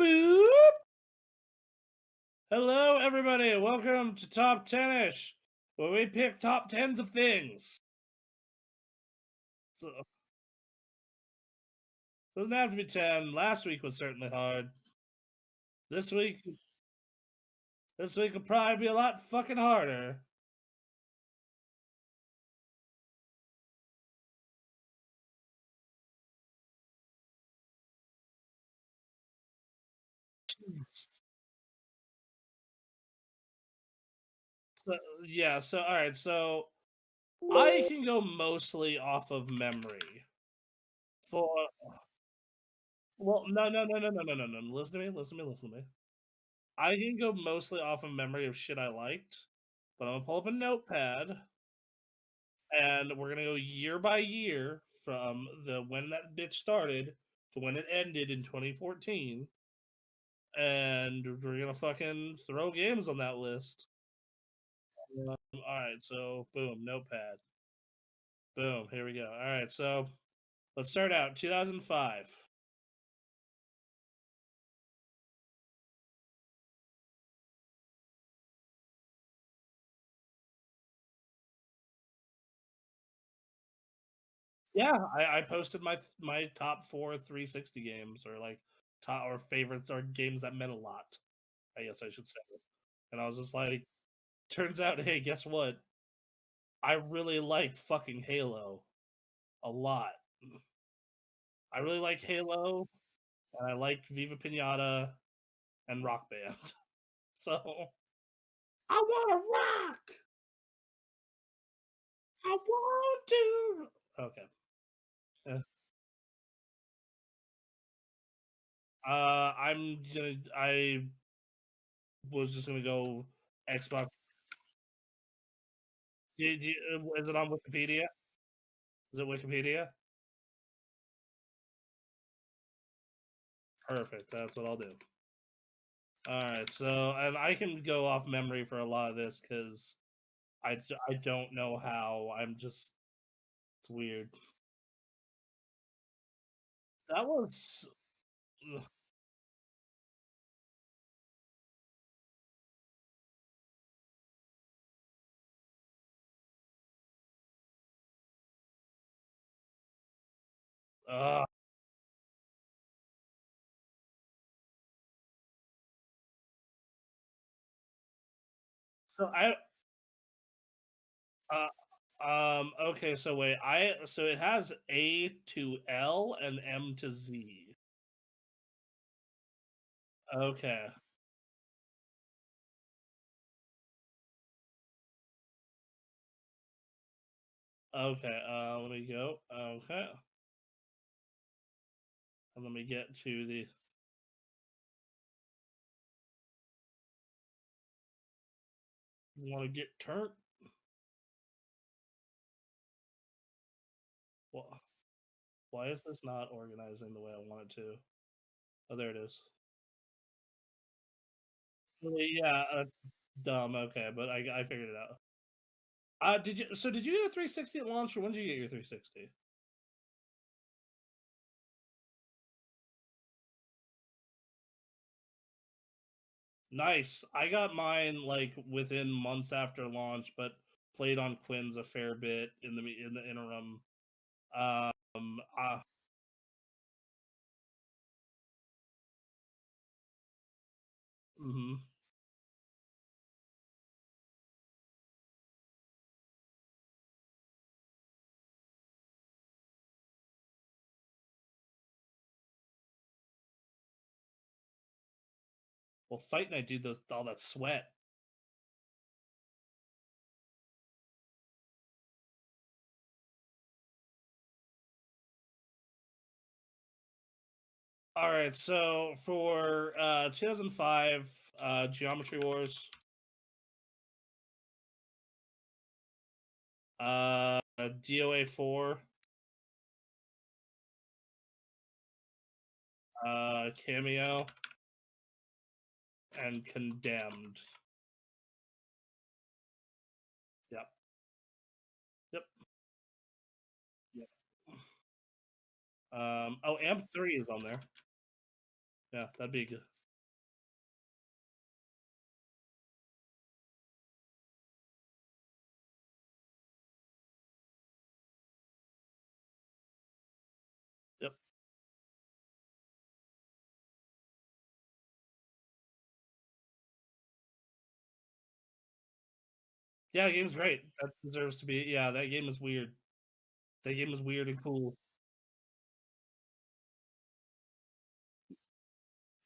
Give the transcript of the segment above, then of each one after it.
Boop! Hello, everybody. Welcome to Top TENish, where we pick top tens of things. So, doesn't have to be 10. Last week was certainly hard. This week will probably be a lot fucking harder. So, yeah. So, all right. So, I can go mostly off of memory. For no. Listen to me. Listen to me. I can go mostly off of memory of shit I liked, but I'm gonna pull up a notepad and we're gonna go year by year from the when that bitch started to when it ended in 2014, and we're gonna fucking throw games on that list. All right, so boom, notepad, boom, here we go. All right, so let's start out 2005. Yeah, I posted my top four 360 games, or like top or favorites, or games that meant a lot, I guess I should say. And I was just like, turns out, hey, guess what? I really like fucking Halo a lot. I really like Halo, and I like Viva Pinata and Rock Band. So I want to rock. I want to. Okay. Uh, I was just gonna go Xbox. Is it on Wikipedia? Is it Wikipedia? Perfect. That's what I'll do. All right. So, and I can go off memory for a lot of this because I don't know how. I'm just it's weird. That was uh, so okay, so wait, so it has A to L and M to Z. Okay. Okay, let me go. Okay. And let me get to the you want to get turned? Well, why is this not organizing the way I want it to? Oh, there it is. Yeah, dumb. Okay, but I figured it out. Did you get a 360 at launch, or when did you get your 360? Nice. I got mine like within months after launch, but played on Quinn's a fair bit in the interim. Um, uh, mhm. Well, Fight Night, dude, all that sweat. All right, so for 2005, Geometry Wars, DOA 4, Cameo, and Condemned. Yep. Yep. Yep. Oh, AMP 3 is on there. Yeah, that'd be good. Yeah, the game's great. That deserves to be. Yeah, that game is weird. That game is weird and cool.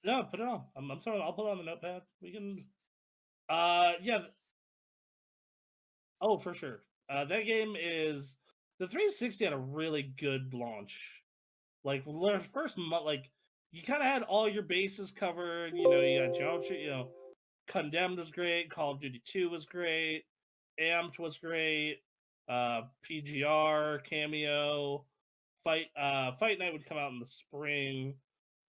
No, put it on. I'm throwing. I'll put it on the notepad. We can. Yeah. Oh, for sure. That game is the 360 had a really good launch. Like first month, like you kind of had all your bases covered. You know, you got Geometry. You know, Condemned was great. Call of Duty 2 was great. Amped was great. PGR cameo. Fight Night would come out in the spring,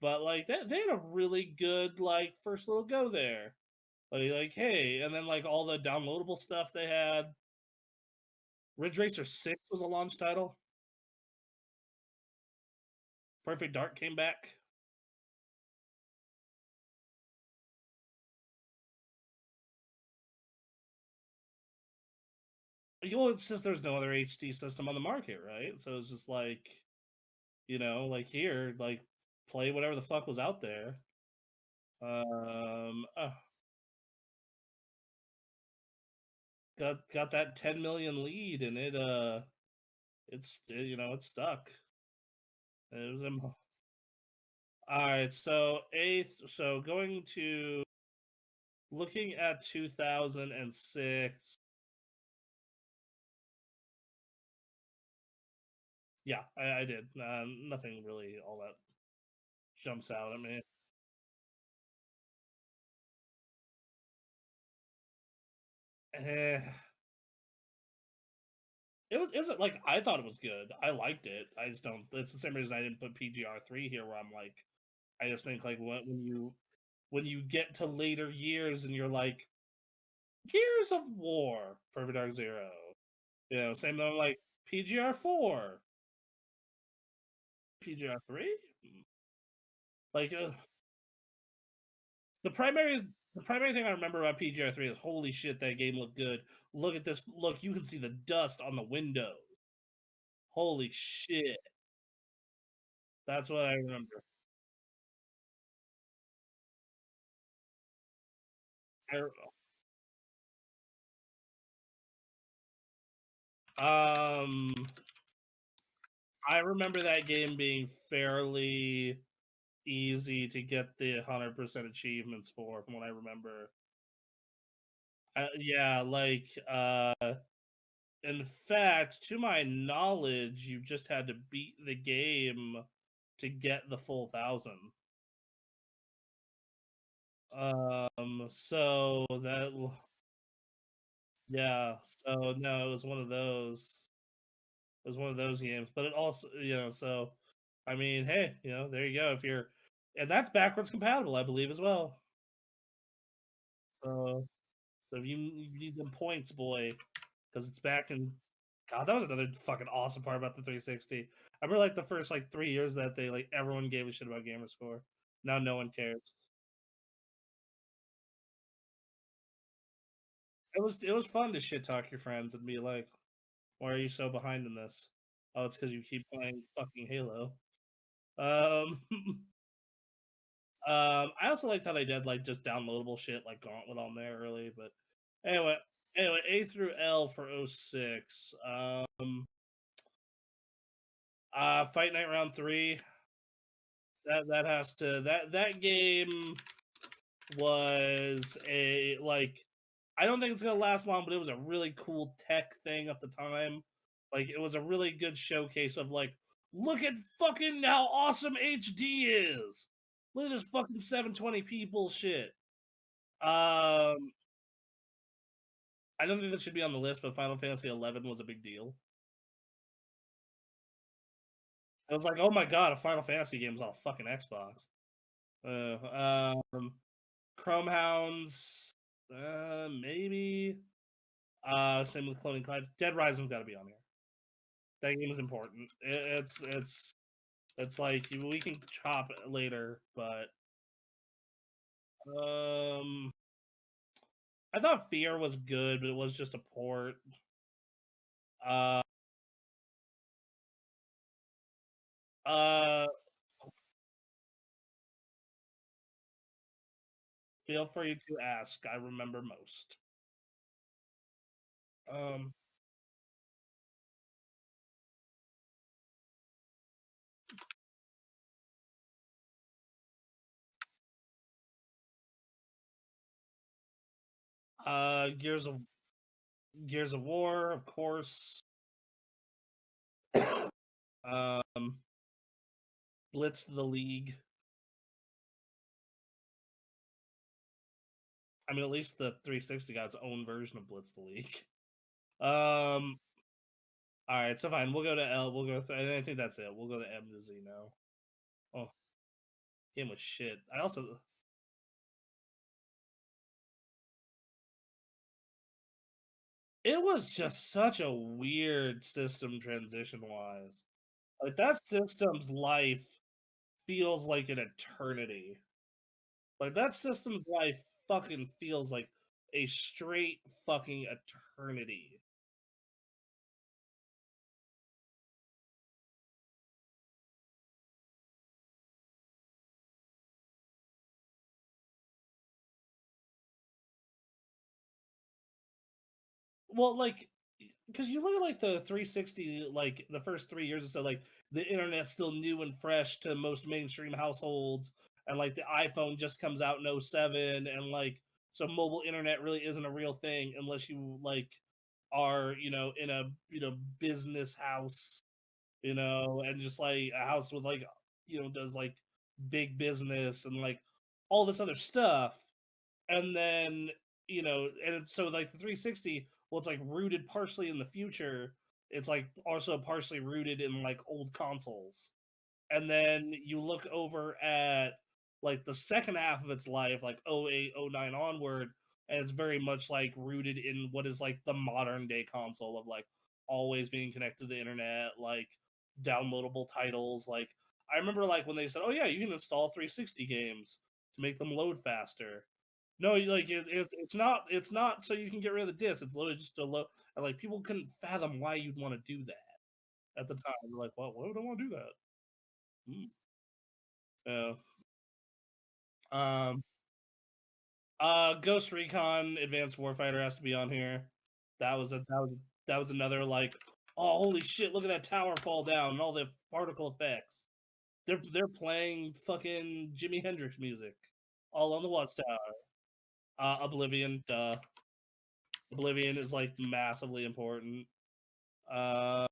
but like they had a really good like first little go there. Like hey, and then like all the downloadable stuff they had. Ridge Racer 6 was a launch title. Perfect Dark came back. You know, it's just there's no other HD system on the market, right? So it's just like, like here, like play whatever the fuck was out there. Um, uh, got that 10 million lead, and it's stuck. It was all right. So eighth. So going to looking at 2006. Yeah, I did. Nothing really all that jumps out at me. Eh, it was like I thought it was good. I liked it. I just don't. It's the same reason I didn't put PGR 3 here, where I'm like, I just think like when you get to later years and you're like Gears of War, Perfect Dark Zero, same though like PGR 4, PGR 3, like the primary the primary thing I remember about PGR 3 is holy shit that game looked good. Look at this. Look, you can see the dust on the window. Holy shit. That's what I remember. Um, I remember that game being fairly easy to get the 100% achievements for, from what I remember. Yeah, like in fact, to my knowledge, you just had to beat the game to get the full 1,000. So yeah, so no, it was one of those. It was one of those games, but it also, so I mean, hey, there you go. If you're, and that's backwards compatible, I believe, as well. So if you need them points, boy, because it's back in. God, that was another fucking awesome part about the 360. I remember like the first like 3 years that they like everyone gave a shit about Gamerscore. Now no one cares. It was fun to shit talk your friends and be like, "Why are you so behind in this?" Oh, it's because you keep playing fucking Halo. Um, I also liked how they did like just downloadable shit like Gauntlet on there early, but anyway, A through L for '06. Fight Night Round 3. That has to that game was a like I don't think it's gonna last long, but it was a really cool tech thing at the time. Like it was a really good showcase of like, look at fucking how awesome HD is. Look at this fucking 720p bullshit. Um, I don't think this should be on the list, but Final Fantasy 11 was a big deal. I was like, oh my god, a Final Fantasy game is on a fucking Xbox. Chrome Hounds, maybe. Same with Cloning Clyde. Dead Rising's got to be on here. That game is important. It's like we can chop it later, but um, I thought Fear was good, but it was just a port. Uh, uh, Feel free to ask. I remember most. Um, uh, Gears of Gears of War, of course. Um, Blitz the League. I mean, at least the 360 got its own version of Blitz the League. All right, so fine. We'll go to L. We'll go. I think that's it. We'll go to M to Z now. Oh, game was shit. I also. It was just such a weird system transition wise. Like that system's life feels like an eternity. Like that system's life fucking feels like a straight fucking eternity. Well, like, because you look at like the 360, like the first 3 years or so, like the internet's still new and fresh to most mainstream households, and like the iPhone just comes out in '07, and like so mobile internet really isn't a real thing unless you like are in a business house, and just like a house with like does like big business and like all this other stuff, and then and so like the 360, well, it's like rooted partially in the future, it's like also partially rooted in like old consoles, and then you look over at like the second half of its life, like '08, '09 onward, and it's very much like rooted in what is like the modern day console of like always being connected to the internet, like downloadable titles. Like I remember like when they said, oh yeah, you can install 360 games to make them load faster. No, like it's not so you can get rid of the disc. It's literally just a load. And like people couldn't fathom why you'd want to do that at the time. They're like, well, why would I want to do that? Mm. Yeah. Um. Ghost Recon Advanced Warfighter has to be on here. That was another like, oh holy shit! Look at that tower fall down and all the particle effects. They're playing fucking Jimi Hendrix music all on the watchtower. Oblivion. Oblivion is like massively important. Um.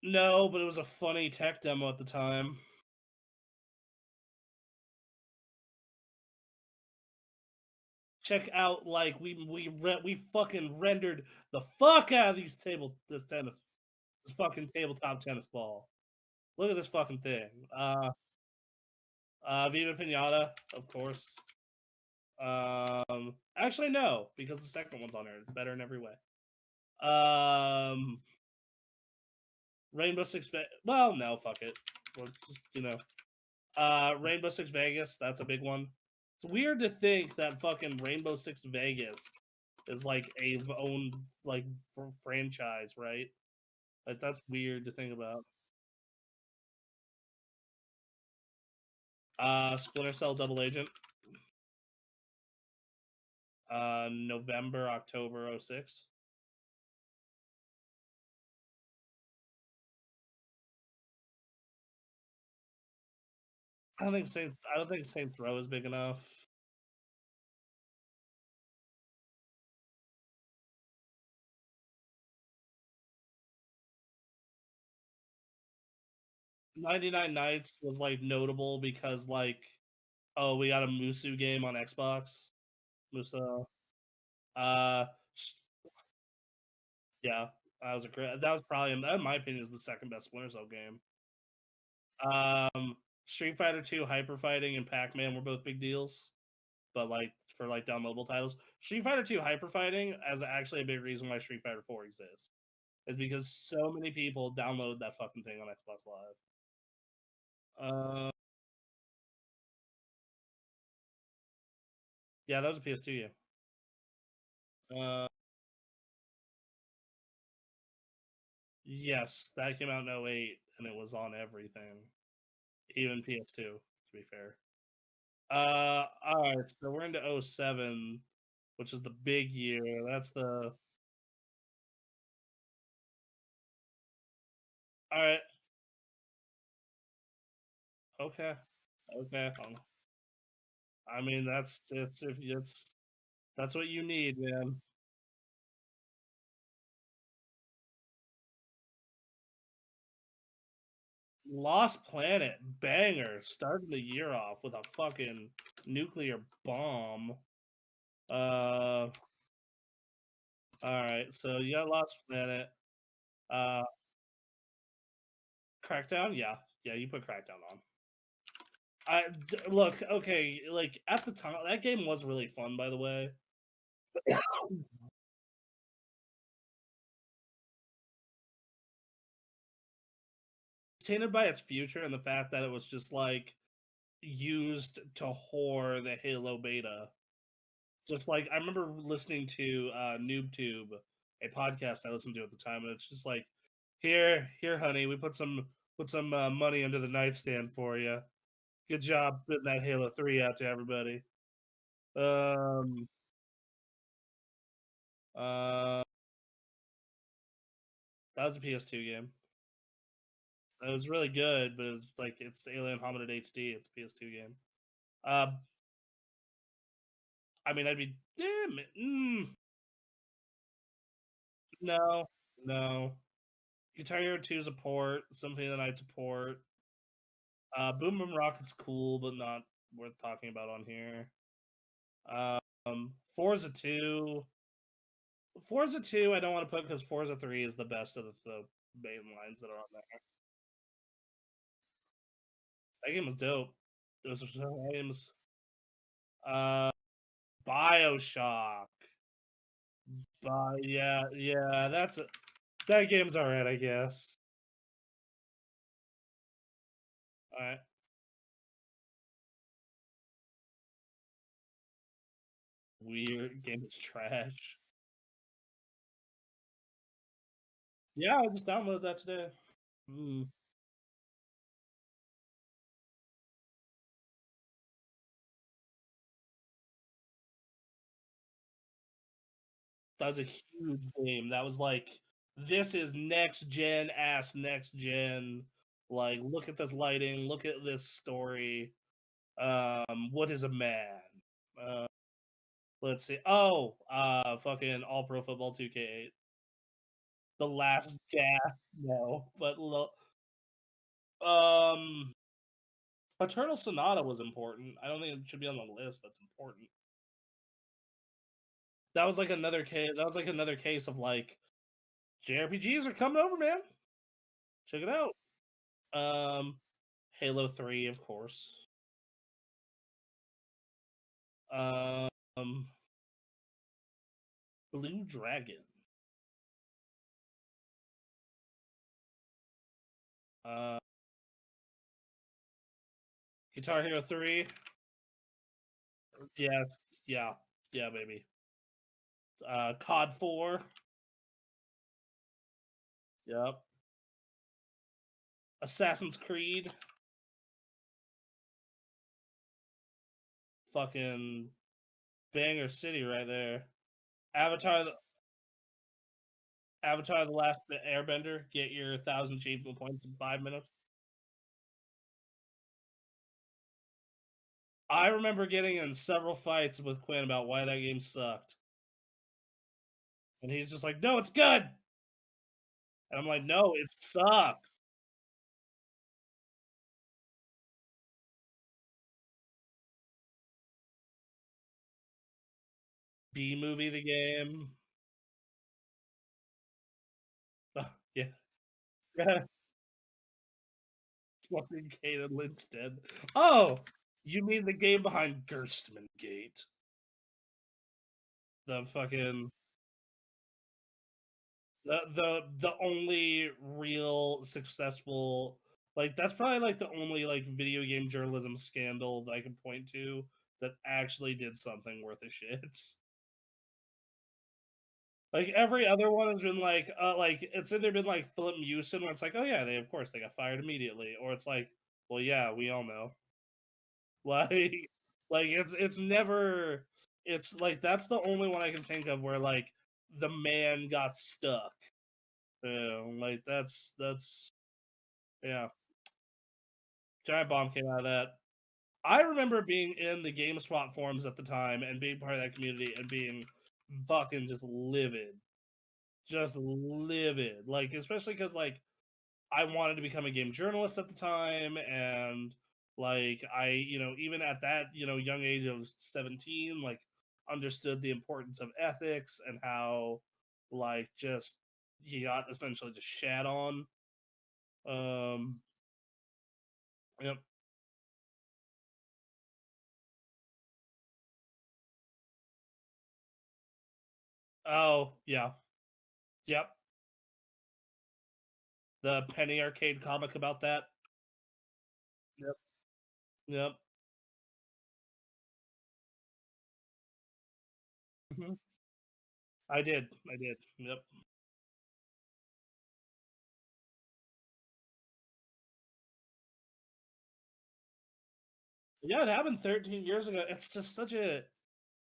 No, but it was a funny tech demo at the time. Check out like we fucking rendered the fuck out of this fucking tabletop tennis ball. Look at this fucking thing. Viva Pinata, of course. Actually no, because the second one's on there. It's better in every way. Um, Rainbow Six. Well, no, fuck it. Rainbow Six Vegas. That's a big one. It's weird to think that fucking Rainbow Six Vegas is like a own like franchise, right? Like that's weird to think about. Splinter Cell Double Agent. November, October '06. I don't think Saints Row is big enough. 99 Nights was like notable because like, oh, we got a Musu game on Xbox. Musa. Uh yeah, that was probably, in my opinion, is the second best Splinter Cell game. Street Fighter 2 Hyper Fighting and Pac-Man were both big deals, but like for like downloadable titles. Street Fighter 2 Hyper Fighting as actually a big reason why Street Fighter 4 exists. Is because so many people download that fucking thing on Xbox Live. Uh, yeah, that was a PS2 game. Uh, yes, that came out in '08 and it was on everything. even PS2, to be fair. All right, so we're into '07, which is the big year. That's the all right. Okay, okay. I mean, that's it's if it's that's what you need, man. Lost Planet banger, starting the year off with a fucking nuclear bomb. All right, so you got Lost Planet. Uh, Crackdown, yeah, yeah, you put Crackdown on. Look, okay, like at the time, that game was really fun, by the way. Tainted by its future and the fact that it was just like used to whore the Halo beta. Just like I remember listening to NoobTube, a podcast I listened to at the time, and it's just like, here, honey, we put some money under the nightstand for you. Good job putting that Halo 3 out to everybody. Um, uh, that was a PS2 game. It was really good, but it was like it's Alien Hominid HD. It's a PS2 game. Uh, I mean, I'd be damn it. No, no. Guitar Hero 2 support, Symphony of the Night support. Boom Boom Rocket's cool, but not worth talking about on here. Forza 2. Forza 2, I don't want to put because Forza 3 is the best of the main lines that are on there. That game was dope. Those games. Uh, Bioshock. Yeah, that game's alright, I guess. Alright. Weird game is trash. Yeah, I just downloaded that today. Mm. That was a huge game. That was like, this is next gen ass next gen. Like, look at this lighting, look at this story. What is a man? Uh, let's see. Oh, fucking All Pro Football 2K8. The last gasp. No, but um, Eternal Sonata was important. I don't think it should be on the list, but it's important. That was like another case. That was like another case of like JRPGs are coming over, man. Check it out. Um, Halo 3, of course. Um, Blue Dragon. Uh, Guitar Hero 3. Yes, yeah, baby. COD 4. Yep. Assassin's Creed. Fucking banger city right there. Avatar, Avatar: The Last Airbender. Get your 1,000 achievement points in 5 minutes. I remember getting in several fights with Quinn about why that game sucked, and he's just like, "No, it's good," and I'm like, "No, it sucks." B movie the game. Yeah. Fucking Gaiden Lynch dead. Oh, you mean the game behind Gerstmann Gate? The fucking the only real successful, like that's probably like the only like video game journalism scandal that I can point to that actually did something worth a shit. Like every other one has been like it's either been like Philip Mewson where it's like, oh yeah, they of course they got fired immediately, or it's like Well, yeah, we all know. Like, it's never. It's like that's the only one I can think of where like the man got stuck. Like that's yeah. Giant bomb came out of that. I remember being in the GameSpot forums at the time and being part of that community and being fucking just livid. Like especially because like I wanted to become a game journalist at the time, and like I, even at that, young age of 17, like understood the importance of ethics and how like just he got essentially just shat on. Um, yep. Oh yeah, yep. The Penny Arcade comic about that. Yep, yep. Mhm. I did. Yep. Yeah, it happened 13 years ago. It's just such a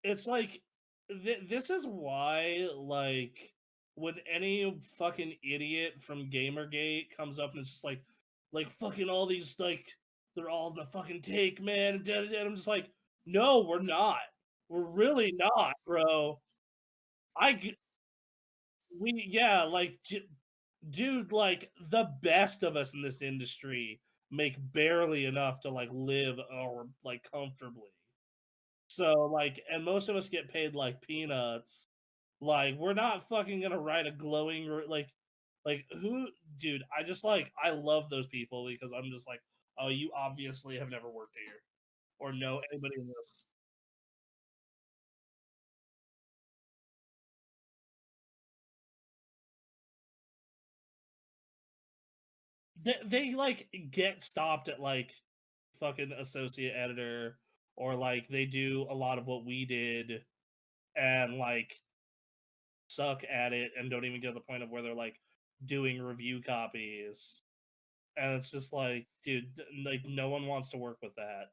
it's like this is why like when any fucking idiot from Gamergate comes up and it's just like fucking all these like they're all the fucking take man and I'm just like no we're not, we're really not, bro. We yeah like dude, like the best of us in this industry make barely enough to like live or like comfortably. So like, and most of us get paid like peanuts. Like, we're not fucking gonna write a glowing like who, dude. I just like I love those people because I'm just like, oh, you obviously have never worked here or know anybody in this. They like get stopped at like fucking associate editor or like they do a lot of what we did and like suck at it and don't even get to the point of where they're like doing review copies. And it's just like, dude, like no one wants to work with that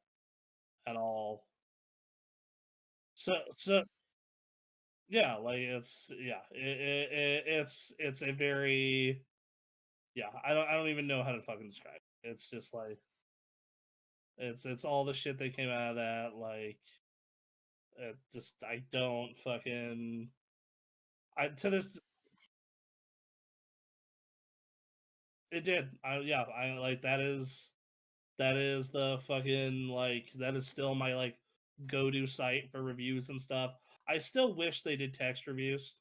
at all. So yeah, like it's yeah, it's a very yeah. I don't even know how to fucking describe it. It's just like it's all the shit that came out of that. Like it just I don't fucking I to this it did. I yeah I like that is the fucking like that is still my like go to site for reviews and stuff. I still wish they did text reviews,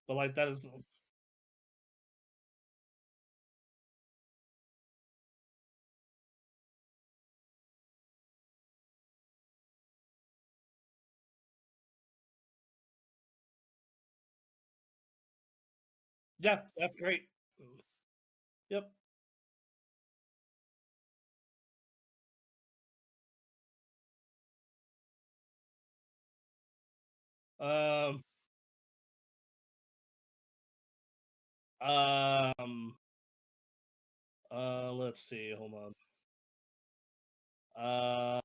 but like that is yeah, that's great. Yep. Um. Um. Let's see. Hold on. Uh.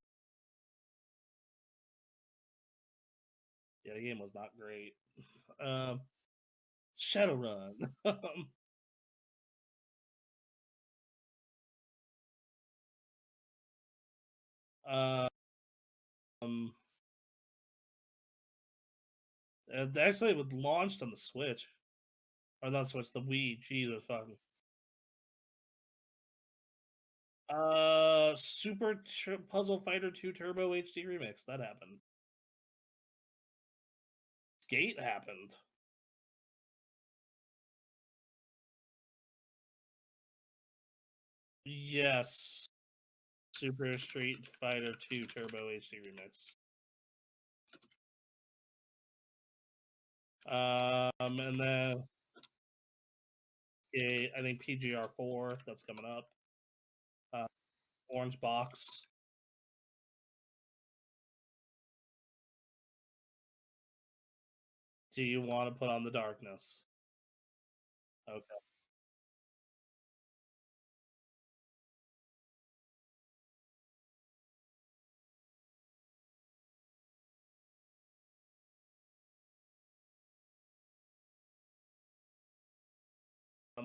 Yeah, the game was not great. Um. Shadowrun. um. It actually was launched on the Switch or not Switch, the Wii. Jesus fucking. Puzzle Fighter 2 Turbo HD Remix. That happened. Skate happened. Yes. Super Street Fighter 2 Turbo HD Remix. And then I think PGR4 that's coming up. Uh, Orange Box. Do you want to put on the darkness? Okay.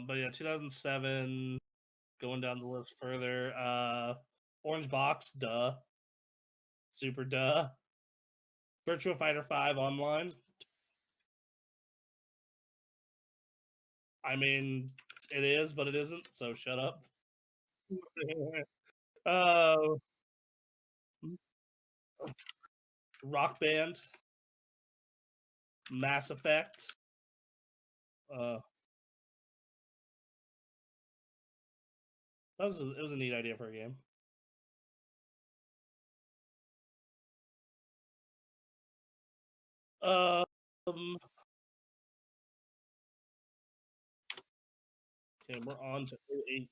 But yeah, 2007. Going down the list further. Orange Box, duh. Super duh. Virtua Fighter 5 online. I mean, it is, but it isn't, so shut up. uh, Rock Band, Mass Effect. Uh, it was a neat idea for a game. Okay, we're on to 08.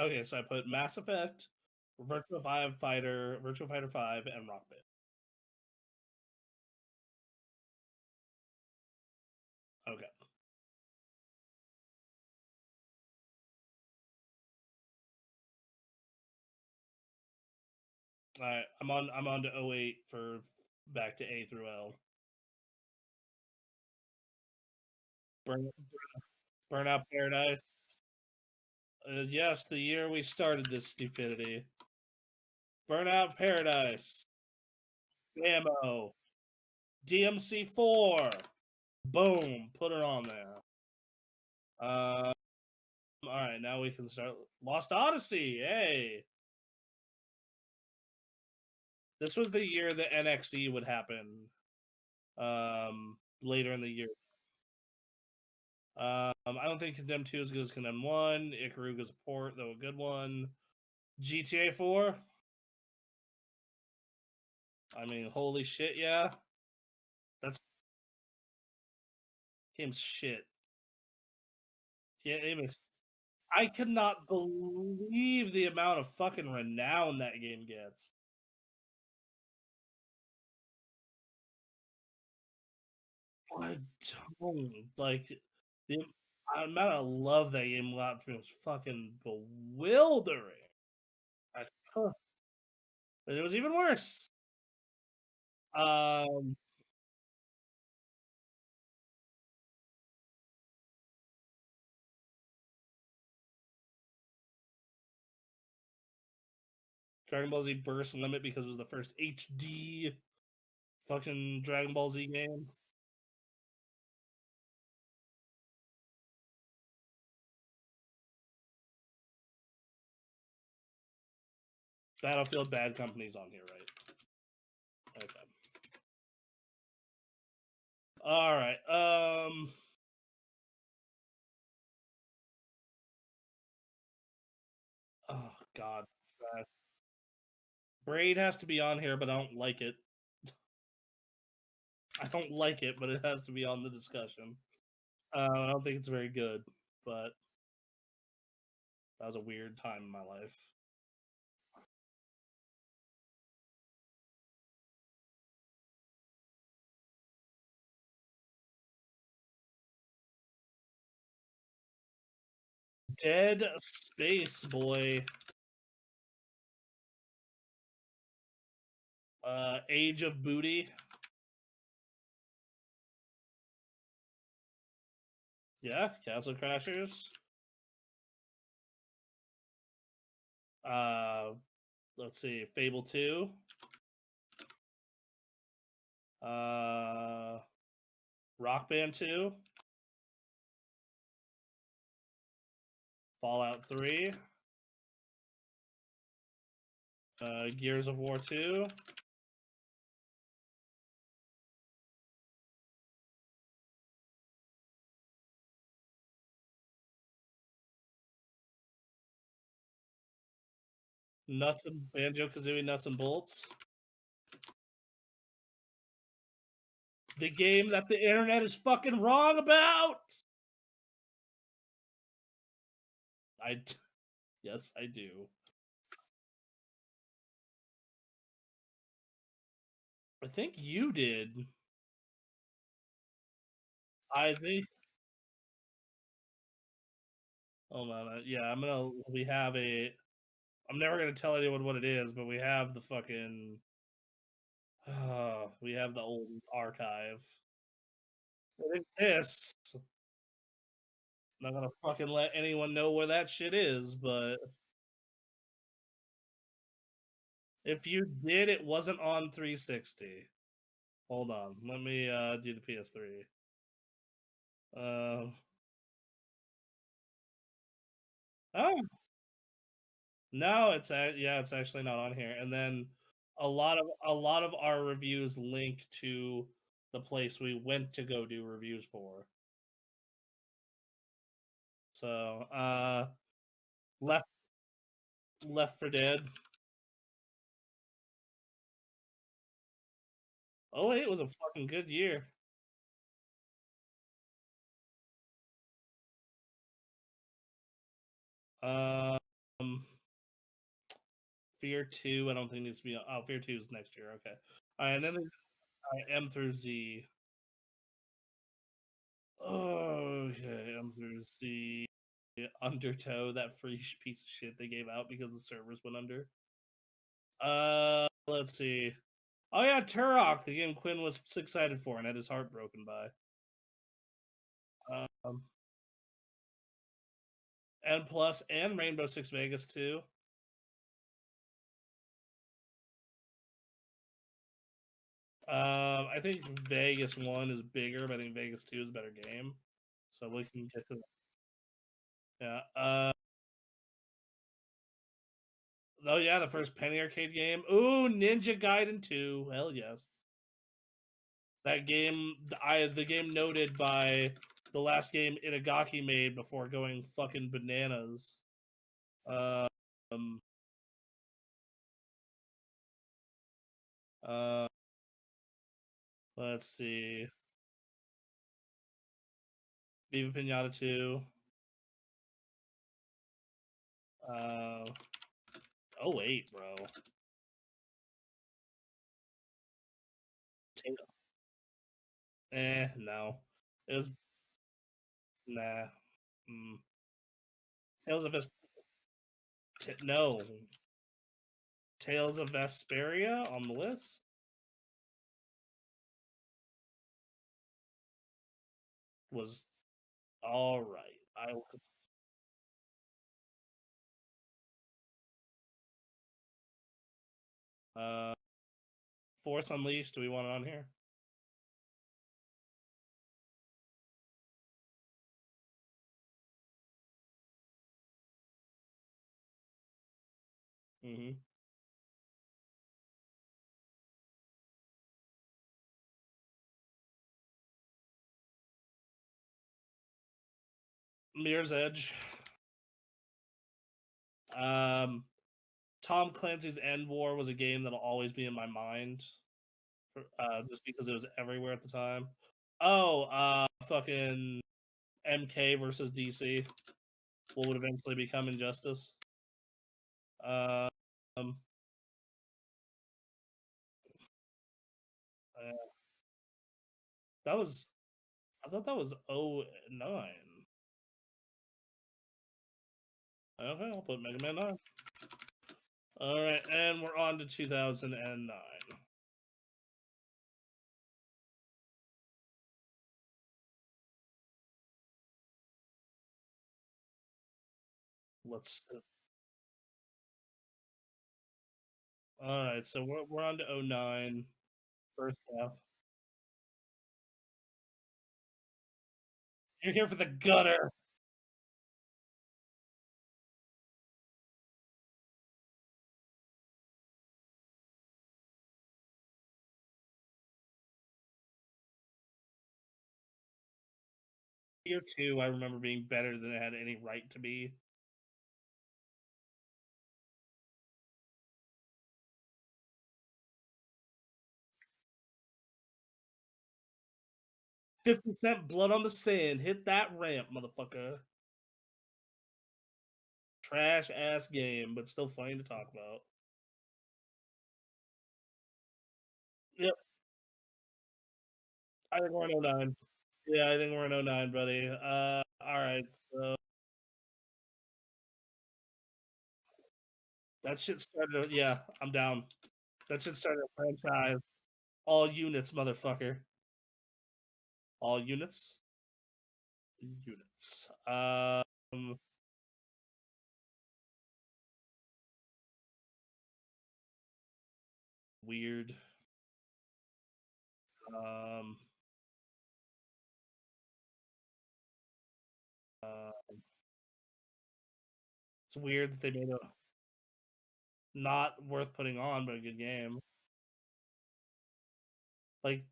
Okay, so I put Mass Effect, Virtua Fighter, Virtua Fighter 5, and Rock Band. Okay. All right, I'm on to 08 for back to A through L. Burn, Burnout Paradise. Yes, the year we started this stupidity. Burnout Paradise. Ammo. DMC4. Boom. Put it on there. All right, now we can start. Lost Odyssey. Hey. This was the year that NXE would happen. Later in the year. I don't think Condemned 2 is as good as Condemned 1. Ikaruga's a port, though a good one. GTA 4. I mean, holy shit, yeah. That's game's shit. I could not believe the amount of fucking renown that game gets. I don't like the amount of love that game got from me was fucking bewildering. But it was even worse. Um, Dragon Ball Z Burst Limit because it was the first HD fucking Dragon Ball Z game. Battlefield Bad Company's on here, right? Okay. All right. Oh God. Braid has to be on here, but I don't like it. I don't like it, but it has to be on the discussion. I don't think it's very good, but that was a weird time in my life. Dead Space Boy. Age of Booty. Yeah, Castle Crashers. Let's see, Fable 2. Rock Band 2. Fallout 3. Gears of War 2. Nuts and Banjo Kazooie Nuts and Bolts. The game that the internet is fucking wrong about. Yes, I do. I think you did. I think Hold on. Yeah, we have a. I'm never gonna tell anyone what it is, but we have the fucking. We have the old archive. It exists. I'm not gonna fucking let anyone know where that shit is, but if you did, it wasn't on 360. Hold on, let me do the PS3. Oh no, it's actually not on here. And then a lot of our reviews link to the place we went to go do reviews for. So left Left for Dead. Oh, it was a fucking good year. Um, Fear 2, I don't think needs to be. Oh, Fear 2 is next year. Okay. All right, and then M through Z. Okay, M through Z. Undertow, that free piece of shit they gave out because the servers went under. Let's see. Oh yeah, Turok, the game Quinn was excited for and had his heart broken by. Um, N Plus and Rainbow Six Vegas too. I think Vegas 1 is bigger, but I think Vegas 2 is a better game. So we can get to that. Yeah. Oh yeah, the first Penny Arcade game. Ooh, Ninja Gaiden 2. Hell yes. That game, the game noted by the last game Itagaki made before going fucking bananas. Um. Uh. Let's see. Viva Pinata 2. Uh. Oh wait, bro. No. It was nah. Mm. Tales of no. Tales of Vesperia on the list was all right. Uh, Force Unleashed. Do we want it on here? Mm-hmm. Mirror's Edge. Um, Tom Clancy's End War was a game that'll always be in my mind, just because it was everywhere at the time. Oh, fucking MK versus DC. What would eventually become Injustice. Um, uh, that was. I thought that was 09. Okay, I'll put Mega Man 9. All right, and we're on to 2009. Let's. All right, so we're on to 09. First half. You're here for the gutter. Year 2, I remember being better than it had any right to be. 50 Cent Blood on the Sand. Hit that ramp, motherfucker. Trash ass game, but still funny to talk about. Yep. I think we're in 09. Yeah, I think we're in 09, buddy. All right. So That shit started. Yeah, I'm down. That shit started a franchise. All units, motherfucker. All units. Units. Weird. Um. Uh, it's weird that they made a not worth putting on, but a good game. Like,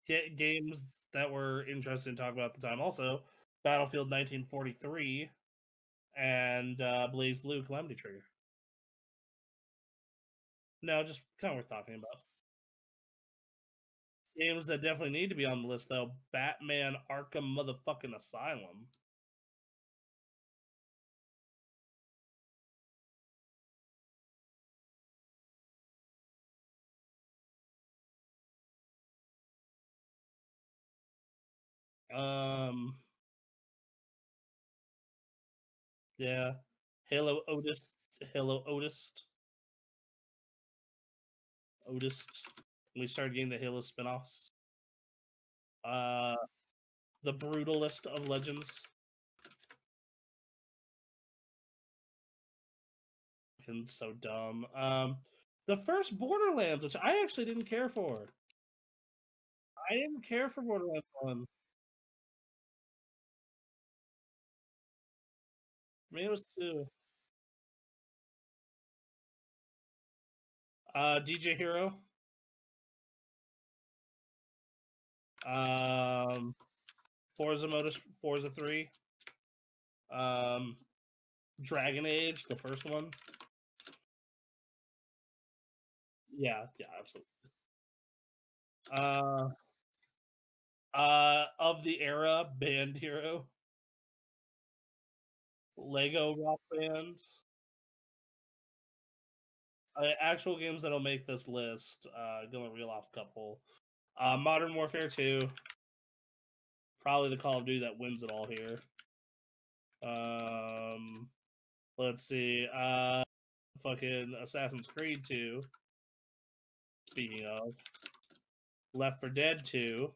get games that were interesting to talk about at the time. Also, Battlefield 1943 and Blaze Blue Calamity Trigger. No, just kind of worth talking about. Games that definitely need to be on the list, though. Batman Arkham motherfucking Asylum. Um, yeah. Halo Otis. Halo Otis. Otis. We started getting the Halo spin-offs. Uh, the Brutalist of Legends. Fucking so dumb. The first Borderlands, which I actually didn't care for. I didn't care for Borderlands 1. Maybe it was 2. DJ Hero. Um, Forza 3. Um, Dragon Age, the first one. Yeah, absolutely. Of the era, Band Hero, Lego Rock Band. Actual games that'll make this list. Gonna reel off a couple. Modern Warfare 2. Probably the Call of Duty that wins it all here. Let's see. Fucking Assassin's Creed 2. Speaking of. Left 4 Dead 2.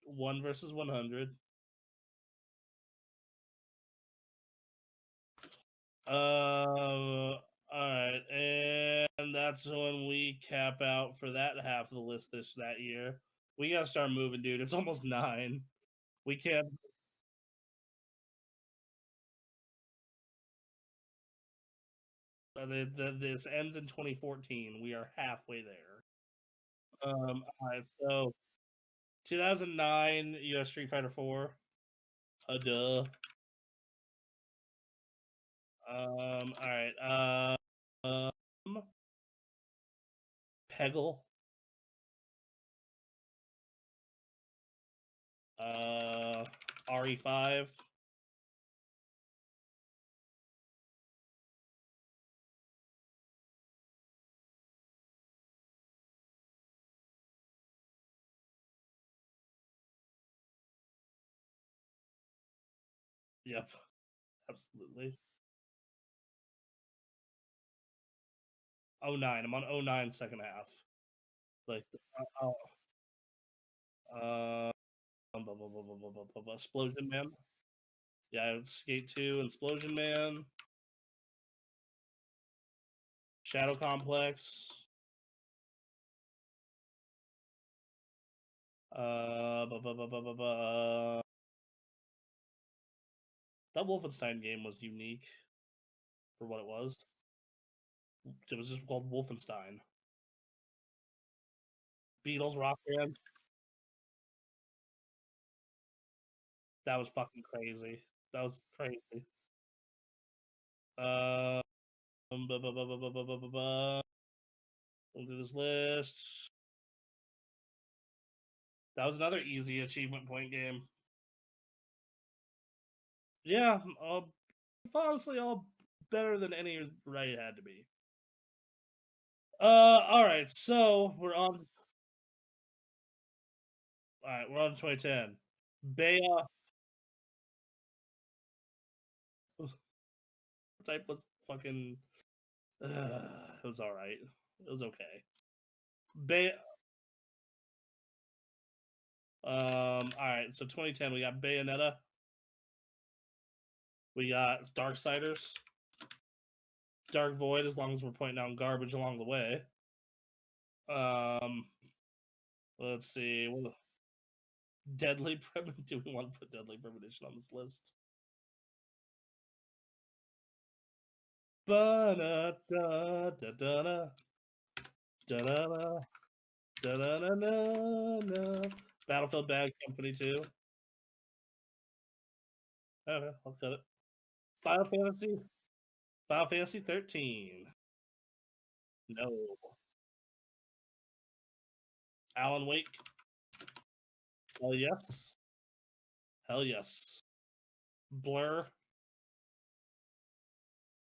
One versus 100. All right, and that's when we cap out for that half of the list that year. We gotta start moving, dude. It's almost 9. We can't. This ends in 2014. We are halfway there. All right, so 2009 U.S. Street Fighter 4. Duh. All right. Peggle. RE5. Yep, absolutely. 09. I'm on 09 second half. Like, Explosion Man. Yeah, Skate 2, Explosion Man, Shadow Complex. That Wolfenstein game was unique for what it was. It was just called Wolfenstein. Beatles Rock Band. That was fucking crazy. That was crazy. We'll do this list. That was another easy achievement point game. Yeah, honestly, all better than any right had to be. All right. So we're on. All right, we're on 2010. Bea type was fucking. It was all right. It was okay. Bea. All right. So 2010, we got Bayonetta. We got Darksiders. Dark Void, as long as we're pointing out garbage along the way. Um, let's see. Deadly Premonition. Do we want to put Deadly Premonition on this list? Ba-da-da-da-da-da. Da-da-da. Da-da-da-da-da. Battlefield Bad Company 2. Okay, I'll cut it. Final Fantasy. Final Fantasy 13. No. Alan Wake. Hell yes. Hell yes. Blur.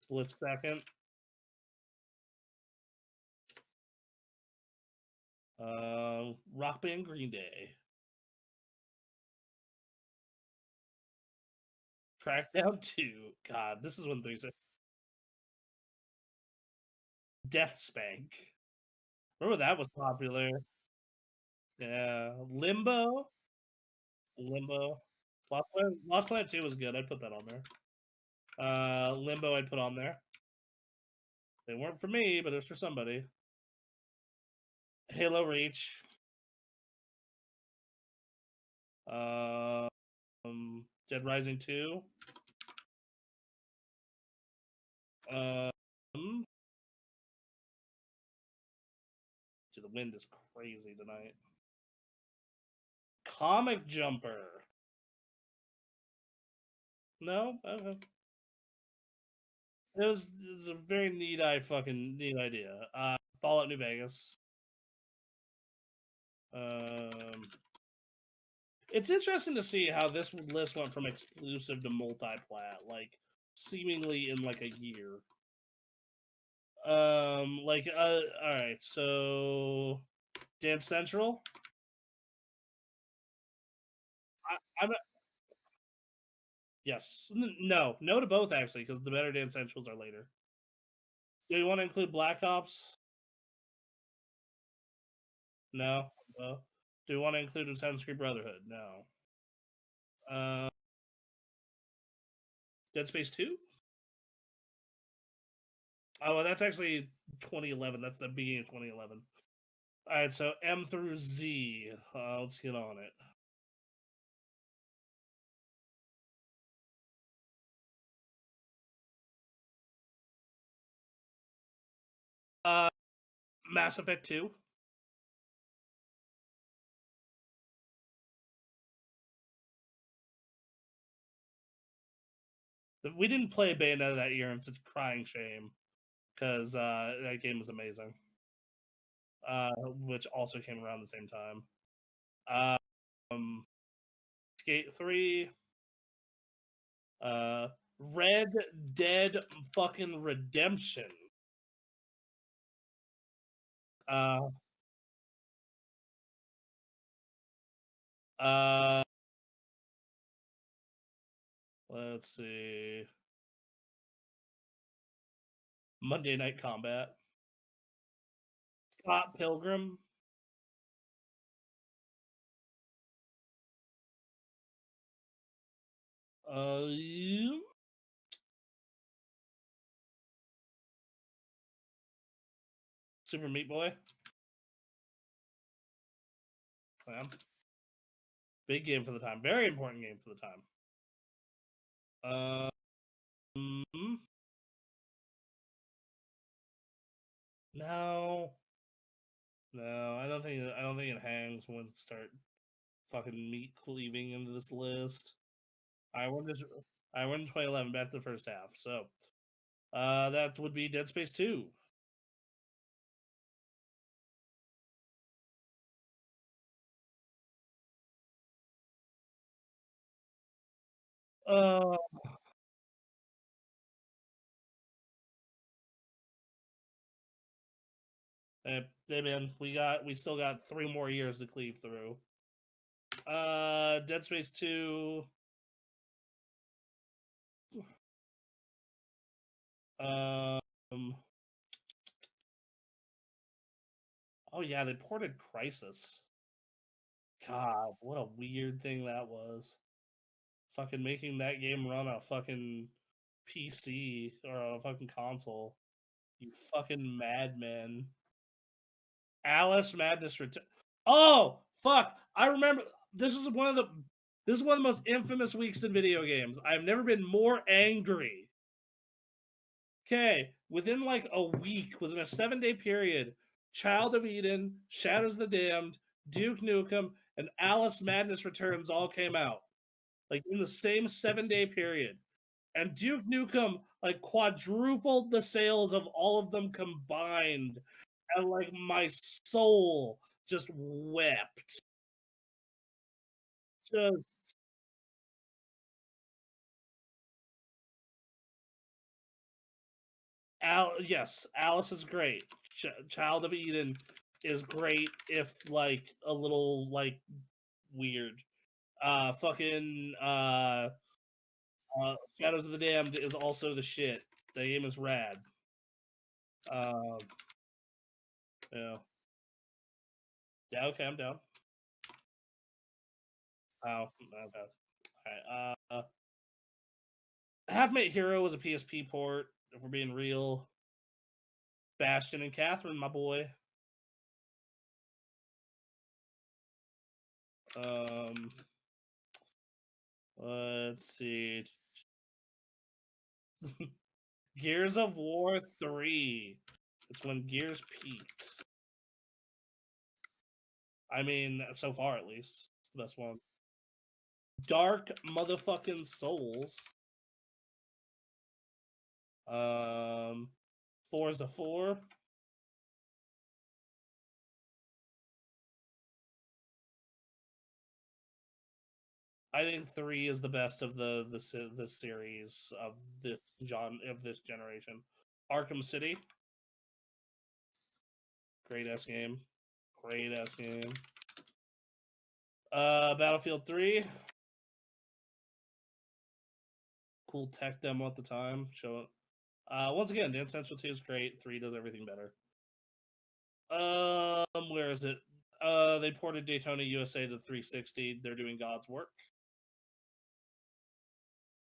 Split Second. Rock Band Green Day. Crackdown 2. God, this is when things are. Death Spank. Remember that was popular. Yeah. Limbo. Limbo. Lost Planet 2 was good. I'd put that on there. Limbo I'd put on there. They weren't for me, but it was for somebody. Halo Reach. Dead Rising 2. Dude, the wind is crazy tonight. Comic Jumper. No? Okay. It was a very neat idea. Fallout New Vegas. It's interesting to see how this list went from exclusive to multi-plat, like seemingly in like a year. All right, so Dance Central. I'm yes, no to both actually, because the better Dance Centrals are later. Do you want to include Black Ops? No. Do you want to include Assassin's Creed Brotherhood? No. Uh, Dead Space 2? Oh, well, that's actually 2011. That's the beginning of 2011. All right, so M through Z. Let's get on it. Mass Effect 2. We didn't play Bayonetta that year, and it's a crying shame because that game was amazing. Which also came around the same time. Skate 3. Red Dead fucking Redemption. Uh, uh, let's see. Monday Night Combat. Scott Pilgrim. Uh, Super Meat Boy. Yeah. Big game for the time. Very important game for the time. No. No, I don't think it hangs when it start fucking meat cleaving into this list. I went in 2011, back to the first half. So that would be Dead Space 2. Uh Hey man, we still got 3 more years to cleave through. Dead Space 2. Um. Oh yeah, they ported Crisis. God, what a weird thing that was. Fucking making that game run on a fucking PC or on a fucking console. You fucking madman. Alice Madness Return. Oh fuck! I remember. This is one of the. This is one of the most infamous weeks in video games. I've never been more angry. Okay, within like a week, within a 7-day period, Child of Eden, Shadows of the Damned, Duke Nukem, and Alice Madness Returns all came out. Like in the same 7-day period. And Duke Nukem like quadrupled the sales of all of them combined. And like my soul just wept. Just yes, Alice is great. Child of Eden is great if like a little like weird. Fucking Shadows of the Damned is also the shit. The game is rad. Um, yeah. Yeah, okay, I'm down. Oh, okay. Alright, Half-Mate Hero was a PSP port, if we're being real. Bastion and Catherine, my boy. Um, let's see. Gears of War 3. It's when Gears peaked. I mean, so far at least. It's the best one. Dark motherfucking Souls. Forza 4. I think 3 is the best of the series of this generation. Arkham City. Great ass game. Great ass game. Battlefield 3. Cool tech demo at the time. Show it. Once again, Dance Central 2 is great. 3 does everything better. Where is it? They ported Daytona USA to 360. They're doing God's work.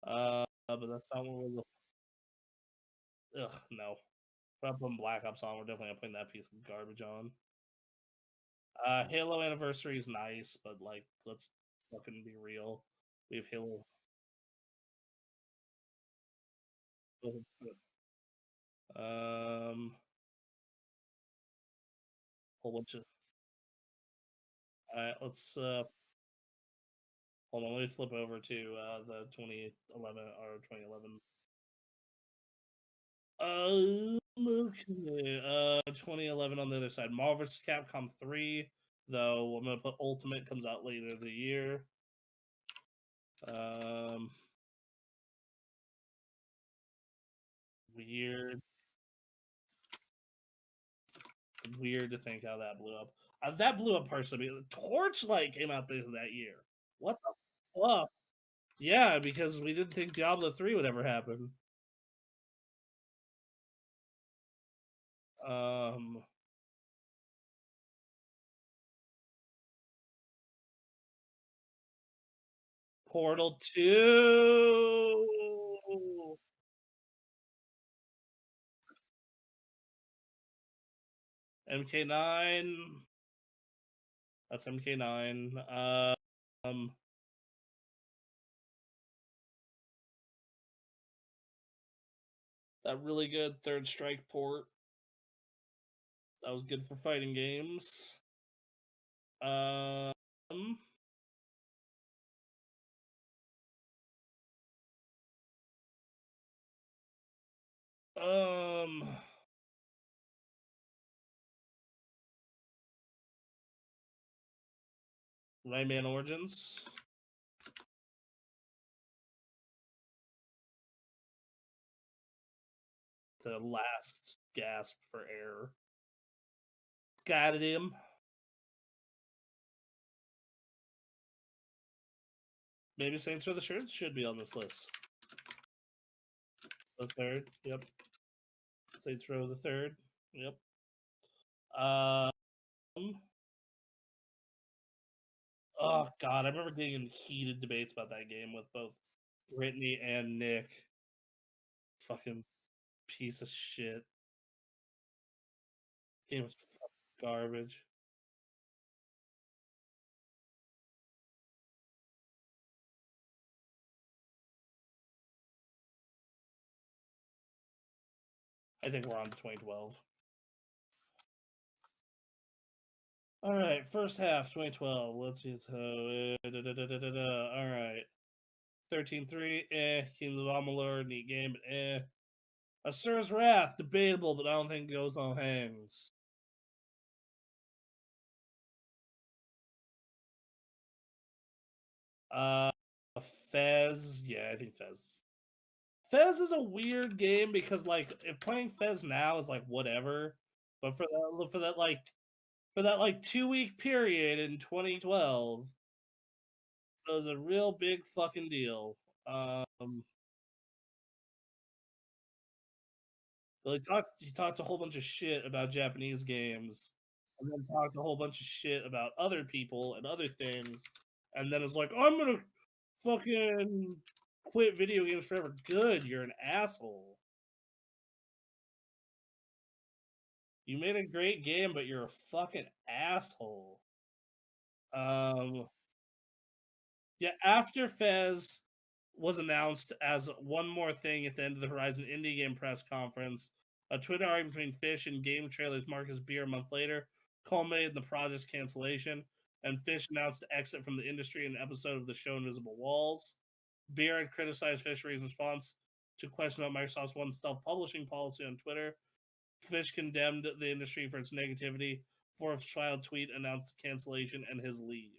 But that's not what we're looking. Ugh, no. If I'm putting Black Ops on, we're definitely not putting that piece of garbage on. Halo Anniversary is nice, but like, let's fucking be real. We have Halo. Um, whole bunch of. Alright, let's hold on. Let me flip over to the 2011 or 2011. Okay. 2011 on the other side. Marvel vs. Capcom 3, though I'm gonna put Ultimate comes out later the year. Weird. Weird to think how that blew up. That blew up personally. Torchlight came out that year. What the fuck? Yeah, because we didn't think Diablo 3 would ever happen. Um, Portal 2. MK9. That's MK9. That really good Third Strike port. That was good for fighting games. Um, um, Rayman Origins. The last gasp for air. Skyrim. Maybe Saints Row the Third should be on this list. The third, yep. Saints Row the Third, yep. Oh god, I remember getting in heated debates about that game with both Brittany and Nick. Fucking piece of shit. Game was garbage. I think we're on to 2012. All right, first half 2012. Let's see. All right, 13-3. Kingdom of Amalur, neat game, but Asura's Wrath, debatable, but I don't think it goes on hangs. Fez, yeah, I think Fez. Fez is a weird game because like if playing Fez now is like whatever, but for that like 2 week period in 2012, it was a real big fucking deal. He talked a whole bunch of shit about Japanese games, and then talked a whole bunch of shit about other people and other things, and then it's like, I'm gonna fucking quit video games forever. Good, you're an asshole. You made a great game, but you're a fucking asshole. Yeah, after Fez was announced as one more thing at the end of the Horizon Indie Game press conference, a Twitter argument between Fish and game trailers Marcus Beer a month later culminated in the project's cancellation, and Fish announced to exit from the industry in an episode of the show Invisible Walls. Beer had criticized Fish for his response to question about Microsoft's one self-publishing policy on Twitter. Fish condemned the industry for its negativity. Fourth filed tweet announced the cancellation and his leave.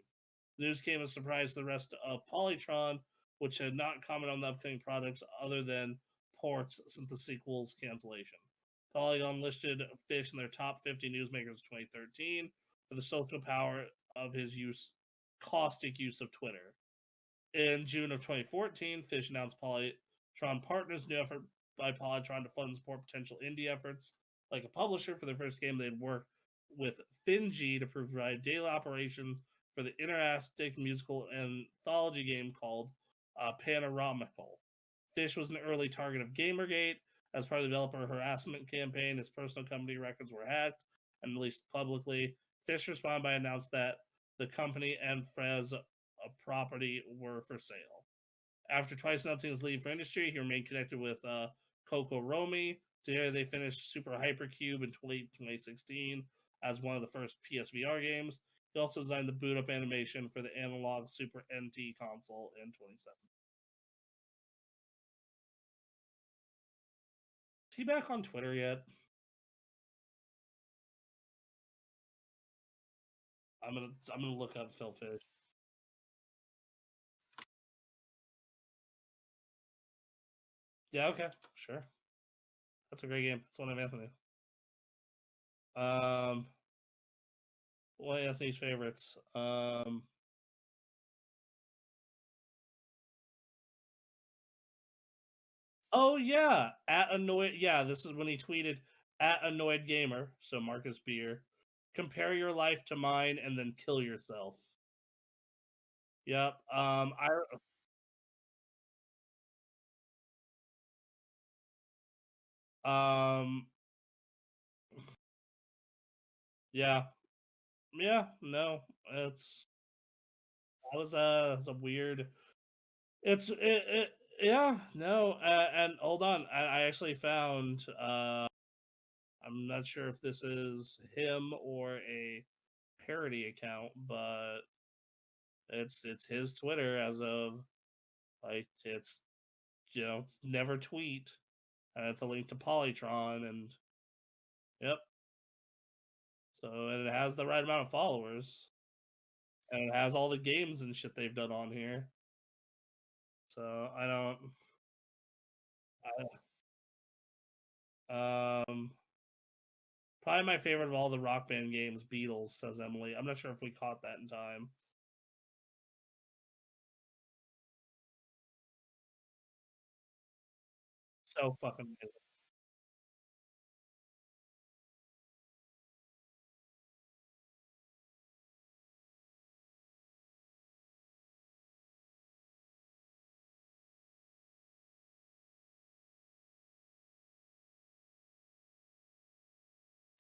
The news came as a surprise to the rest of Polytron, which had not commented on the upcoming projects other than ports since the sequel's cancellation. Polygon listed Fish in their top 50 newsmakers of 2013 for the social power of his caustic use of Twitter. In June of 2014, Fish announced Polytron Partners' new effort by Polytron to fund and support potential indie efforts. Like a publisher for their first game, they'd work with Finji to provide daily operations for the interactive musical anthology game called Panoramical. Fish was an early target of Gamergate. As part of the developer harassment campaign, his personal company records were hacked and released publicly. Fish responded by announcing that the company and Frez property were for sale. After twice announcing his leave for industry, he remained connected with Coco Romy. Together, they finished Super Hypercube in 2016 as one of the first PSVR games. He also designed the boot up animation for the analog Super NT console in 2017. Is he back on Twitter yet? I'm gonna look up Phil Fish. Yeah, okay, sure. That's a great game. It's one of Anthony. One of Anthony's favorites. Oh yeah, at annoyed. Yeah, this is when he tweeted at annoyed gamer. So Marcus Beer, compare your life to mine and then kill yourself. Yep. Um. Yeah. Yeah. No. It's that was a weird. It. Yeah. No. And hold on. I actually found. I'm not sure if this is him or a parody account, but it's his Twitter as of like it's never tweet. It's a link to Polytron, and yep. So and it has the right amount of followers, and it has all the games and shit they've done on here. So I don't. I, Probably my favorite of all the Rock Band games, Beatles, says Emily. I'm not sure if we caught that in time. So fucking amazing.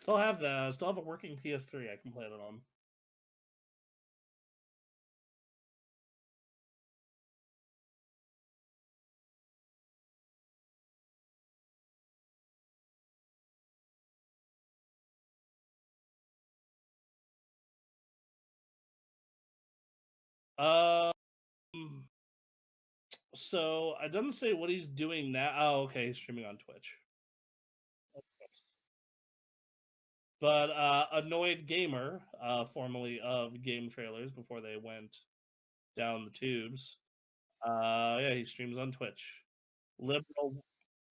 Still have the still have a working PS3 I can play it on. Um, so it doesn't say what he's doing now. Oh, okay, he's streaming on Twitch. But Annoyed Gamer, formerly of Game Trailers before they went down the tubes, yeah, he streams on Twitch. Liberal,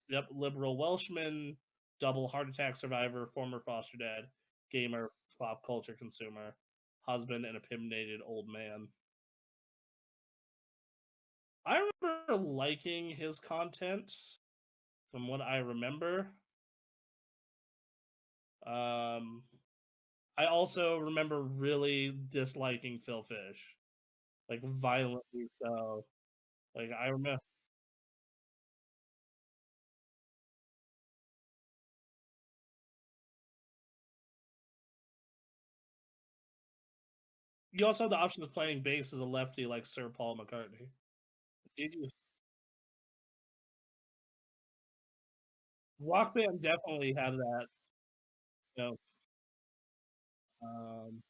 yep, liberal Welshman, double heart attack survivor, former foster dad, gamer, pop culture consumer, husband, and opinionated old man. I remember liking his content from what I remember. Um, I also remember really disliking Phil Fish, like violently so. Like I remember, you also have the option of playing bass as a lefty, like Sir Paul McCartney. Did you? Rock Band definitely had that. You know, um,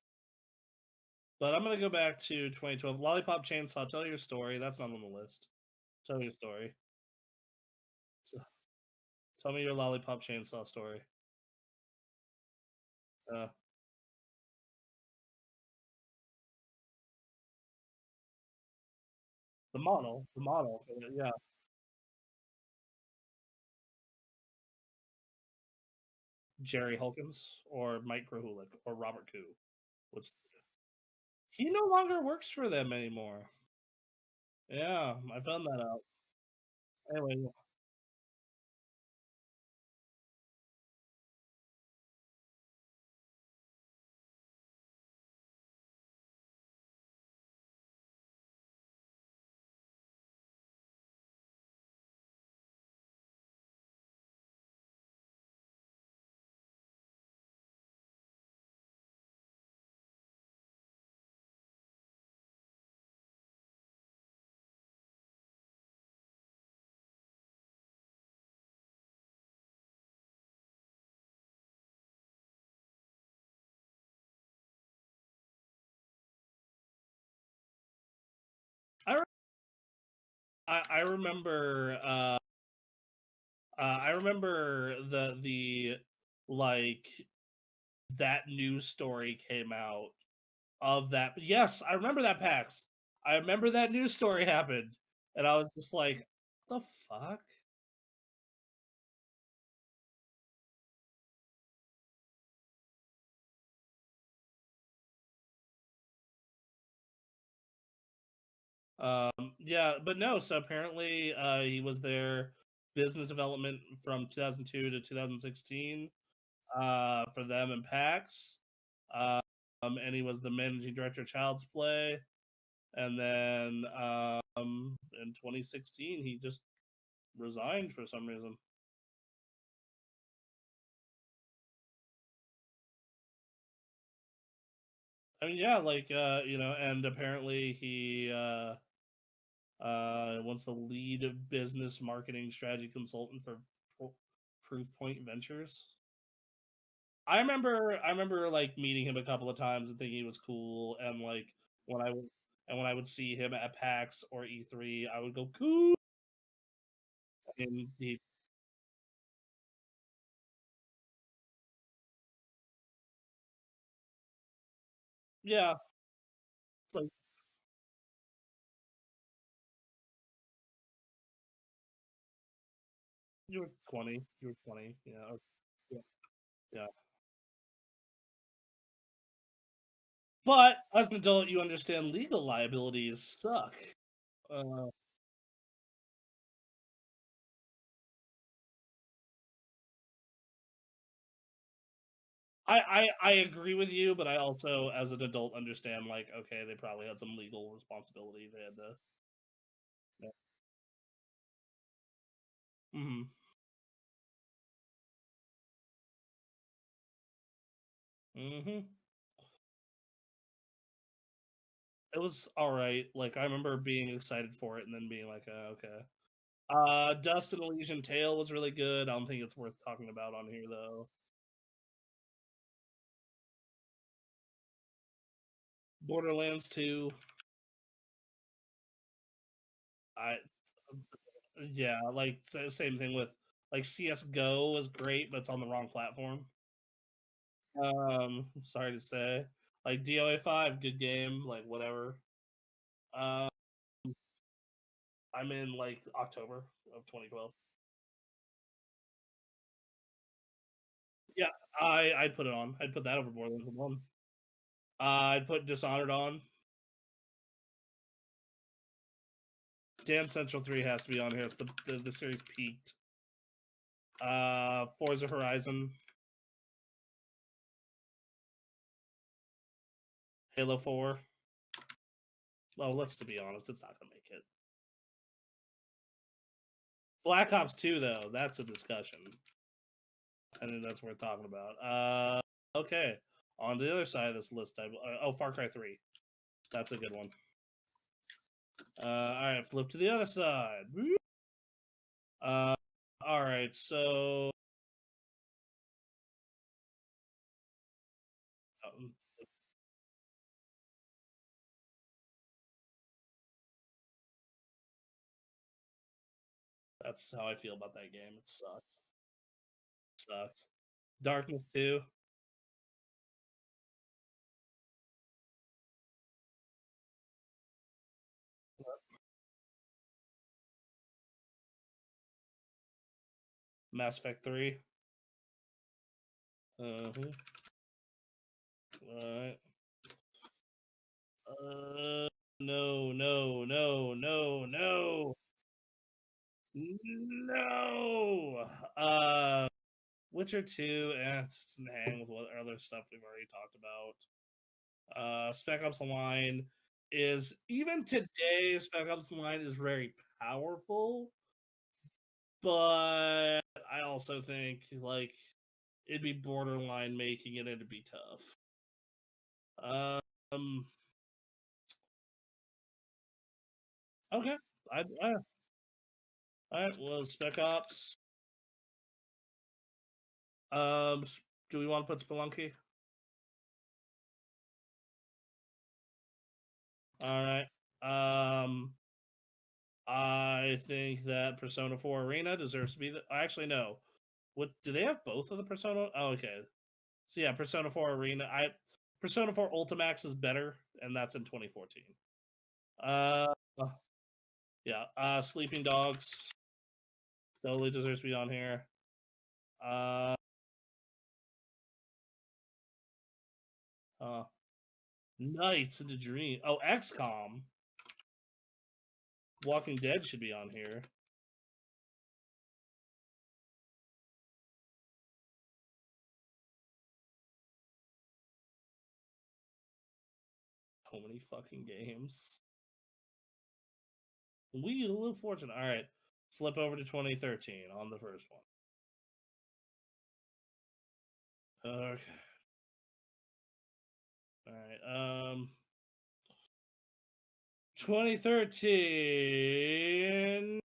but I'm gonna go back to 2012. Lollipop Chainsaw. Tell your story. That's not on the list. Tell your story. So, tell me your Lollipop Chainsaw story. Uh, the model. Yeah, Jerry Hulkins or Mike Krahulik or Robert Koo. What's he no longer works for them anymore. Yeah, I found that out. Anyway, I I remember I remember the like that news story came out of that. Yes, I remember that PAX. I remember that news story happened, and I was just like, "The fuck." Yeah, but no. So apparently, he was their business development from 2002 to 2016 for them and PAX. And he was the managing director of Child's Play. And then in 2016, he just resigned for some reason. I mean, yeah, like and apparently he wants the lead business marketing strategy consultant for Proof Point Ventures. I remember like meeting him a couple of times and thinking he was cool, and like when I would when I would see him at PAX or E3, I would go cool, and he yeah, it's like you were 20, yeah, yeah, yeah. But as an adult, you understand legal liabilities suck. Uh, I agree with you, but I also, as an adult, understand like, okay, they probably had some legal responsibility they had to. Yeah. Mhm. Mhm. It was all right. Like I remember being excited for it and then being like, okay. Dust and Elysian Tale was really good. I don't think it's worth talking about on here though. Borderlands 2, I yeah, like same thing with like CS:GO was great, but it's on the wrong platform. Sorry to say, like DOA 5, good game, like whatever. Uh, I'm in like October of 2012. Yeah, I'd put it on. I'd put that over Borderlands 1. I'd put Dishonored on. Dance Central 3 has to be on here. It's the series peaked. Forza Horizon, Halo 4. Well, let's to be honest, it's not gonna make it. Black Ops 2 though, that's a discussion. I think that's worth talking about. Okay. On the other side of this list, Far Cry 3. That's a good one. All right, flip to the other side. Uh, all right, so um, that's how I feel about that game. It sucks. It sucks. Darkness 2, Mass Effect 3. Uh-huh. All right. No, no, no, no, no, no. Witcher 2, it's just hang with what other stuff we've already talked about. Spec Ops: The Line is even today. Spec Ops: The Line is very powerful, but I also think like it'd be borderline making it. It'd be tough. Um. Okay. I all right. Well, Spec Ops. Um. Do we want to put Spelunky? All right. Um. I think that Persona 4 Arena deserves to be the. Actually, no. What do they have both of the Persona? Oh, okay. So yeah, Persona 4 Arena. Persona 4 Ultimax is better, and that's in 2014. Uh, yeah. Sleeping Dogs totally deserves to be on here. Uh, uh Nights into Dream. Oh, XCOM. Walking Dead should be on here. So many fucking games. We a little fortunate. All right, flip over to 2013 on the first one. Okay. All right. 2013.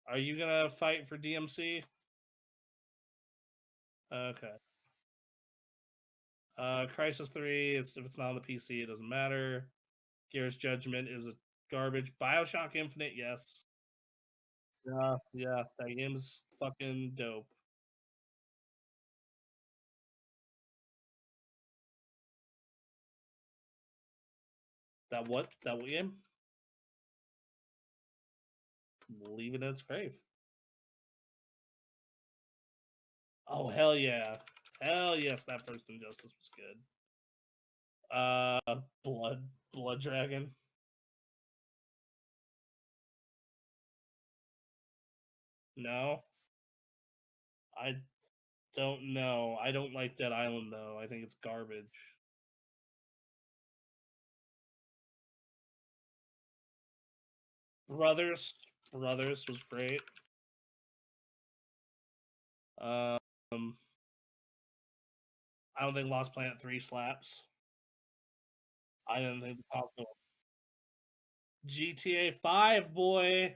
Are you gonna fight for DMC? Okay. Crisis 3. If it's not on the PC, it doesn't matter. Gears Judgment is a garbage. Bioshock Infinite, yes. Yeah, yeah. That game's fucking dope. That what? That what game? Leave it in its grave. Oh hell yeah. Hell yes, that first Injustice was good. Blood Dragon. No, I don't know. I don't like Dead Island though. I think it's garbage. Brothers, Brothers was great. Um, I don't think Lost Planet 3 slaps. I didn't think the console. GTA 5, boy.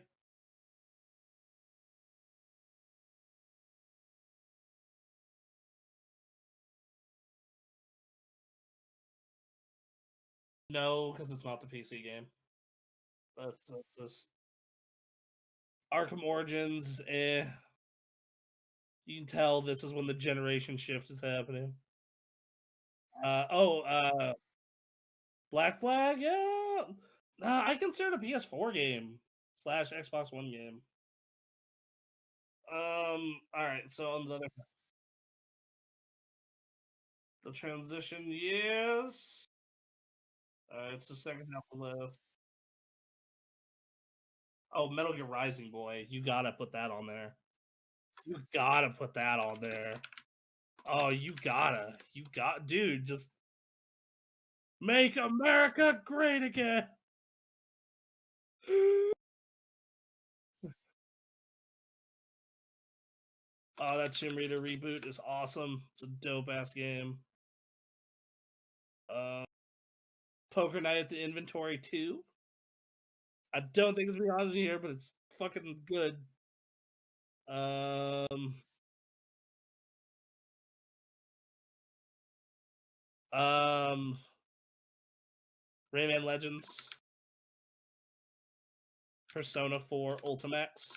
No, because it's not the PC game. That's just Arkham Origins. You can tell this is when the generation shift is happening. Black Flag. Yeah, I consider it a PS4 game / Xbox One game. All right. So on the transition, yes. It's the second half of the list. Oh, Metal Gear Rising, boy. You gotta put that on there. You gotta put that on there. Oh, you gotta. Dude, just make America great again. Oh, that Tomb Raider reboot is awesome. It's a dope ass game. Uh, Poker Night at the Inventory 2. I don't think it's beyond here, but it's fucking good. Um, um, Rayman Legends, Persona 4 Ultimax.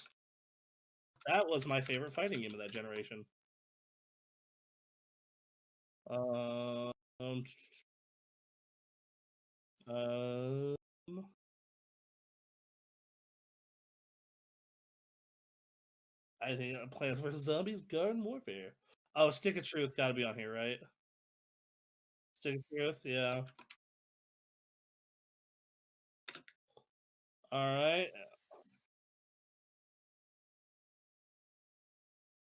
That was my favorite fighting game of that generation. Um, um, I think Plants vs Zombies Garden Warfare. Oh, Stick of Truth got to be on here, right? Stick of Truth, yeah. All right.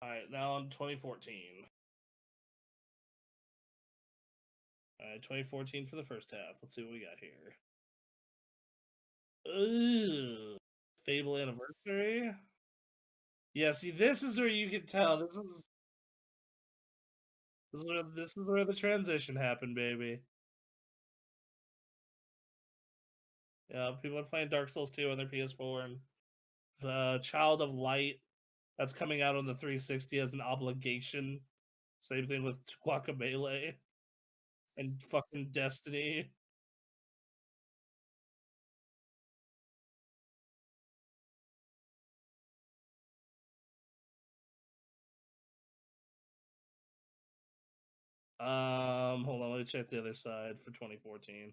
All right, now on 2014. All right, 2014 for the first half. Let's see what we got here. Ooh, Fable Anniversary. Yeah, see, this is where you can tell this is where the transition happened, baby. Yeah, people are playing Dark Souls 2 on their PS4, and the Child of Light that's coming out on the 360 as an obligation. Same thing with Guacamelee and fucking Destiny. Hold on, let me check the other side for 2014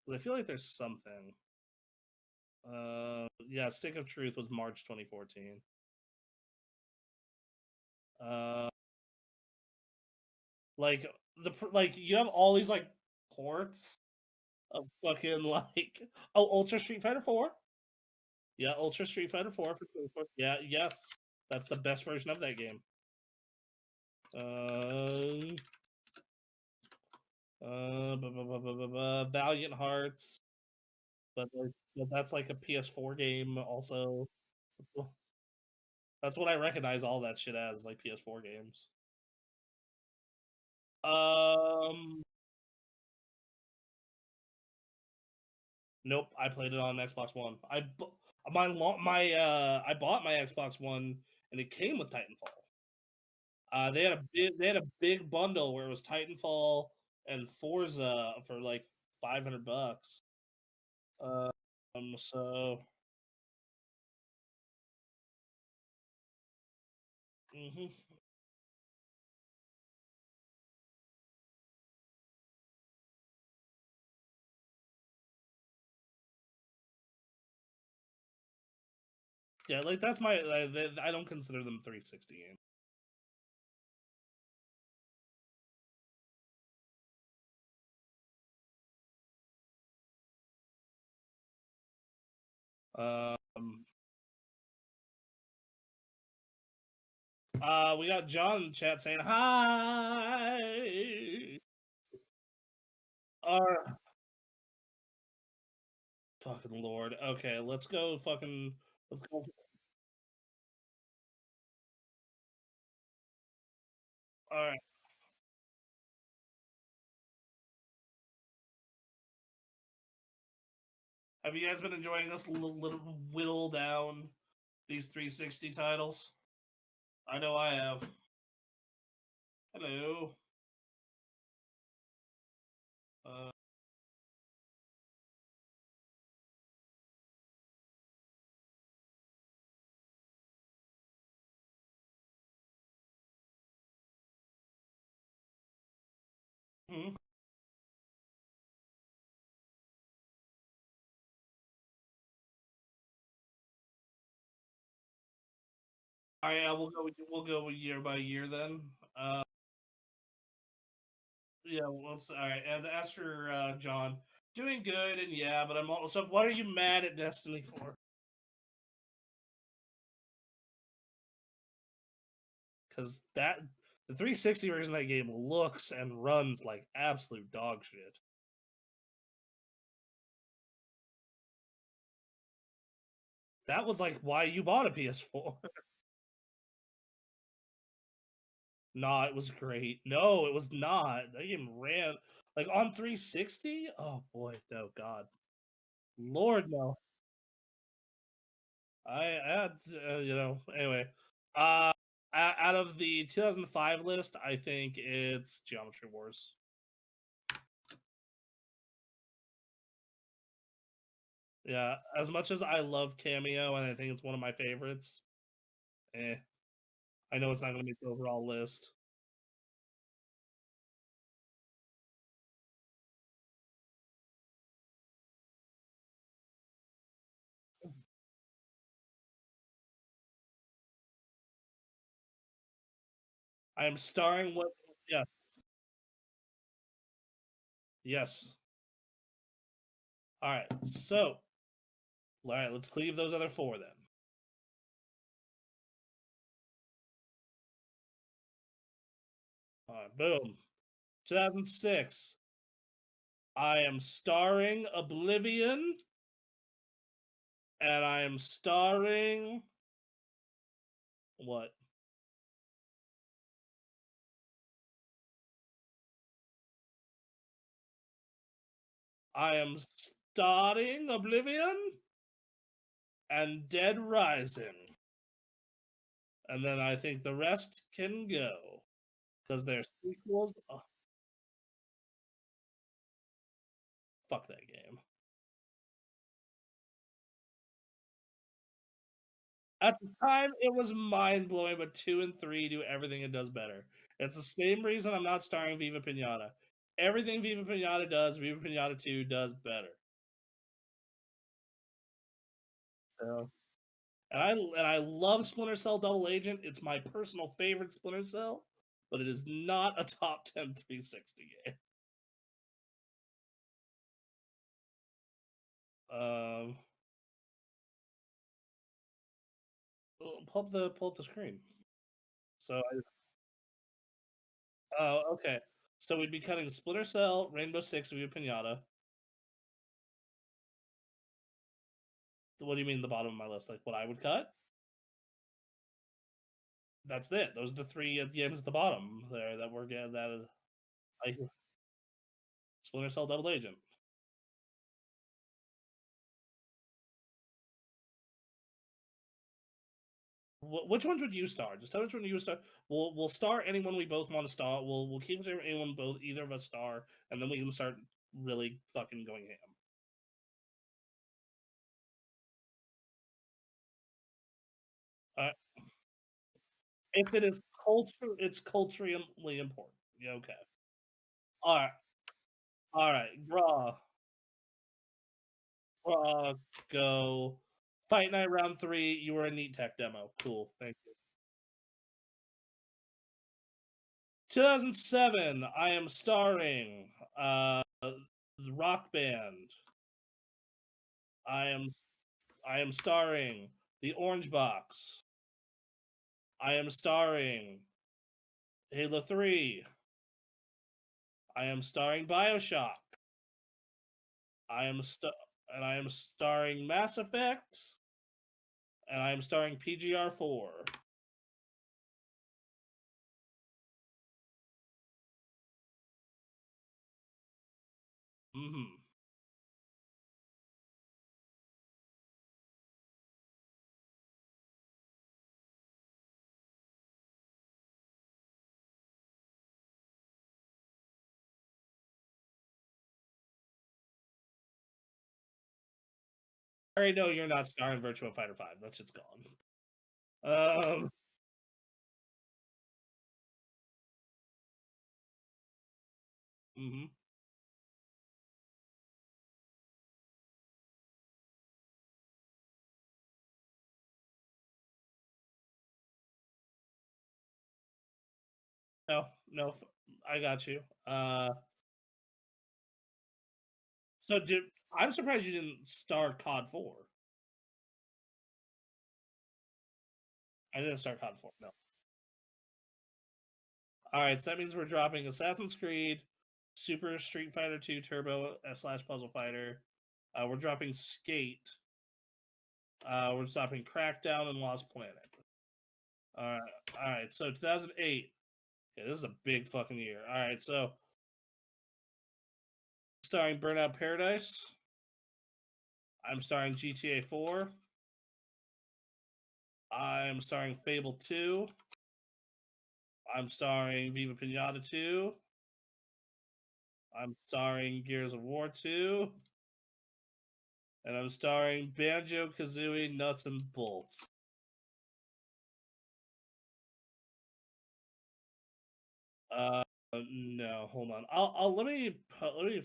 because I feel like there's something. Yeah, Stick of Truth was March 2014. Uh, like like you have all these like ports of fucking like Ultra Street Fighter 4. Yeah, Ultra Street Fighter 4 for 24. Yeah, yes, that's the best version of that game. Valiant Hearts, but that's like a PS4 game. Also, that's what I recognize all that shit as, like PS4 games. Um, nope, I played it on Xbox One. I bought my Xbox One and it came with Titanfall. They had a big bundle where it was Titanfall and Forza for like $500. So hmm yeah, like that's my I don't consider them 360 games. We got John in the chat saying hi. Fucking Lord. Okay, let's go. Let's go. All right. Have you guys been enjoying this little whittle down these 360 titles? I know I have. Hello. Uh, hmm. All right, we'll go year by year then. Yeah, well, all right. And as for John, doing good, and yeah, but I'm also. What are you mad at Destiny for? Because the 360 version of that game looks and runs like absolute dog shit. That was like why you bought a PS4. Nah, it was great. No, it was not. That game ran like on 360. Oh boy, no, God, Lord, no. I had, anyway. Uh, out of the 2005 list, I think it's Geometry Wars. Yeah, as much as I love Cameo and I think it's one of my favorites, eh. I know it's not going to be the overall list. I am starring what? Yes, yes. All right, so all right, let's cleave those other four then. All right, boom. 2006. I am starring Oblivion, and I am starring what? I am starting Oblivion and Dead Rising, and then I think the rest can go because they're sequels. Oh, fuck that game. At the time, it was mind blowing, but 2 and 3 do everything it does better. It's the same reason I'm not starring Viva Pinata. Everything Viva Pinata does, Viva Pinata 2 does better. So, and I love Splinter Cell Double Agent. It's my personal favorite Splinter Cell, but it is not a top 10 360 game. Um, pull up the screen. So, oh, okay. So we'd be cutting Splinter Cell, Rainbow Six, Viva Pinata. What do you mean the bottom of my list? Like what I would cut? That's it. Those are the three games at the bottom there that we're getting. That is like Splinter Cell, Double Agent. Which ones would you star? Just tell me which one you star. We'll star anyone we both want to star. We'll keep anyone both either of us star, and then we can start really fucking going ham. If it is culture, it's culturally important. Yeah, okay. All right. All right. Go. Fight Night Round 3. You were a neat tech demo. Cool. Thank you. 2007. I am starring the Rock Band. I am I am starring the Orange Box. I am starring Halo 3. I am starring Bioshock. I am starring Mass Effect. And I am starring PGR 4. Mm-hmm. I already know you're not starring Virtua Fighter 5. That shit's gone. Mm-hmm. No, I got you. So I'm surprised you didn't star COD 4. I didn't start COD 4. No. All right, so that means we're dropping Assassin's Creed, Super Street Fighter 2 Turbo / Puzzle Fighter. We're dropping Skate. We're dropping Crackdown and Lost Planet. All right. So 2008. Yeah, this is a big fucking year. All right, so starring Burnout Paradise. I'm starring GTA 4. I'm starring Fable 2. I'm starring Viva Pinata 2. I'm starring Gears of War 2. And I'm starring Banjo Kazooie Nuts and Bolts. No, hold on. I'll let me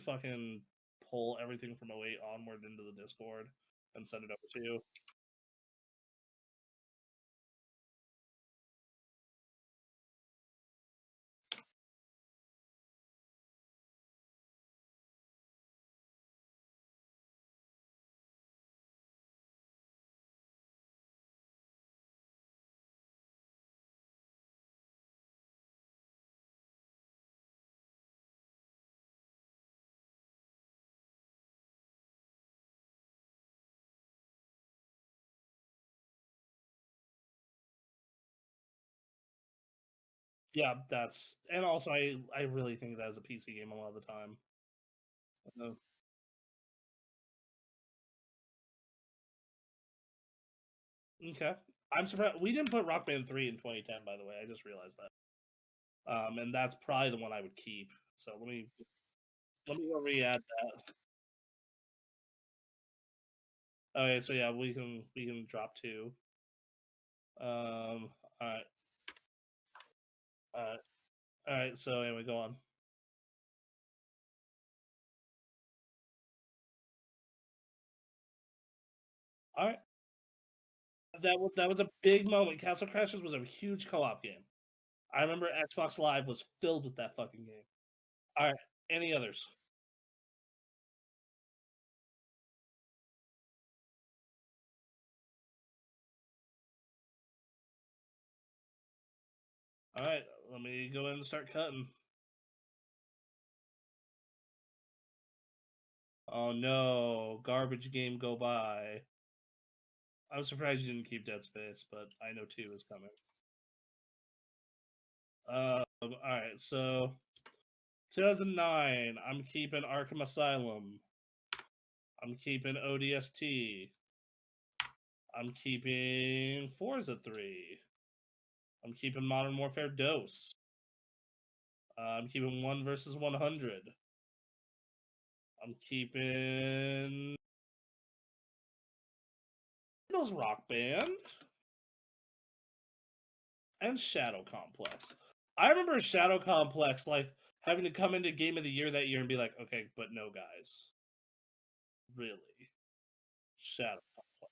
fucking pull everything from 08 onward into the Discord and send it over to you. Yeah, that's and also I really think that is a PC game a lot of the time. Okay, I'm surprised we didn't put Rock Band 3 in 2010. By the way, I just realized that. And that's probably the one I would keep. So let me go re-add that. Okay, so yeah, we can drop 2. All right, all right, all right. So anyway, go on. All right, that was a big moment. Castle Crashers was a huge co-op game. I remember Xbox Live was filled with that fucking game. All right, any others? All right, let me go in and start cutting. Oh no, garbage game go by. I'm surprised you didn't keep Dead Space, but I know 2 is coming. All right, so 2009, I'm keeping Arkham Asylum. I'm keeping ODST. I'm keeping Forza 3. I'm keeping Modern Warfare DOS. I'm keeping 1 versus 100. I'm keeping those Rock Band and Shadow Complex. I remember Shadow Complex like having to come into Game of the Year that year and be like, okay, but no, guys, really, Shadow Complex.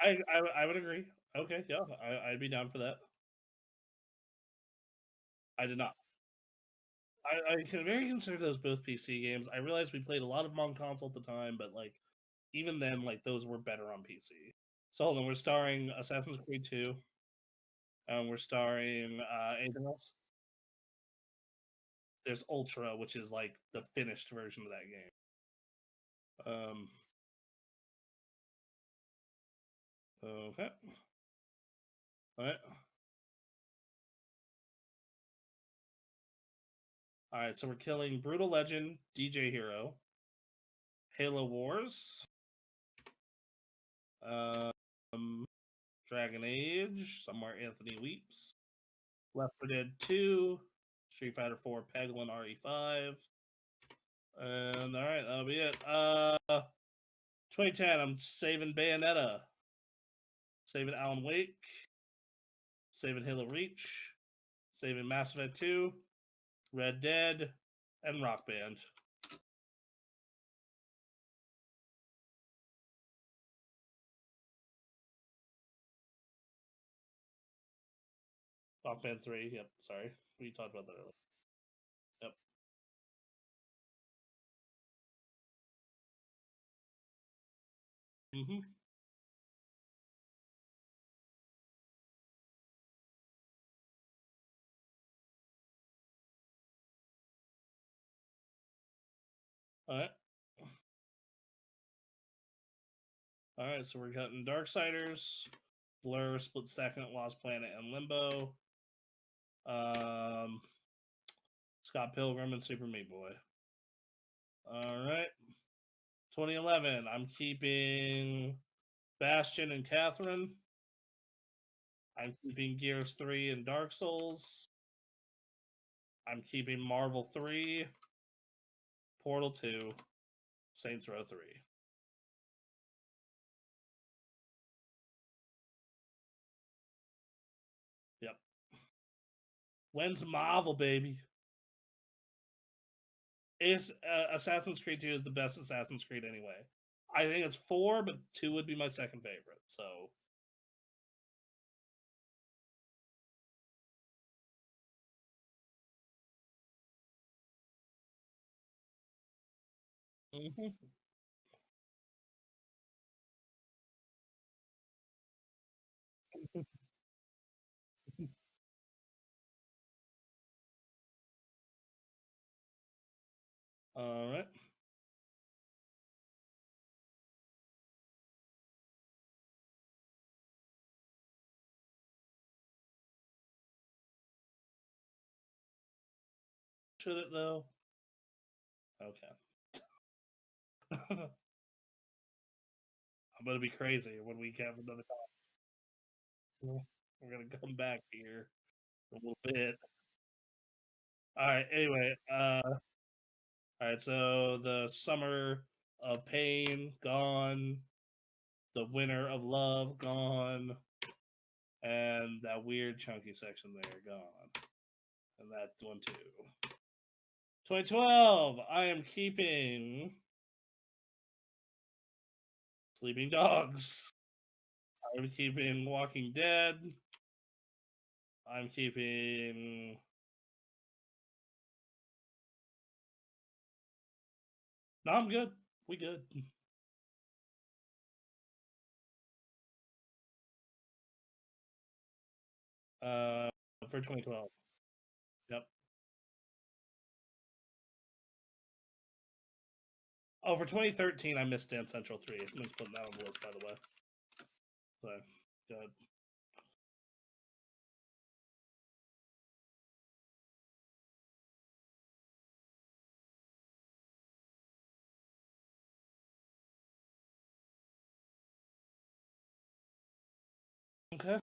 I would agree. Okay, yeah, I'd be down for that. I did not. I can very consider those both PC games. I realized we played a lot of them on console at the time, but like even then, like those were better on PC. So hold on, we're starring Assassin's Creed 2. We're starring anything else? There's Ultra, which is like the finished version of that game. Okay. All right. All right. So we're killing Brutal Legend, DJ Hero, Halo Wars, um, Dragon Age, somewhere Anthony Weeps, Left 4 Dead 2, Street Fighter 4, Peglin RE5, and all right, that'll be it. 2010, I'm saving Bayonetta, saving Alan Wake, saving Halo Reach, saving Mass Effect 2, Red Dead, and Rock Band. Rock Band 3, yep, sorry. We talked about that earlier. Yep. Mm-hmm. All right. All right, so we're cutting Darksiders, Blur, Split Second, Lost Planet, and Limbo. Scott Pilgrim and Super Meat Boy. All right. 2011, I'm keeping Bastion and Catherine. I'm keeping Gears 3 and Dark Souls. I'm keeping Marvel 3, Portal 2, Saints Row 3. Yep. When's Marvel, baby? Is Assassin's Creed 2 is the best Assassin's Creed anyway. I think it's 4, but 2 would be my second favorite. So. Mm-hmm. All right. Should it though? Okay. I'm gonna be crazy when we have another time. We're gonna come back here a little bit. All right. Anyway, all right. So the summer of pain gone, the winter of love gone, and that weird chunky section there gone, and that one too. 2012. I am keeping Sleeping Dogs. I'm keeping Walking Dead. I'm keeping. No, I'm good. We good. Uh, for 2012. Yep. Oh, for 2013, I missed Dance Central 3. I'm just putting that on the list, by the way. So, good. Okay.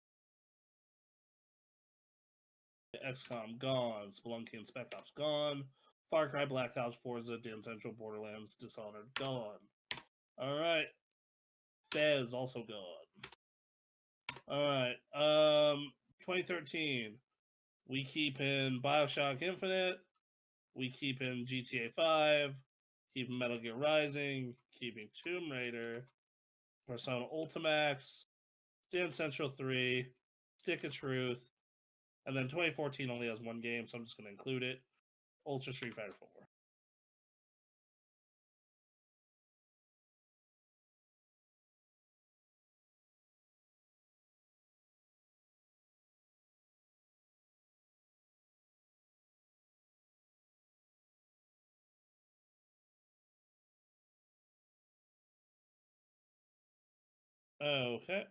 XCOM gone. Spelunky and Spec Ops gone. Far Cry, Black Ops, Forza, Dance Central, Borderlands, Dishonored gone. All right. Fez also gone. All right. 2013. We keep in Bioshock Infinite. We keep in GTA 5. Keeping Metal Gear Rising. Keeping Tomb Raider. Persona Ultimax. Dance Central 3, Stick of Truth, and then 2014 only has one game, so I'm just going to include it. Ultra Street Fighter 4. Okay.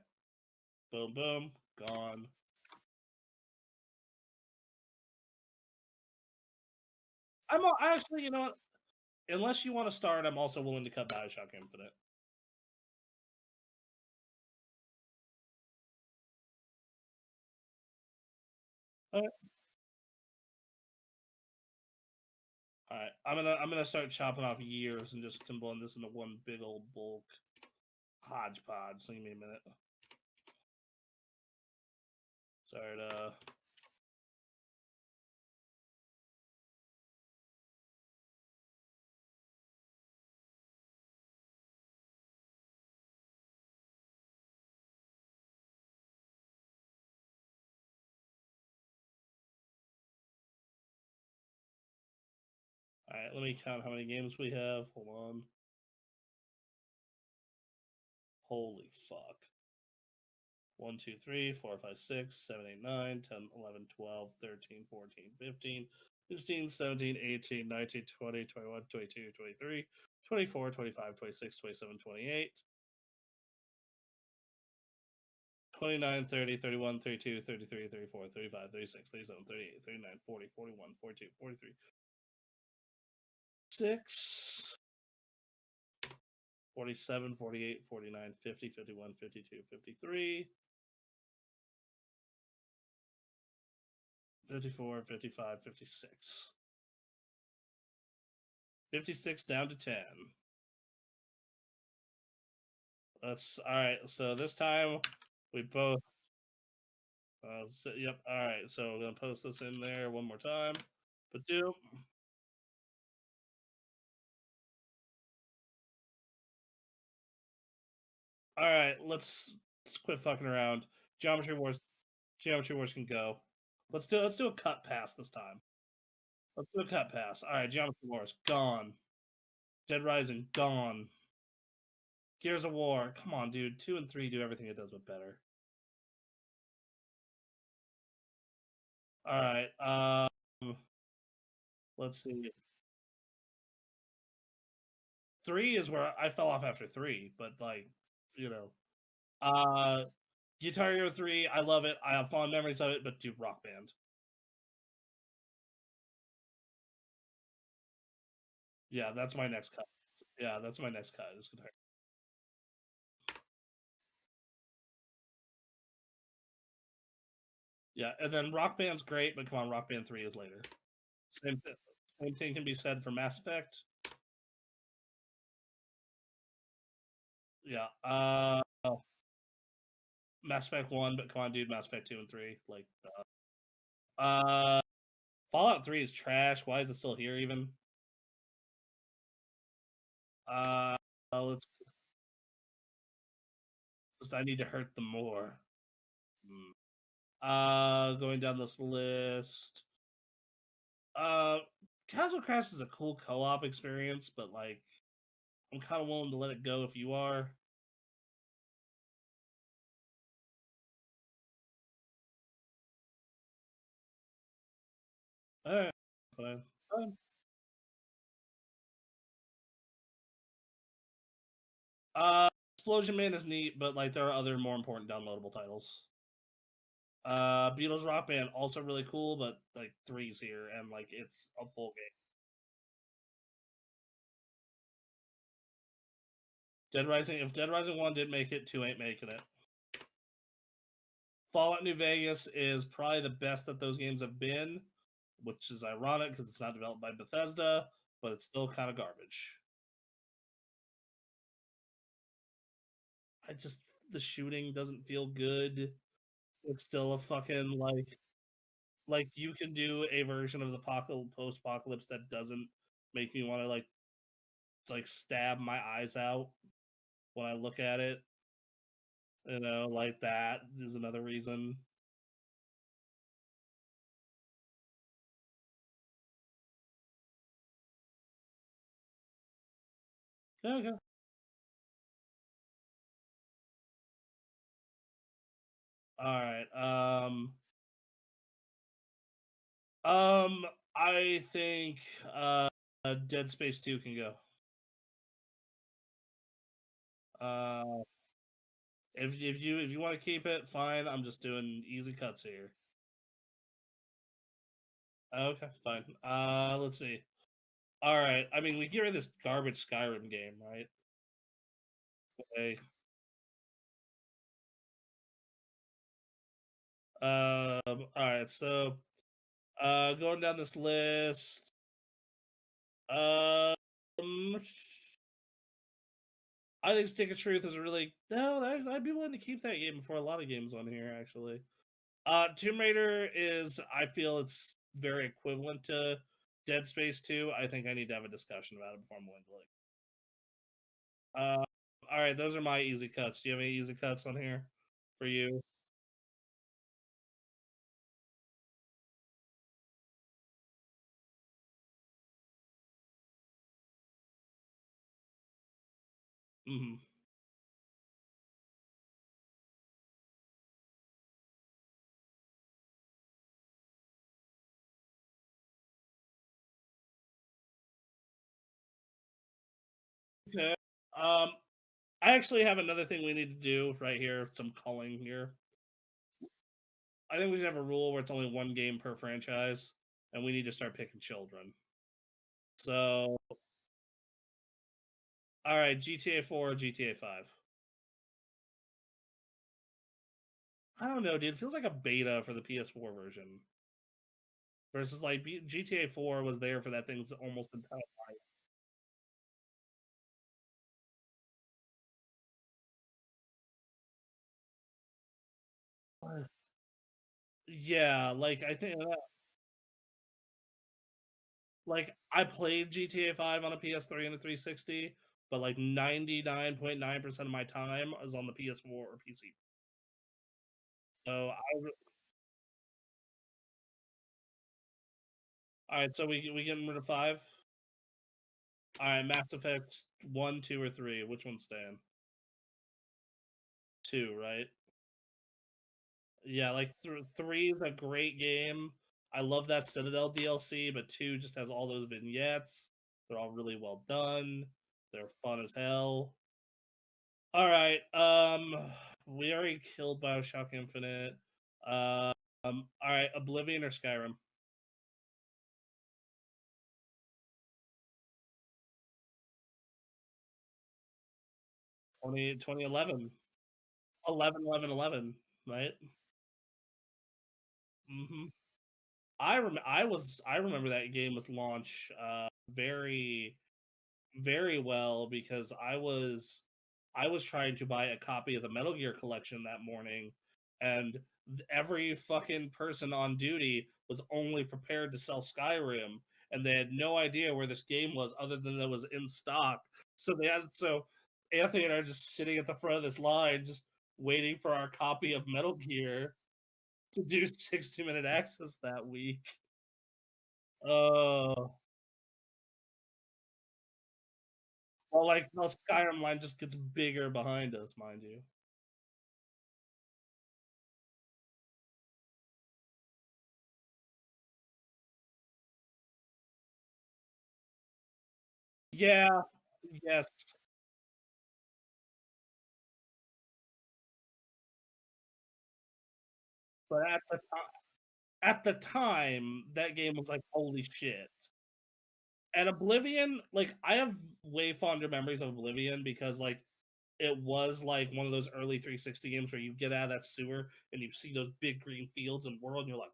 Boom, boom. Gone. I actually, you know what? Unless you want to start, I'm also willing to cut Bioshock Infinite. Okay. All right, I'm gonna start chopping off years and just combine this into one big old bulk hodgepodge. So give me a minute. Sorry to. All right, let me count how many games we have. Hold on. Holy fuck. 1, 2, 3, 4, 5, 6, 7, 8, 9, 10, 11, 12, 13, 14, 15, 16, 17, 18, 19, 20, 21, 22, 23, 24, 25, 26, 27, 28, 29, 30, 31, 32, 33, 34, 35, 36, 37, 38, 39, 40, 41, 42, 43, 6, 47, 48, 49, 50, 51, 52, 53, 54, 55, 56. 56 down to 10. That's all right. So this time we both. Yep. All right. So we're gonna post this in there one more time. But do. All right. Let's quit fucking around. Geometry Wars. Geometry Wars can go. Let's do a cut pass this time. Let's do a cut pass. All right. Geometry Wars gone. Dead Rising gone. Gears of War. Come on, dude. 2 and 3 do everything it does, but better. All right. Let's see. 3 is where I fell off after 3, but like, you know, Guitar Hero 3, I love it. I have fond memories of it, but do Rock Band. Yeah, that's my next cut. Yeah, that's my next cut. Is Guitar. Yeah, and then Rock Band's great, but come on, Rock Band 3 is later. Same thing can be said for Mass Effect. Yeah. Mass Effect 1, but come on, dude, Mass Effect 2 and 3. Like, Fallout 3 is trash. Why is it still here even? Let's I need to hurt them more. Going down this list. Uh, Castle Crash is a cool co-op experience, but like, I'm kind of willing to let it go if you are. All right, fine. Fine. Explosion Man is neat, but like there are other more important downloadable titles. Beatles Rock Band also really cool, but like 3's here and like it's a full game. Dead Rising, if Dead Rising 1 did make it, 2 ain't making it. Fallout New Vegas is probably the best that those games have been, which is ironic because it's not developed by Bethesda, but it's still kind of garbage. I just the shooting doesn't feel good. It's still a fucking like you can do a version of the post apocalypse that doesn't make me want to like stab my eyes out when I look at it. Like that is another reason. Okay. All right. Um, I think Dead Space 2 can go. Uh, if you want to keep it, fine. I'm just doing easy cuts here. Okay, fine. Let's see. All right. I mean, we get rid of this garbage Skyrim game, right? Okay. All right. So, going down this list. Um, I think Stick of Truth is really no. I'd be willing to keep that game before a lot of games on here, actually. Tomb Raider is. I feel it's very equivalent to Dead Space 2. I think I need to have a discussion about it before I'm willing to like. All right, those are my easy cuts. Do you have any easy cuts on here for you? Hmm. Okay. Um, I actually have another thing we need to do right here. Some culling here. I think we should have a rule where it's only one game per franchise, and we need to start picking children. So, all right, GTA 4, GTA 5. I don't know, dude. It feels like a beta for the PS4 version. Versus like GTA 4 was there for that thing's almost entire life. Yeah, like I think like I played GTA 5 on a PS3 and a 360, but like 99.9% of my time is on the PS4 or PC. So all right, so we getting rid of 5. All right, Mass Effect 1, 2, or 3. Which one's staying? 2, right? Yeah, like 3 is a great game. I love that Citadel DLC, but 2 just has all those vignettes. They're all really well done. They're fun as hell. All right. We already killed Bioshock Infinite. All right, Oblivion or Skyrim? 2011. 11, 11, 11, right? Mm-hmm. I remember that game with launch very very well because I was trying to buy a copy of the Metal Gear collection that morning, and every fucking person on duty was only prepared to sell Skyrim, and they had no idea where this game was other than that it was in stock. So Anthony and I are just sitting at the front of this line, just waiting for our copy of Metal Gear to do 60-minute access that week. Oh, well, like the Skyrim line just gets bigger behind us, mind you. Yeah, yes, but at the time, that game was like, "Holy shit." And Oblivion, like, I have way fonder memories of Oblivion because, like, it was like one of those early 360 games where you get out of that sewer and you see those big green fields and world, and you're like,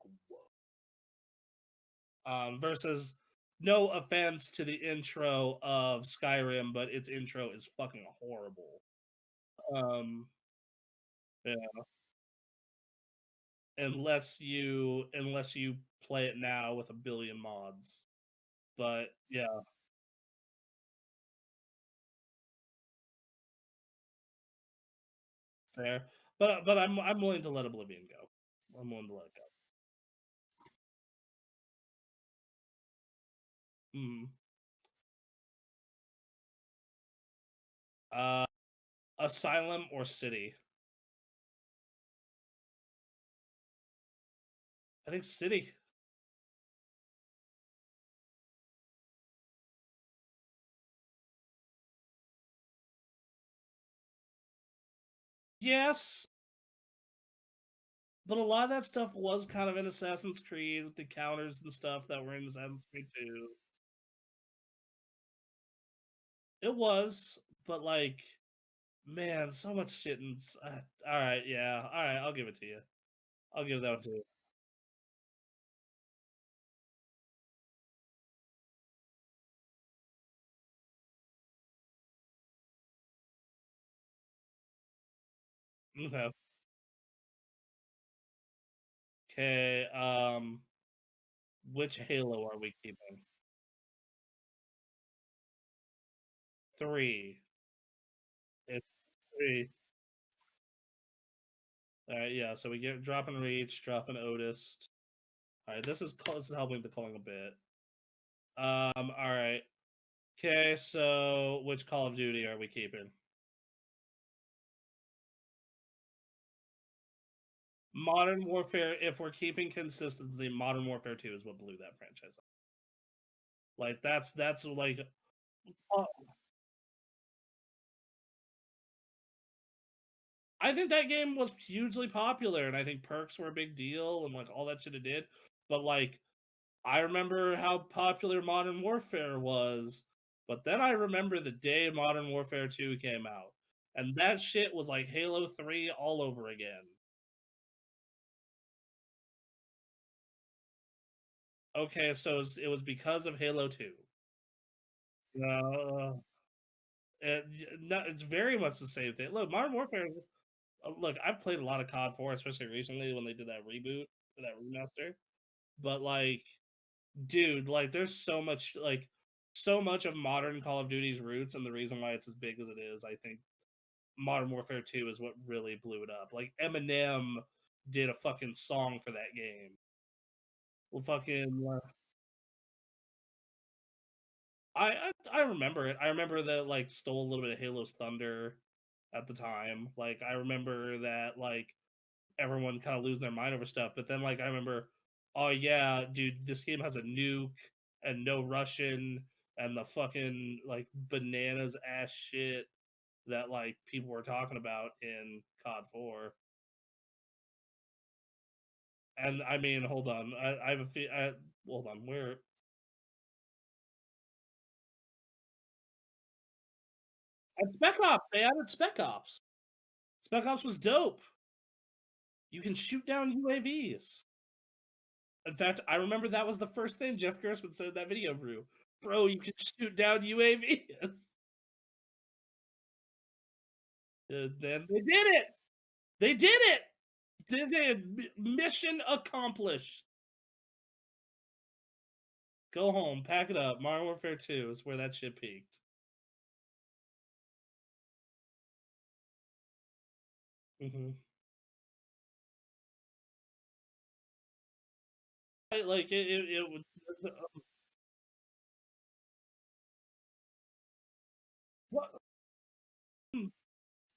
"Whoa." Versus no offense to the intro of Skyrim, but its intro is fucking horrible. Um, yeah, unless you play it now with a billion mods. But yeah, fair. but I'm willing to let Oblivion go. I'm willing to let it go. Mhm. Uh, Asylum or City? I think City. Yes, but a lot of that stuff was kind of in Assassin's Creed with the counters and stuff that were in Assassin's Creed 2. It was, but like, man, so much shit. All right, yeah, all right, I'll give it to you. I'll give that one to you. Okay. Okay. Which Halo are we keeping? Three. It's three. All right, yeah. So we get dropping Reach, dropping Otis. All right, this is helping the calling a bit. All right. Okay, so which Call of Duty are we keeping? Modern Warfare. If we're keeping consistency, Modern Warfare 2 is what blew that franchise up. Like that's like uh, I think that game was hugely popular, and I think perks were a big deal, and like all that shit it did. But like I remember how popular Modern Warfare was, but then I remember the day Modern Warfare 2 came out, and that shit was like Halo 3 all over again. Okay, so it was because of Halo 2. Uh, no, it's very much the same thing. Look, Modern Warfare. Look, I've played a lot of COD 4, especially recently when they did that reboot, that remaster. But like, dude, like, there's so much of modern Call of Duty's roots, and the reason why it's as big as it is, I think Modern Warfare 2 is what really blew it up. Like Eminem did a fucking song for that game. Well, fucking, I remember it. I remember that like stole a little bit of Halo's thunder at the time. Like I remember that like everyone kind of losing their mind over stuff. But then like I remember, oh yeah, dude, this game has a nuke and no Russian and the fucking like bananas ass shit that like people were talking about in COD 4. And I mean, hold on, I have a hold on, where at Spec Ops they added Spec Ops. Spec Ops was dope. You can shoot down UAVs. In fact, I remember that was the first thing Jeff Gerstmann said in that video, Brew. Bro, you can shoot down UAVs. Then they did it. They did it. Did it. Mission accomplished. Go home, pack it up. Modern Warfare 2 is where that shit peaked. Hmm. Like it was. What?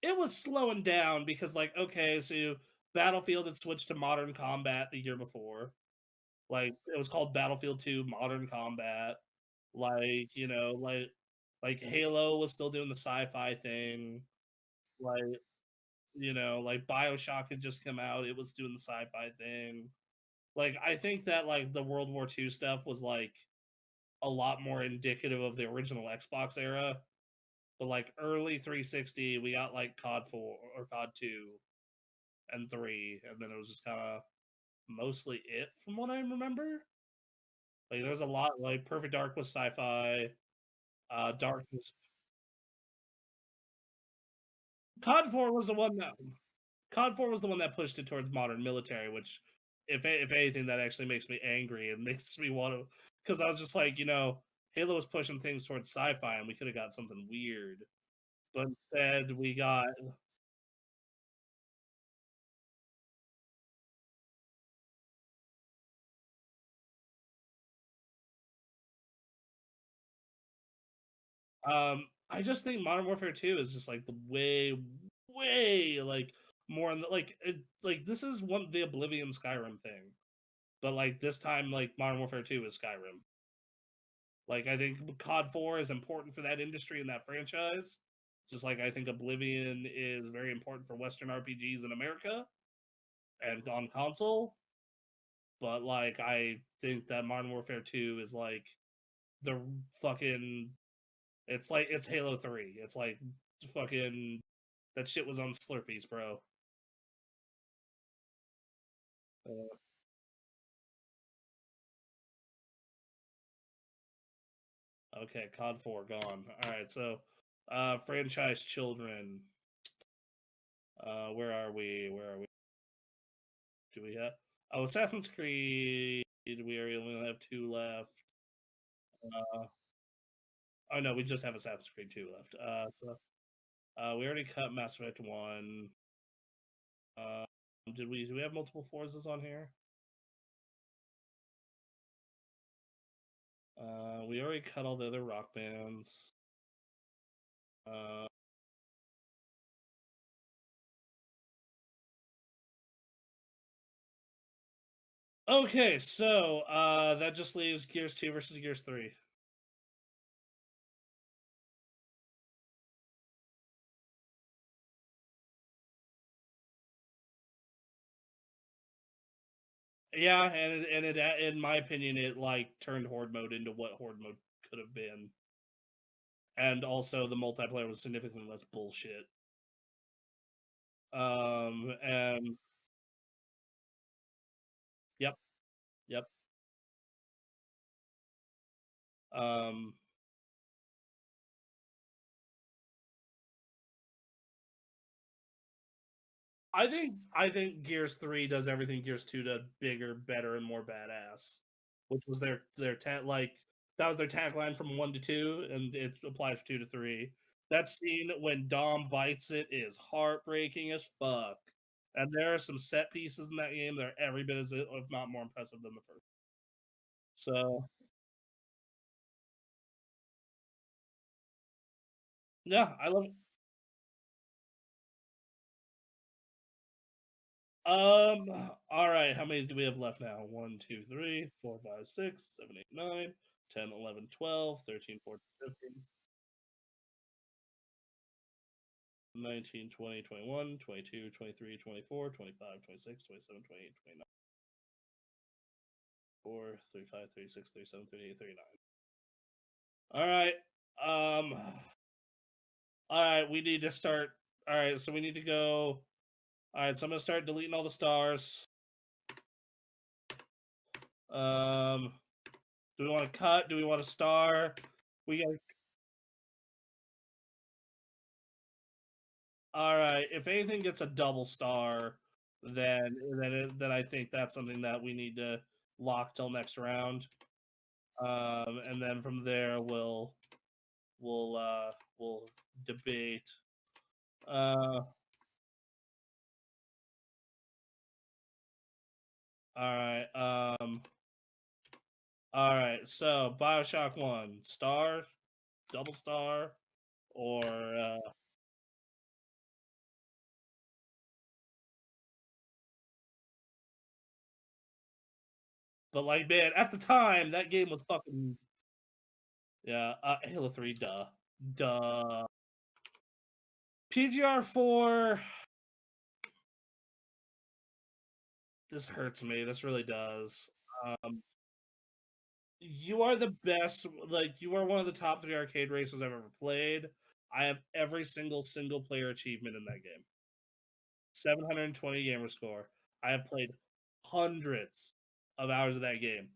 It was slowing down because, like, okay, so Battlefield had switched to modern combat the year before. Like, it was called Battlefield 2 Modern Combat. Like, like Halo was still doing the sci-fi thing. Like, like Bioshock had just come out. It was doing the sci-fi thing. Like, I think that like the World War II stuff was like a lot more indicative of the original Xbox era. But like early 360, we got like COD 4 or COD 2 and 3, and then it was just kind of mostly it from what I remember. Like there was a lot like Perfect Dark was sci-fi. Darkness. COD 4 was the one that COD 4 was the one that pushed it towards modern military, which if anything that actually makes me angry and makes me want to, because I was just like, Halo was pushing things towards sci-fi and we could have got something weird. But instead we got I just think Modern Warfare 2 is just like the way like more in the like this is one the Oblivion Skyrim thing. But like this time, like Modern Warfare 2 is Skyrim. Like I think COD 4 is important for that industry and that franchise. Just like I think Oblivion is very important for Western RPGs in America and on console. But like I think that Modern Warfare 2 is like the fucking it's Halo 3. It's like fucking that shit was on Slurpees, bro. Uh, okay, COD 4 gone. All right, so franchise children. Where are we? Where are we? Do we have? Oh, Assassin's Creed. We only have two left. Uh, oh no, we just have Assassin's Creed 2 left. We already cut Mass Effect 1. Uh, do we have multiple Forzas on here? We already cut all the other rock bands. Uh, okay, so that just leaves Gears 2 versus Gears 3. Yeah, and it in my opinion it like turned Horde mode into what Horde mode could have been. And also the multiplayer was significantly less bullshit. And yep, yep. Um, I think Gears 3 does everything Gears 2 did bigger, better, and more badass. Which was like that was their tagline from 1 to 2, and it applies from 2 to 3. That scene when Dom bites it is heartbreaking as fuck. And there are some set pieces in that game that are every bit as, if not more impressive than the first. So yeah, I love it. All right. How many do we have left now? 1, 2, 3, 4, 5, 6, 7, 8, 9, 10, 11, 12, 13, 14, 15, 19, 20, 21, 22, 23, 24, 25, 26, 27, 28, 29, 4, 35, 36, 37, 38, 39. All right. Um, all right. We need to start. All right. So we need to go. All right. So I'm going to start deleting all the stars. Um, do we want to cut? Do we want to star? We got. All right. If anything gets a double star, then I think that's something that we need to lock till next round. And then from there we'll debate. All right. All right. So Bioshock 1 star, double star, or but like man, at the time that game was fucking yeah. Halo 3, duh. PGR 4. This hurts me. This really does. Um, you are the best. Like you are one of the top 3 arcade racers I've ever played. I have every single player achievement in that game. 720 gamer score. I have played hundreds of hours of that game.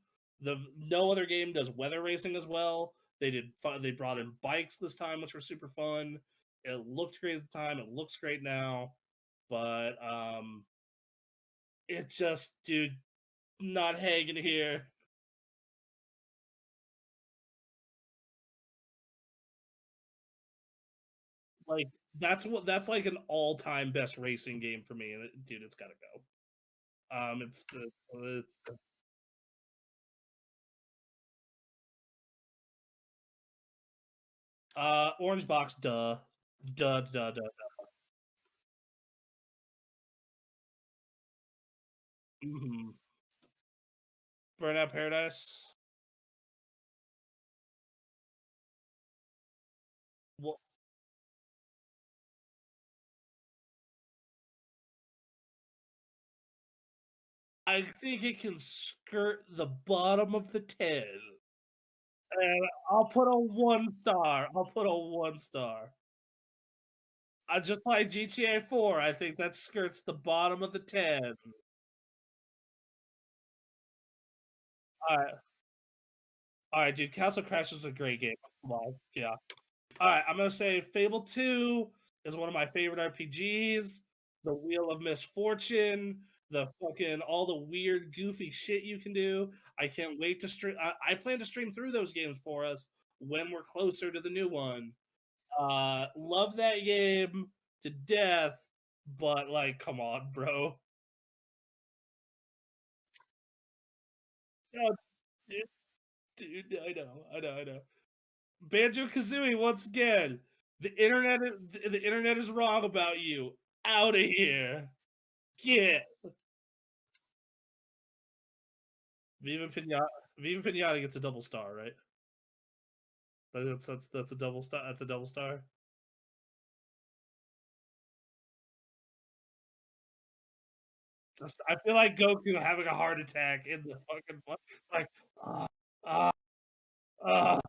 No other game does weather racing as well. They did fun, they brought in bikes this time, which were super fun. It looked great at the time. It looks great now, but it just dude not hanging here. Like that's like an all time best racing game for me, and dude, it's got to go. It's Orange box, duh. Duh, duh, duh. Mhm. Burnout Paradise. Well, I think it can skirt the bottom of the 10, and I'll put a 1 star. I'll put a 1 star. I just like GTA 4, I think that skirts the bottom of the 10. Alright, alright, dude, Castle Crashers was a great game. Come on, yeah. Alright, I'm gonna say Fable 2 is one of my favorite RPGs. The Wheel of Misfortune, the fucking all the weird, goofy shit you can do. I can't wait to stream. I plan to stream through those games for us when we're closer to the new one. Love that game to death, but like, come on, bro. Yeah, dude, I know. Banjo Kazooie once again. The internet is wrong about you. Out of here. Get Viva Pinata. Viva Pinata gets a double star, right? That's a double star. That's a double star. Just I feel like Goku having a heart attack in the fucking like ah ah ah.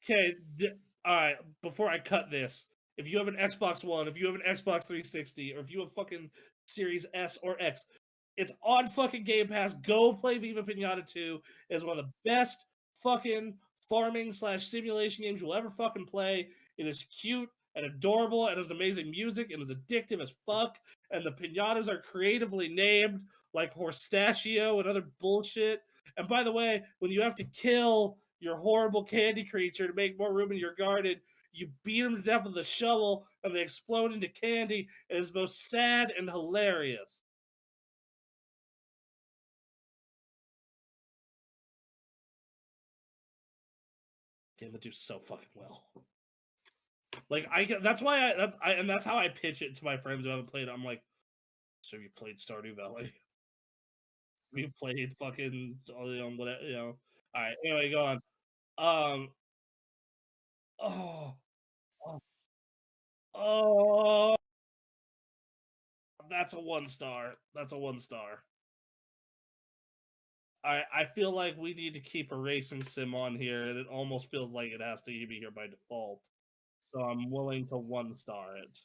Okay, all right. Before I cut this, if you have an Xbox One, if you have an Xbox 360, or if you have fucking Series S or X, it's on fucking Game Pass. Go play Viva Pinata 2. It's one of the best fucking farming slash simulation games you'll ever fucking play. It is cute and adorable and has amazing music and is addictive as fuck. And the pinatas are creatively named like Horstachio and other bullshit. And by the way, when you have to kill your horrible candy creature to make more room in your garden, you beat them to death with a shovel and they explode into candy. It is both sad and hilarious. Game would do so fucking well. Like that's why and that's how I pitch it to my friends who haven't played it. I'm like, so you played Stardew Valley? You played fucking whatever, All right, anyway, go on. Um, oh, oh, oh, that's a 1 star. That's a 1 star. I feel like we need to keep a racing sim on here, and it almost feels like it has to be here by default. So I'm willing to 1 star it.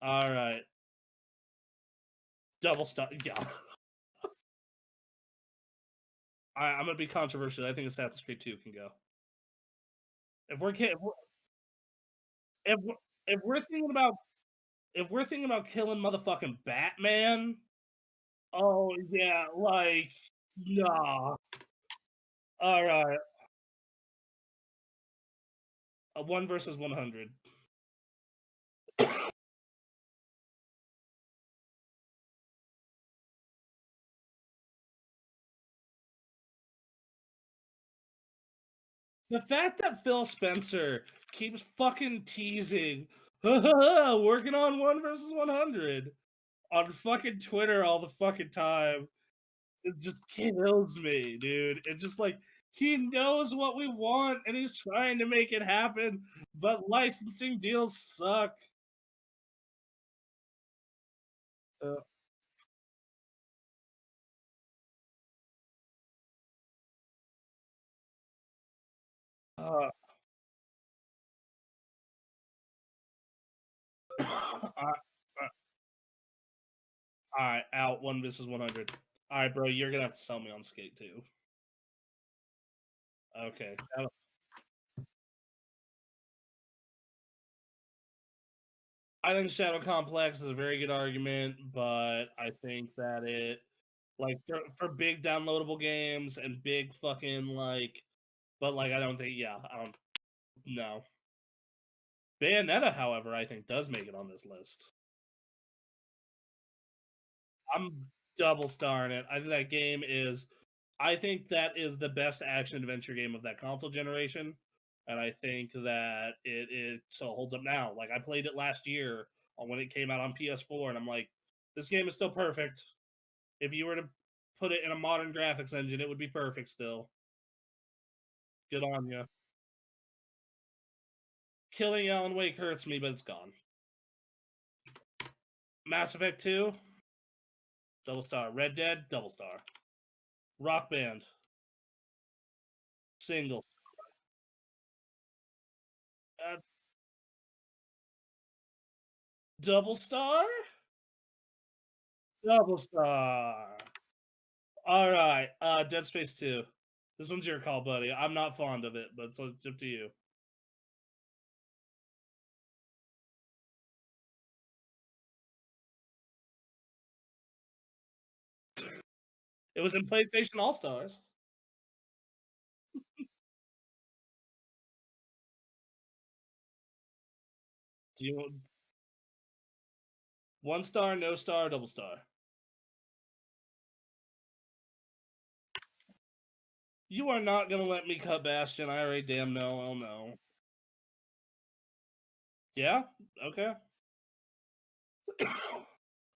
All right, double star. Yeah. I'm gonna be controversial. I think Assassin's Creed 2 can go. If we're if we're, if we're, if we're thinking about if we're thinking about killing motherfucking Batman, oh yeah, like nah. All right, 1 versus 100. The fact that Phil Spencer keeps fucking teasing, working on 1 versus 100 on fucking Twitter all the fucking time, it just kills me, dude. It's just like he knows what we want and he's trying to make it happen, but licensing deals suck. Uh, uh, uh, all right, out 1 versus 100. All right, bro, you're gonna have to sell me on Skate too. Okay. I think Shadow Complex is a very good argument, but I think that it like for big downloadable games and big fucking like, but like I don't think I don't know. Bayonetta, however, I think does make it on this list. I'm double starring it. I think that game is I think that is the best action adventure game of that console generation, and I think that it still holds up now. Like I played it last year when it came out on PS4, and I'm like, this game is still perfect. If you were to put it in a modern graphics engine, it would be perfect still. Good on you. Killing Alan Wake hurts me, but it's gone. Mass Effect 2, double star. Red Dead, double star. Rock Band, single. Uh, double star? Double star. All right. Dead Space 2. This one's your call, buddy. I'm not fond of it, but it's up to you. It was in PlayStation All Stars. Do you want 1 star, no star, double star? You are not gonna let me cut Bastion. I already damn know. Oh no. Yeah. Okay.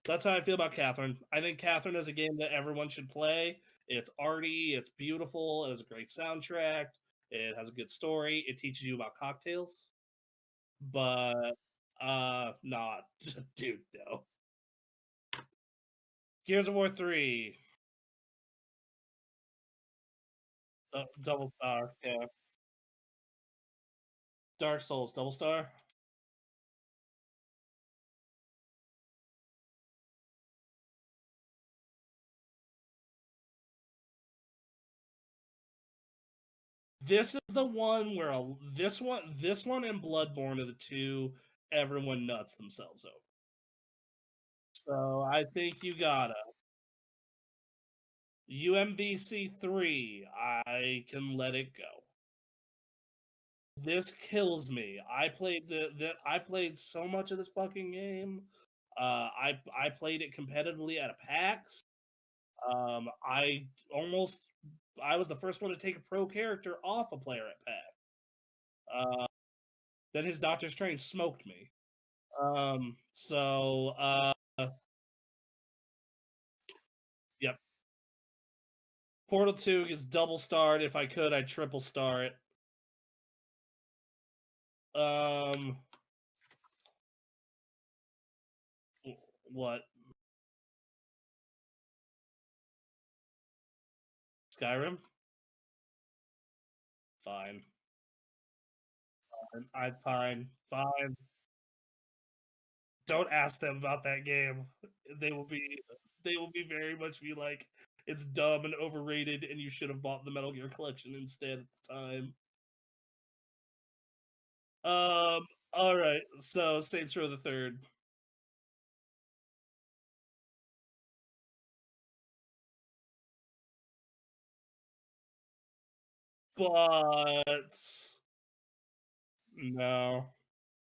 That's how I feel about Catherine. I think Catherine is a game that everyone should play. It's arty, it's beautiful, it has a great soundtrack, it has a good story, it teaches you about cocktails, but not dude, no. Gears of War 3, double star, yeah. Dark Souls, double star. This is the one where this one and Bloodborne are the two everyone nuts themselves over. So I think you gotta. UMVC 3, I can let it go. This kills me. I played I played so much of this fucking game. I played it competitively at a PAX. I almost I was the first one to take a pro character off a player at PAX. Then his Doctor Strange smoked me. So yep. Portal 2 is double starred. If I could, I'd triple star it. Um, what? Skyrim? Fine. I'm fine. Fine. Don't ask them about that game. They will be they will be very much be like it's dumb and overrated and you should have bought the Metal Gear collection instead at the time. All right. So Saints Row the Third. But no.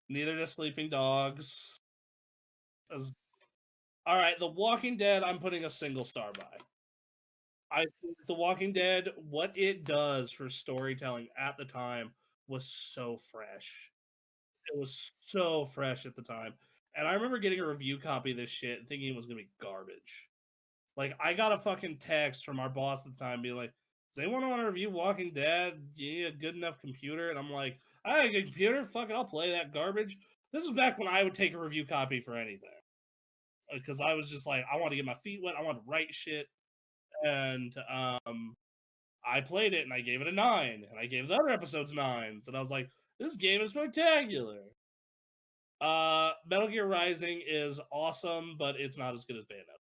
Neither does Sleeping Dogs. As all right, The Walking Dead I'm putting a single star by. I think The Walking Dead, what it does for storytelling at the time was so fresh. It was so fresh at the time. And I remember getting a review copy of this shit and thinking it was gonna be garbage. Like I got a fucking text from our boss at the time being like, does anyone want to review Walking Dead? Yeah, good enough computer. And I'm like, I have a good computer, fuck it, I'll play that garbage. This is back when I would take a review copy for anything. Because I was just like, I want to get my feet wet, I want to write shit. And I played it and I gave it a 9. And I gave the other episodes 9s. And I was like, this game is spectacular. Metal Gear Rising is awesome, but it's not as good as Bayonetta.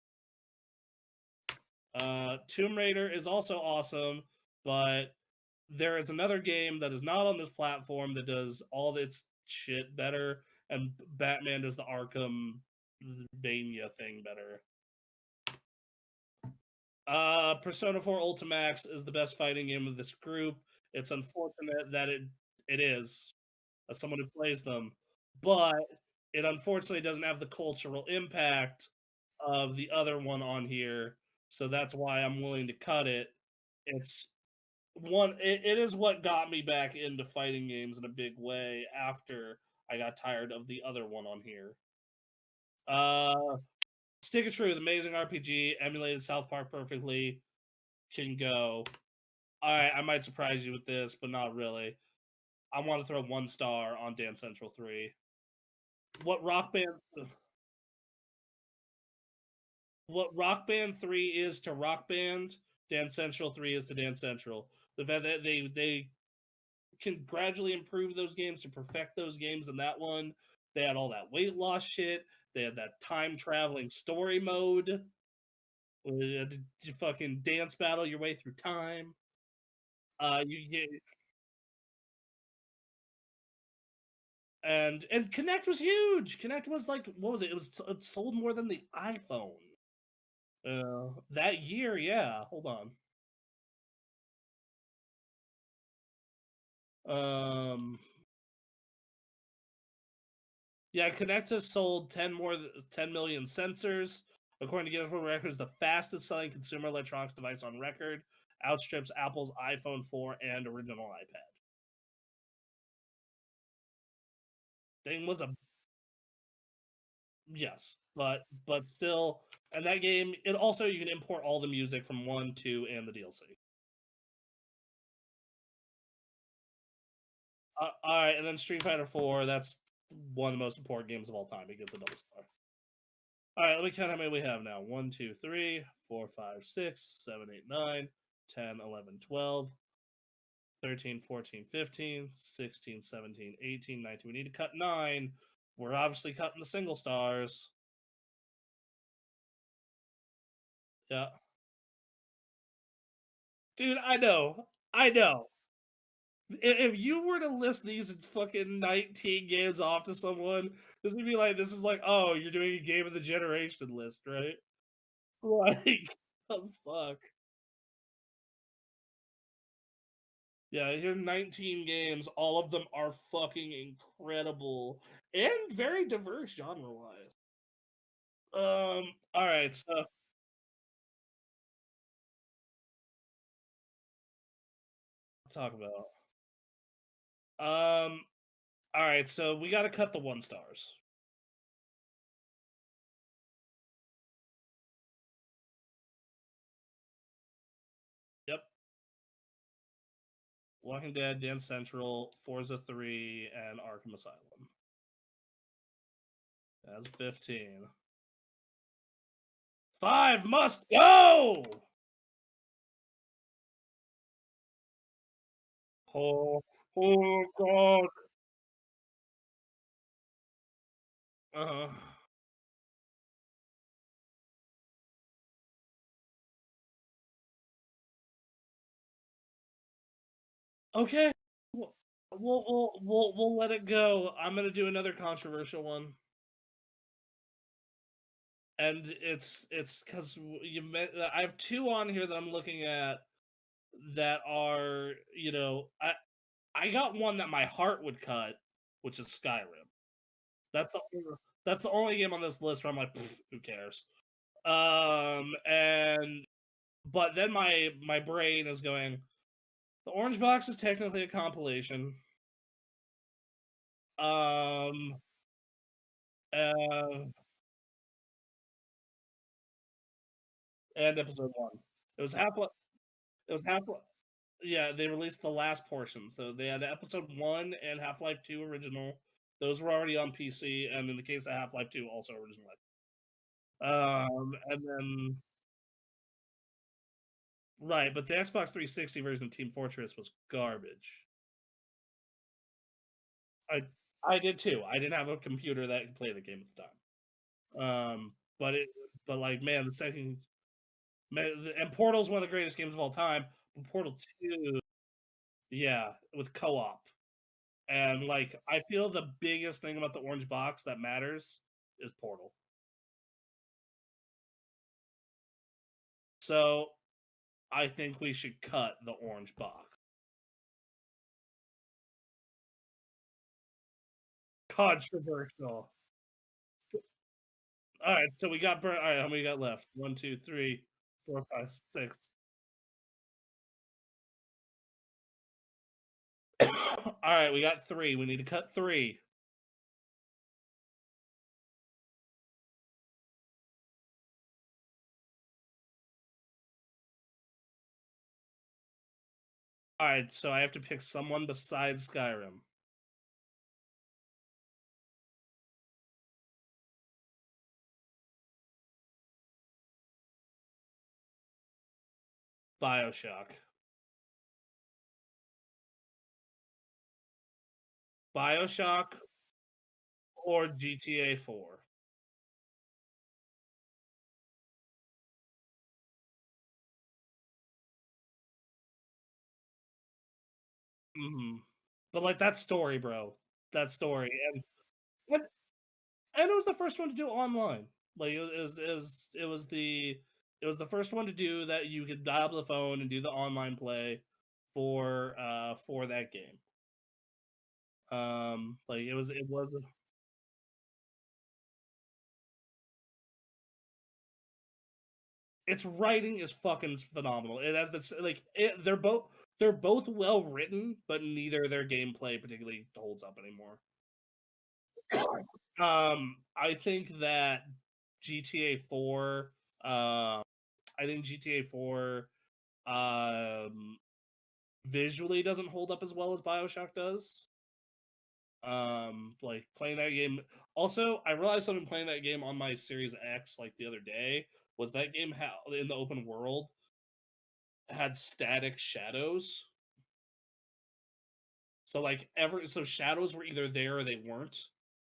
Tomb Raider is also awesome, but there is another game that is not on this platform that does all its shit better, and Batman does the Arkham Vania thing better. Persona 4 Ultimax is the best fighting game of this group. It's unfortunate that it is, as someone who plays them, but it unfortunately doesn't have the cultural impact of the other one on here, so that's why I'm willing to cut it. It's it is what got me back into fighting games in a big way after I got tired of the other one on here. Uh, Stick of Truth, amazing RPG, emulated South Park perfectly. Can go. All right, I might surprise you with this, but not really. I want to throw 1 star on Dance Central 3. What Rock Band? What Rock Band 3 is to Rock Band, Dance Central 3 is to Dance Central. The fact that they can gradually improve those games to perfect those games in that one. They had all that weight loss shit. They had that time traveling story mode. Where you had to fucking dance battle your way through time. You get and Connect was huge. Connect was like what was it? It sold more than the iPhone. That year, yeah. Hold on. Um, yeah, Connect has sold 10 million sensors. According to Guinness World Records, the fastest selling consumer electronics device on record, outstrips Apple's iPhone 4 and original iPad. Thing was a yes, but still, and that game it also you can import all the music from 1, 2, and the DLC. All right, and then Street Fighter 4. That's one of the most important games of all time. It gets a double star. All right, let me count how many we have now. 1, 2, 3, 4, 5, 6, 7, 8, 9, 10, 11, 12, 13, 14, 15, 16, 17, 18, 19. We need to cut 9. We're obviously cutting the single stars. Yeah. Dude, I know. I know. If you were to list these fucking 19 games off to someone, this would be like, this is like, oh, you're doing a game of the generation list, right? Like, oh, fuck. Yeah, here's 19 games. All of them are fucking incredible and very diverse genre-wise. All right, so talk about. Um, all right, so we got to cut the 1 stars. Yep, Walking Dead, Dance Central, Forza 3, and Arkham Asylum. That's 15. 5 must go. Oh, oh God. Uh, okay. We'll let it go. I'm gonna do another controversial one. And it's because I have 2 on here that I'm looking at that are I got one that my heart would cut, which is Skyrim. That's the that's the only game on this list where I'm like, who cares? And but then my brain is going. The Orange Box is technically a compilation. Um, uh, and episode 1. It was half. It was half. Yeah, they released the last portion. So they had episode 1 and Half-Life 2 original. Those were already on PC, and in the case of Half-Life 2, also original. And then right, but the Xbox 360 version of Team Fortress was garbage. I I did too. I didn't have a computer that could play the game at the time. But like man, the second man, and Portal's one of the greatest games of all time. But Portal 2, yeah, with co-op. And like I feel the biggest thing about the orange box that matters is Portal. So I think we should cut the orange box. Controversial. All right, so we got all right. How many we got left? 1, 2, 3, 4, 5, 6. All right, we got 3. We need to cut 3. All right, so I have to pick someone besides Skyrim. Bioshock. Bioshock or GTA 4. Hmm. But like that story, bro. That story, and and it was the first one to do online. Like it was the first one to do that. You could dial up the phone and do the online play for that game. Like it was its writing is fucking phenomenal. It has this they're both well written, but neither their gameplay particularly holds up anymore. I think that GTA 4 I think GTA 4 um visually doesn't hold up as well as BioShock does. Like playing that game. Also, I realized something playing that game on my Series X like the other day was that game in the open world had static shadows. So like so shadows were either there or they weren't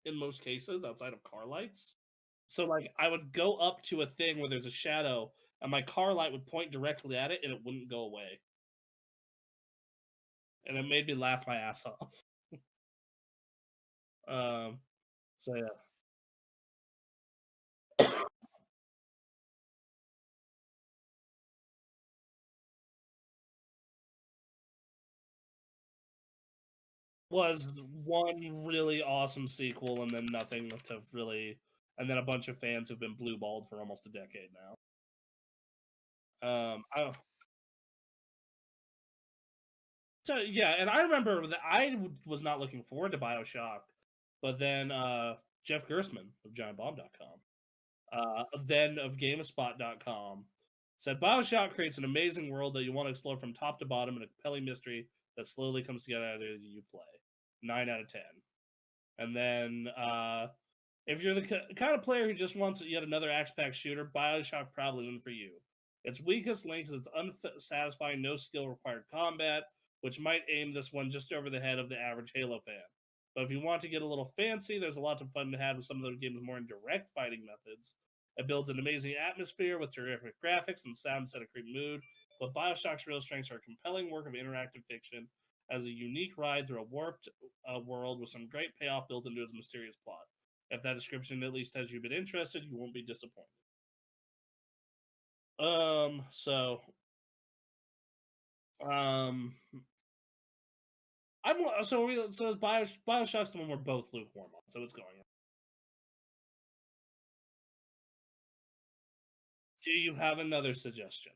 in most cases outside of car lights. So like I would go up to a thing where there's a shadow and my car light would point directly at it and it wouldn't go away. And it made me laugh my ass off. Um so yeah. Was one really awesome sequel and then nothing to really and then a bunch of fans who've been blue balled for almost a decade now. I So yeah, and I remember that was not looking forward to Bioshock, but then Jeff Gerstmann of GiantBomb.com, then of GameSpot.com, said Bioshock creates an amazing world that you want to explore from top to bottom and a compelling mystery that slowly comes together as you play. 9 out of 10. And then if you're the kind of player who just wants yet another action-packed shooter, Bioshock probably isn't for you. Its weakest link is its unsatisfying, no skill required combat, which might aim this one just over the head of the average Halo fan. But if you want to get a little fancy, there's a lot of fun to have with some of the game's more indirect fighting methods. It builds an amazing atmosphere with terrific graphics and sound set a creep mood, but Bioshock's real strengths are a compelling work of interactive fiction as a unique ride through a warped world with some great payoff built into its mysterious plot. If that description at least has you been interested, you won't be disappointed. So, um, I'm so Bioshock's the one we're both lukewarm on, so it's going on. Do you have another suggestion?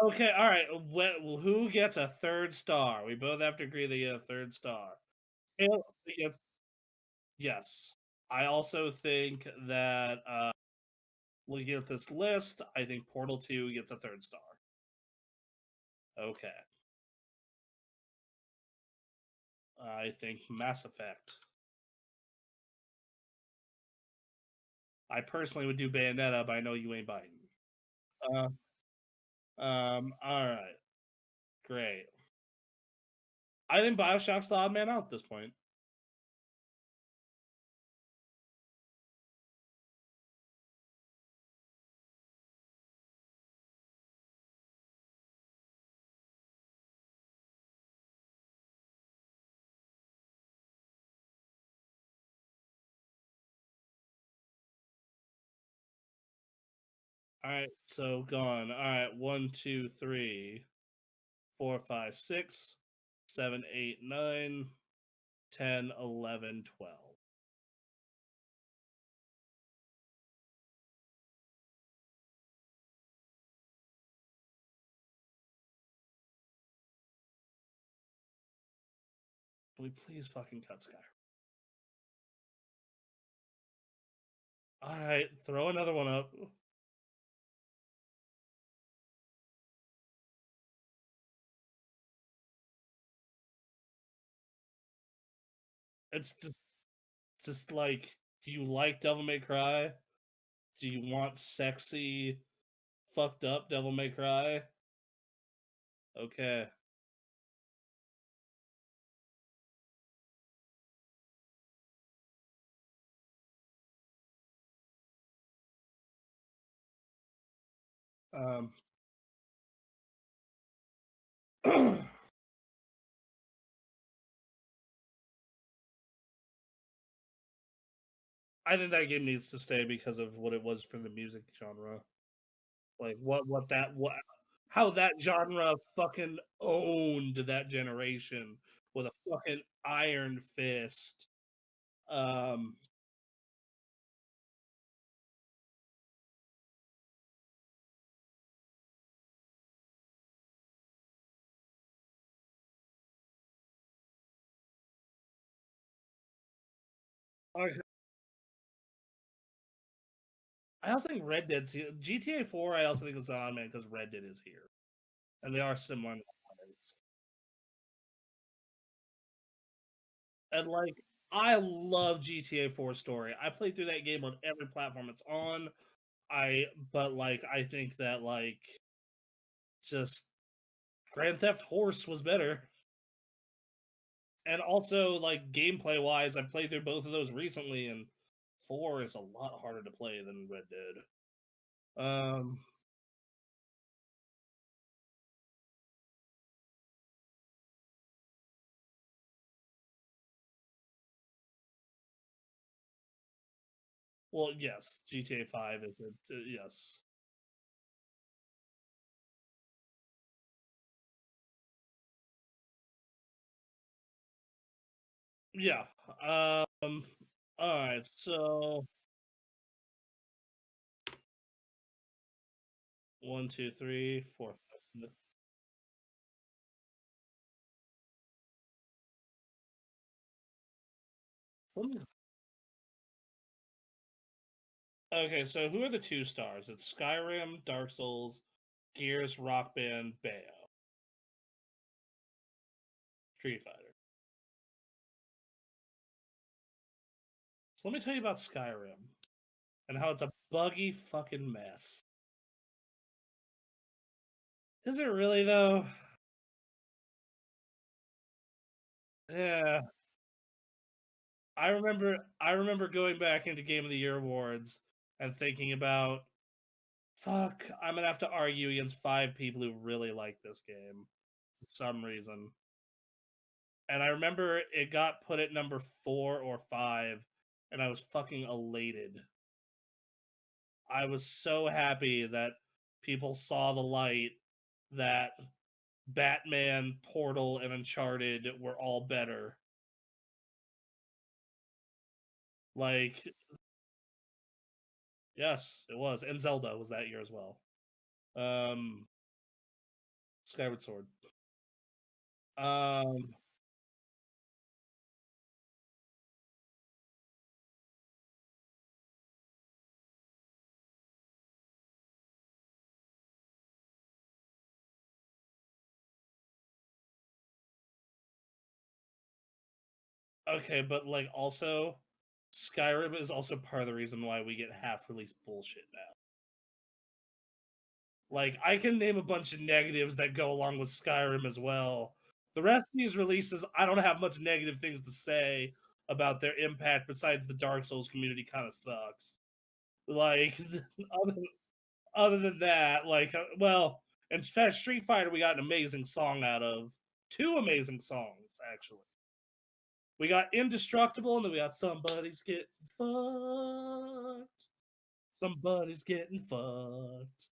Okay, all right. Well, who gets a third star? We both have to agree they get a third star. Halo gets yes. I also think that looking at this list, I think Portal 2 gets a third star. Okay. I think Mass Effect. I personally would do Bayonetta, but I know you ain't biting. Uh, all right. Great. I think Bioshock's the odd man out at this point. All right, so gone. All right, 1, 2, 3, 4, 5, 6, 7, 8, 9, 10, 11, 12. Can we please fucking cut Skyrim? Alright, throw another one up. It's just like, do you like Devil May Cry? Do you want sexy, fucked up Devil May Cry? Okay. Um, I think that game needs to stay because of what it was for the music genre. Like what how that genre fucking owned that generation with a fucking iron fist. Um, I I also think Red Dead's here. GTA 4, I also think is on man because Red Dead is here, and they are similar in elements. And like, I love GTA 4 story. I played through that game on every platform it's on. But like, I think that like, just Grand Theft Horse was better. And also, like, gameplay wise, I played through both of those recently, and 4 is a lot harder to play than Red Dead. Um, well, yes, GTA 5 is a yes. Yeah. All right. So 1, 2, 3, 4, 5, 6. Okay, so who are the two stars? It's Skyrim, Dark Souls, Gears, Rock Band, Bayo, Street Fighter. So let me tell you about Skyrim and how it's a buggy fucking mess. Is it really though? Yeah. I remember going back into Game of the Year awards and thinking about, fuck, I'm gonna have to argue against 5 people who really like this game for some reason. And I remember it got put at number 4 or 5, and I was fucking elated. I was so happy that people saw the light, that Batman, Portal, and Uncharted were all better. Like, yes, it was. And Zelda was that year as well. Um, Skyward Sword. Um, okay, but like also, Skyrim is also part of the reason why we get half release bullshit now. Like, I can name a bunch of negatives that go along with Skyrim as well. The rest of these releases, I don't have much negative things to say about their impact besides the Dark Souls community kind of sucks. Like, other, other than that, like, well, in fact, Street Fighter, we got an amazing song out of. Two amazing songs, actually. We got Indestructible, and then we got Somebody's Getting Fucked. Somebody's Getting Fucked.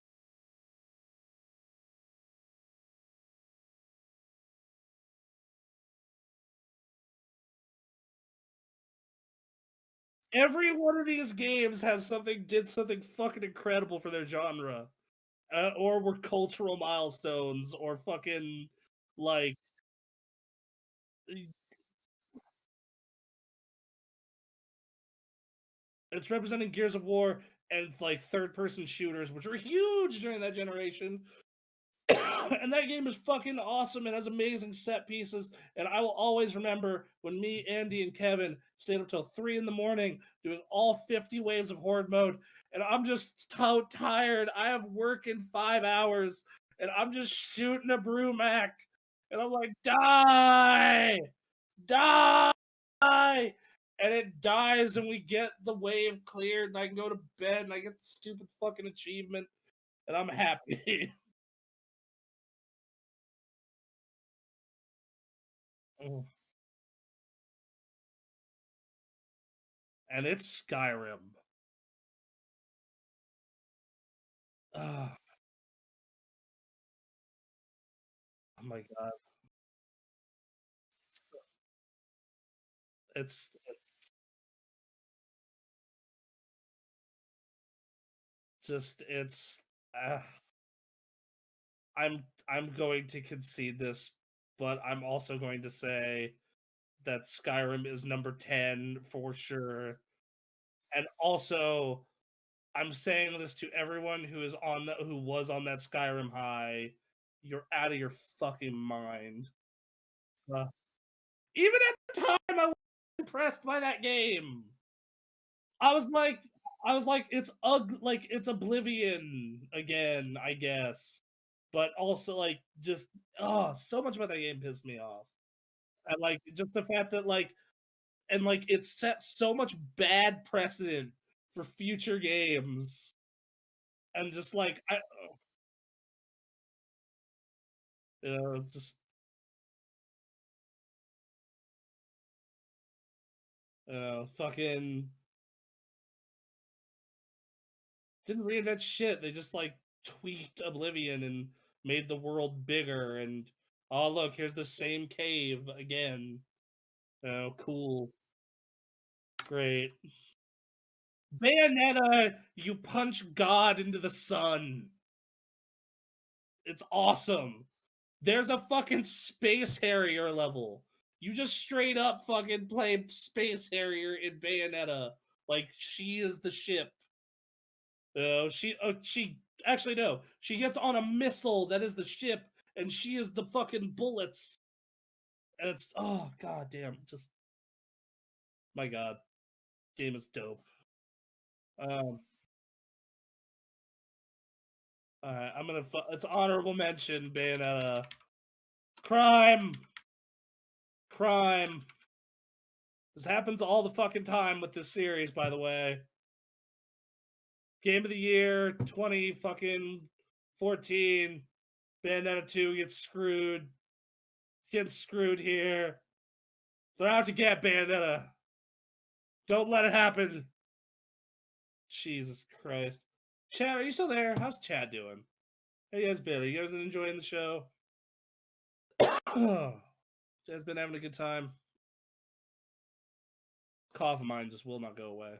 Every one of these games did something fucking incredible for their genre, or were cultural milestones, or fucking like it's representing Gears of War and like third person shooters, which were huge during that generation. And that game is fucking awesome and has amazing set pieces. And I will always remember when me, Andy, and Kevin stayed up till 3 in the morning doing all 50 waves of Horde mode. And I'm just so tired. I have work in 5 hours and I'm just shooting a Brumac. And I'm like, die! Die! And it dies, and we get the wave cleared, and I can go to bed, and I get the stupid fucking achievement, and I'm happy. And it's Skyrim. Oh, oh my god, it's just it's. Uh, I'm going to concede this, but I'm also going to say that Skyrim is number 10 for sure. And also, I'm saying this to everyone who was on that Skyrim high. You're out of your fucking mind. Uh, Even at the time, I was impressed by that game. I was like, it's Oblivion again, I guess. But also, like, just so much about that game pissed me off. And like, just the fact that it set so much bad precedent for future games, and just like just fucking didn't reinvent shit. They just like tweaked Oblivion and made the world bigger. And oh look, here's the same cave again. Oh, cool, great. Bayonetta, you punch God into the sun. It's awesome. There's a fucking Space Harrier level. You just straight up fucking play Space Harrier in Bayonetta. Like she is the ship. She actually no. She gets on a missile that is the ship, and she is the fucking bullets. And it's god damn, just my god, game is dope. Um, I'm gonna. It's honorable mention, Bayonetta. Crime, crime. This happens all the fucking time with this series, by the way. Game of the year 20 fucking 14. Bayonetta 2 gets screwed. Gets screwed here. They're out to get Bayonetta. Don't let it happen. Jesus Christ. Chad, are you still there? How's Chad doing? How you guys been? Are you guys enjoying the show? Chad's been having a good time. Cough of mine just will not go away.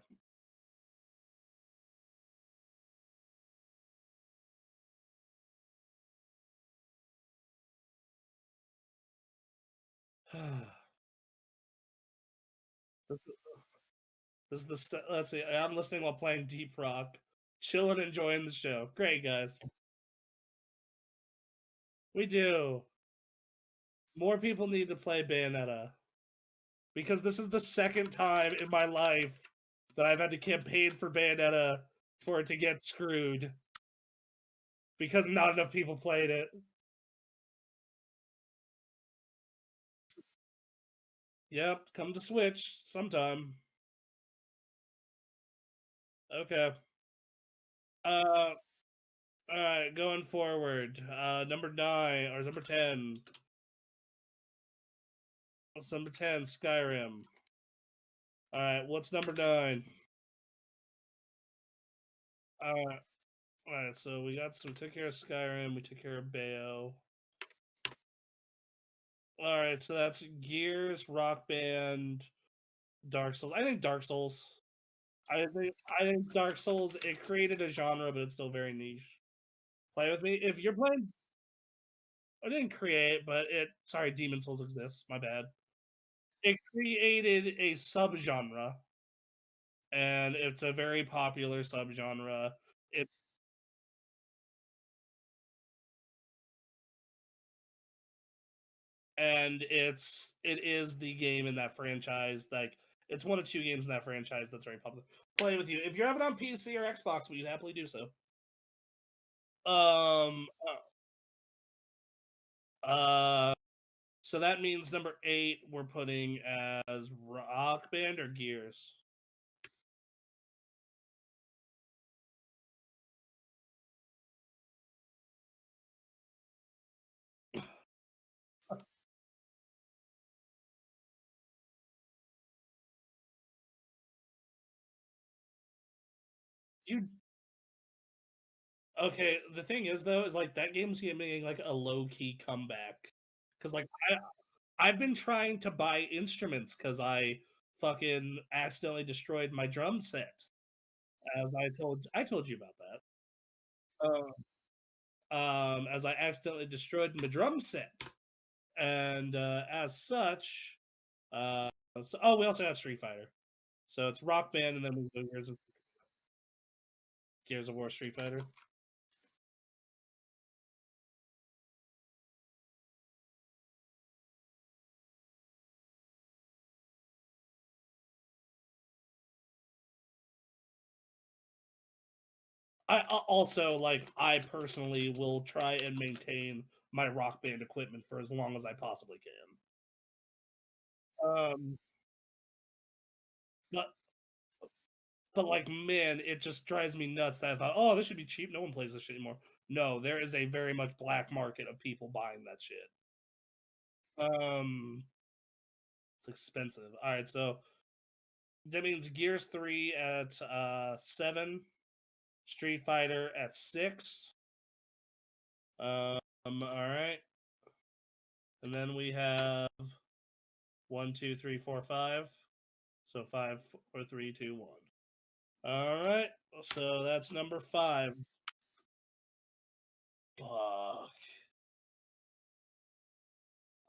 this, this is the. Let's see. I'm listening while playing Deep Rock. Chilling, enjoying the show. Great, guys. We do. More people need to play Bayonetta. Because this is the second time in my life that I've had to campaign for Bayonetta for it to get screwed. Because not enough people played it. Yep, come to Switch sometime. Okay. Uh alright, going forward. Number 9 or number 10. What's number 10? Skyrim. Alright, what's number 9? Alright. Alright, so we took care of Skyrim, we took care of Bayo. Alright, so that's Gears, Rock Band, Dark Souls. I think Dark Souls. I think Dark Souls, it created a genre, but it's still very niche. Play with me if you're playing. I didn't create, but it. Sorry, Demon Souls exists. My bad. It created a subgenre, and it's a very popular subgenre. It's it is the game in that franchise. Like it's one of two games in that franchise that's very popular. Play with you if you have it on PC or Xbox. We happily do so. Um. Uh. So that means number 8 we're putting as Rock Band or Gears. You okay? The thing is though, is like that game's making like a low key comeback because like I've been trying to buy instruments because I fucking accidentally destroyed my drum set. As I told you about that. As I accidentally destroyed my drum set, and as such, we also have Street Fighter. So it's Rock Band, and then we go Gears of War, Street Fighter. Also like I personally will try and maintain my Rock Band equipment for as long as I possibly can. Um, but like man, it just drives me nuts that I thought, oh, this should be cheap. No one plays this shit anymore. No, there is a very much black market of people buying that shit. Um, it's expensive. All right, so that means Gears 3 at 7, Street Fighter at 6. All right, and then we have 1, 2, 3, 4, 5. So 5, 4, 3, 2, 1. All right, so that's number 5. Fuck.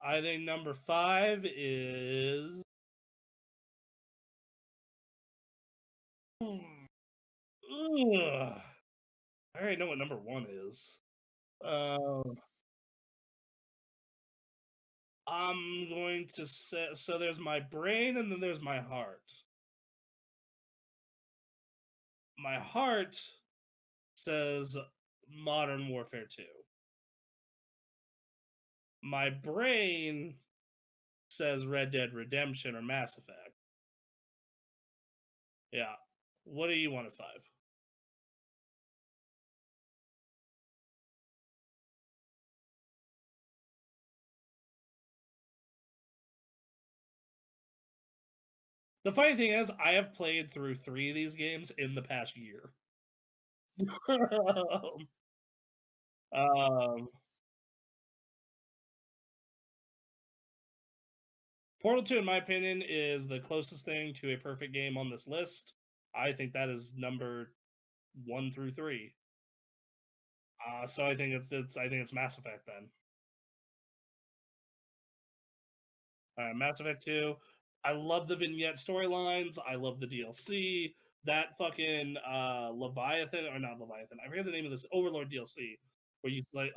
I think number 5 is. Ugh. I already know what number 1 is. Uh, I'm going to say so. There's my brain, and then there's my heart. My heart says Modern Warfare 2. My brain says Red Dead Redemption or Mass Effect. Yeah. What do you want at 5? The funny thing is, I have played through 3 of these games in the past year. um, Portal 2, in my opinion, is the closest thing to a perfect game on this list. I think that is number 1 through 3. So I think it's Mass Effect then. Mass Effect 2. I love the vignette storylines. I love the DLC. That fucking Leviathan or not Leviathan. I forget the name of this Overlord DLC where you like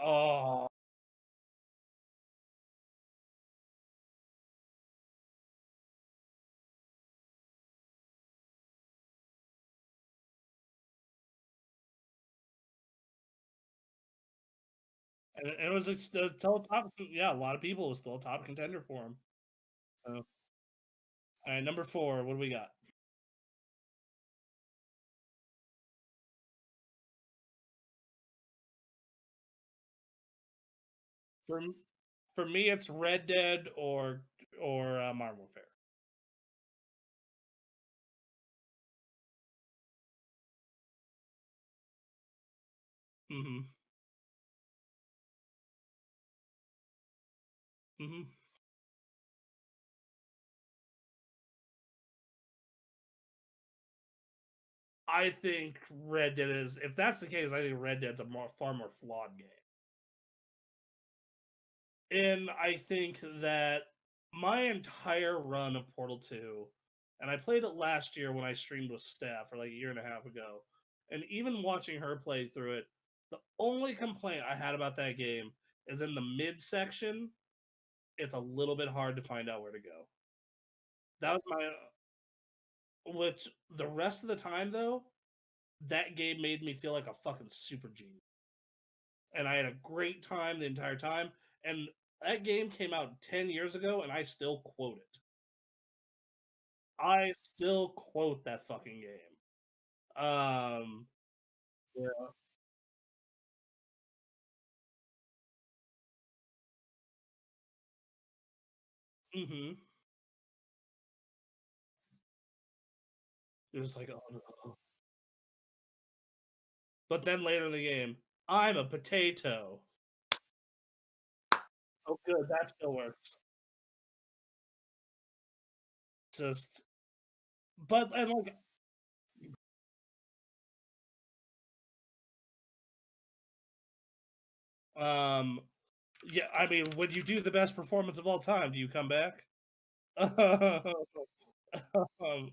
and it was still a top. Yeah, a lot of people was still a top contender for him. So, all right, number 4. What do we got? For for me, it's Red Dead or Modern Warfare. Mm-hmm. Mm-hmm. I think Red Dead is. If that's the case, I think Red Dead's a far more flawed game. And I think that my entire run of Portal 2, and I played it last year when I streamed with Steph, or like a year and a half ago, and even watching her play through it, the only complaint I had about that game is in the mid section, it's a little bit hard to find out where to go. That was my. Which the rest of the time, though, that game made me feel like a fucking super genius. And I had a great time the entire time. And that game came out 10 years ago, and I still quote it. I still quote that fucking game. Yeah. Mm-hmm. It was like, oh no. But then later in the game, I'm a potato. Oh, good. That still works. Just, but and like, um, yeah. I mean, when you do the best performance of all time, do you come back? Hold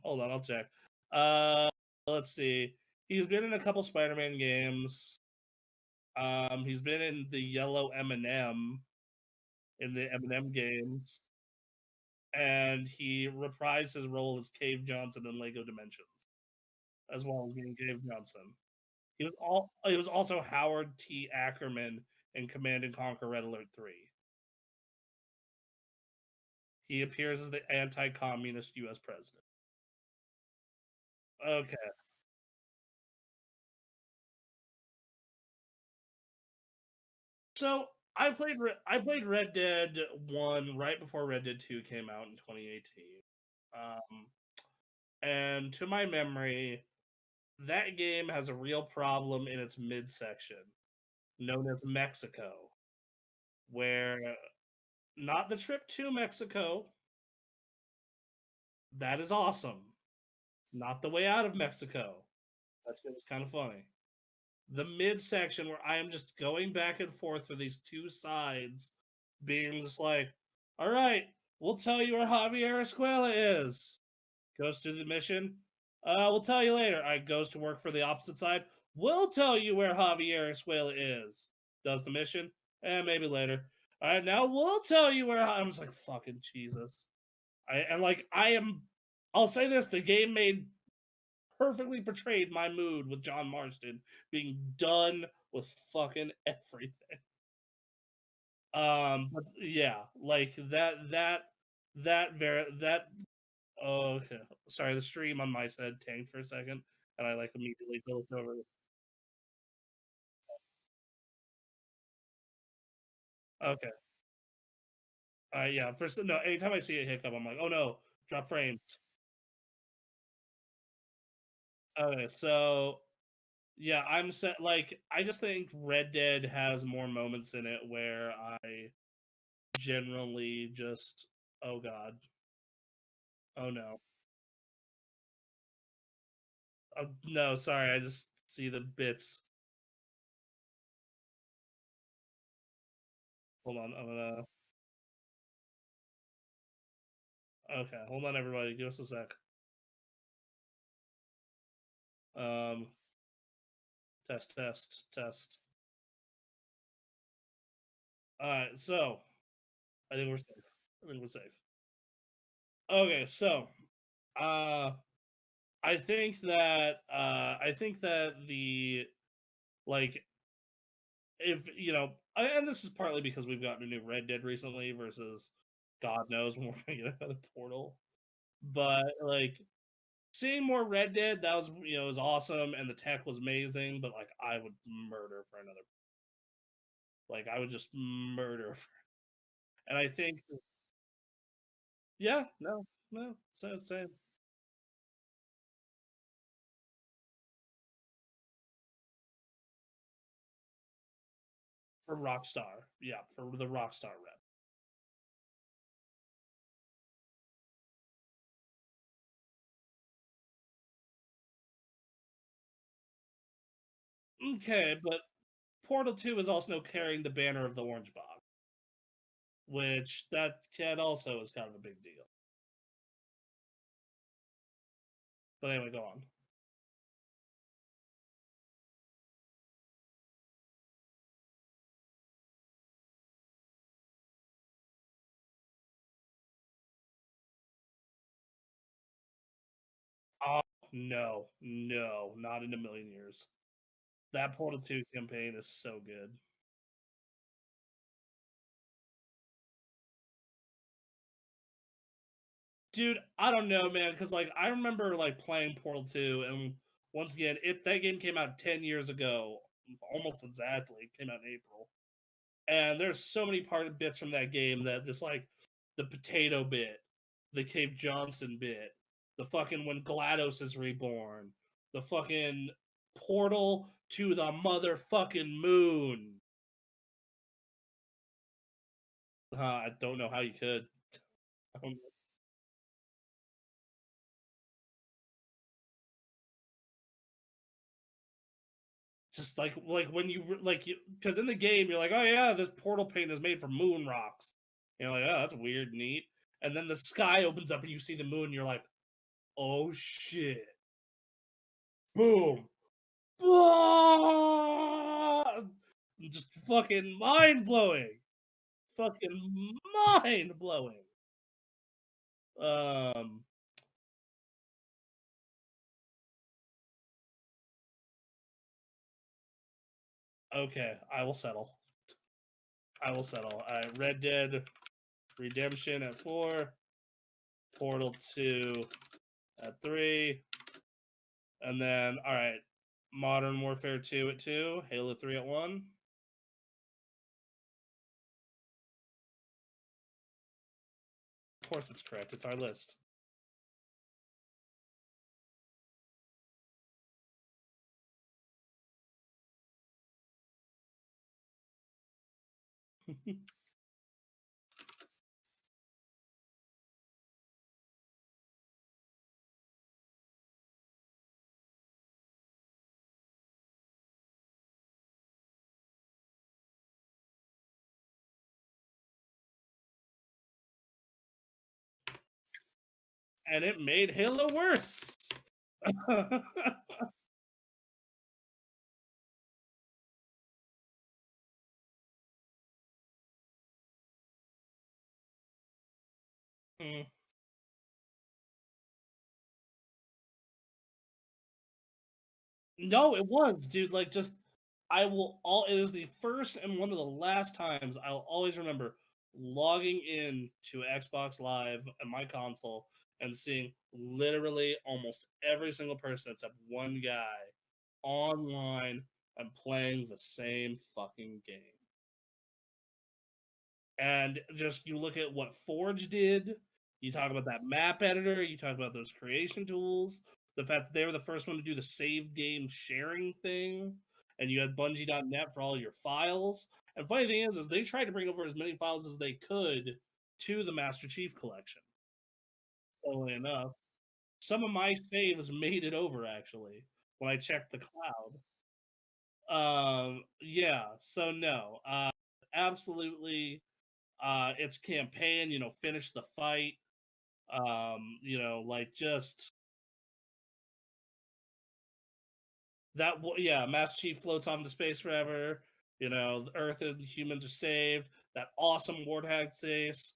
on, I'll check. Uh, let's see. He's been in a couple Spider-Man games. He's been in the Yellow M&M in the M&M games, and he reprised his role as Cave Johnson in Lego Dimensions, as well as being Cave Johnson. He was also Howard T. Ackerman in Command and Conquer Red Alert 3. He appears as the anti-communist U.S. president. Okay. So I played Red Dead 1 right before Red Dead 2 came out in 2018. And to my memory, that game has a real problem in its midsection, known as Mexico, where not the trip to Mexico, that is awesome. Not the way out of Mexico. That's was kind of funny. The midsection where I am just going back and forth for these two sides, being just like, all right, we'll tell you where Javier Escuela is. Goes to the mission. We'll tell you later. I goes to work for the opposite side. We'll tell you where Javier Escuela is. Does the mission. Maybe later. All right, now we'll tell you where. I'm just like, fucking Jesus. I am. I'll say this: the game made perfectly portrayed my mood with John Marston being done with fucking everything. But yeah, like that. Oh, okay. Sorry, the stream on my side tanked for a second, and I like immediately built over. Okay. Yeah. First, no. Anytime I see a hiccup, I'm like, oh no, drop frames. Okay, so yeah, I'm set. Like, I just think Red Dead has more moments in it where I generally just, oh god, oh no, no, sorry, I just see the bits. Hold on, I'm gonna. Okay, hold on, everybody, give us a sec. Um, test, test, test. All right, so I think we're safe. I think we're safe. Okay, so uh, I think that the like if you know, and this is partly because we've gotten a new Red Dead recently versus God knows when we're gonna get another Portal. But like seeing more Red Dead, that was was awesome, and the tech was amazing. But like I would murder for another. Like I would just murder. And I think, yeah, no, no, same for Rockstar. Yeah, for the Rockstar rep. Okay, but Portal 2 is also carrying the banner of the Orange Box, which that also is kind of a big deal. But anyway, go on. Oh no, no, not in a million years. That Portal 2 campaign is so good. Dude, I don't know, man, because like I remember like playing Portal 2, and once again, that game came out 10 years ago, almost exactly. It came out in April, and there's so many bits from that game that just like the potato bit, the Cave Johnson bit, the fucking when GLaDOS is reborn, the fucking portal to the motherfucking moon. I don't know how you could. Just like when you like you because in the game you're like, oh yeah, this portal paint is made from moon rocks. And you're like, oh, that's weird, neat. And then the sky opens up and you see the moon. And you're like, oh shit! Boom! Ah! Just fucking mind blowing. Fucking mind blowing. Um. Okay, I will settle. I will settle. Red Dead Redemption at 4. Portal 2 at 3. And then, all right, Modern Warfare 2 at 2, Halo 3 at 1. Of course, it's correct. It's our list. And it made Halo worse. Mm. No, it was, dude. Like, just I will all. It is the first and one of the last times I'll always remember logging in to Xbox Live and my console and seeing literally almost every single person except one guy online and playing the same fucking game. And just you look at what Forge did, you talk about that map editor, you talk about those creation tools, the fact that they were the first one to do the save game sharing thing, and you had Bungie.net for all your files. And funny thing is they tried to bring over as many files as they could to the Master Chief Collection. Funnily enough, some of my saves made it over actually when I checked the cloud. Yeah, so no, absolutely its campaign, finish the fight, like just yeah, Master Chief floats off into space forever, the Earth and humans are saved, that awesome Warthog chase,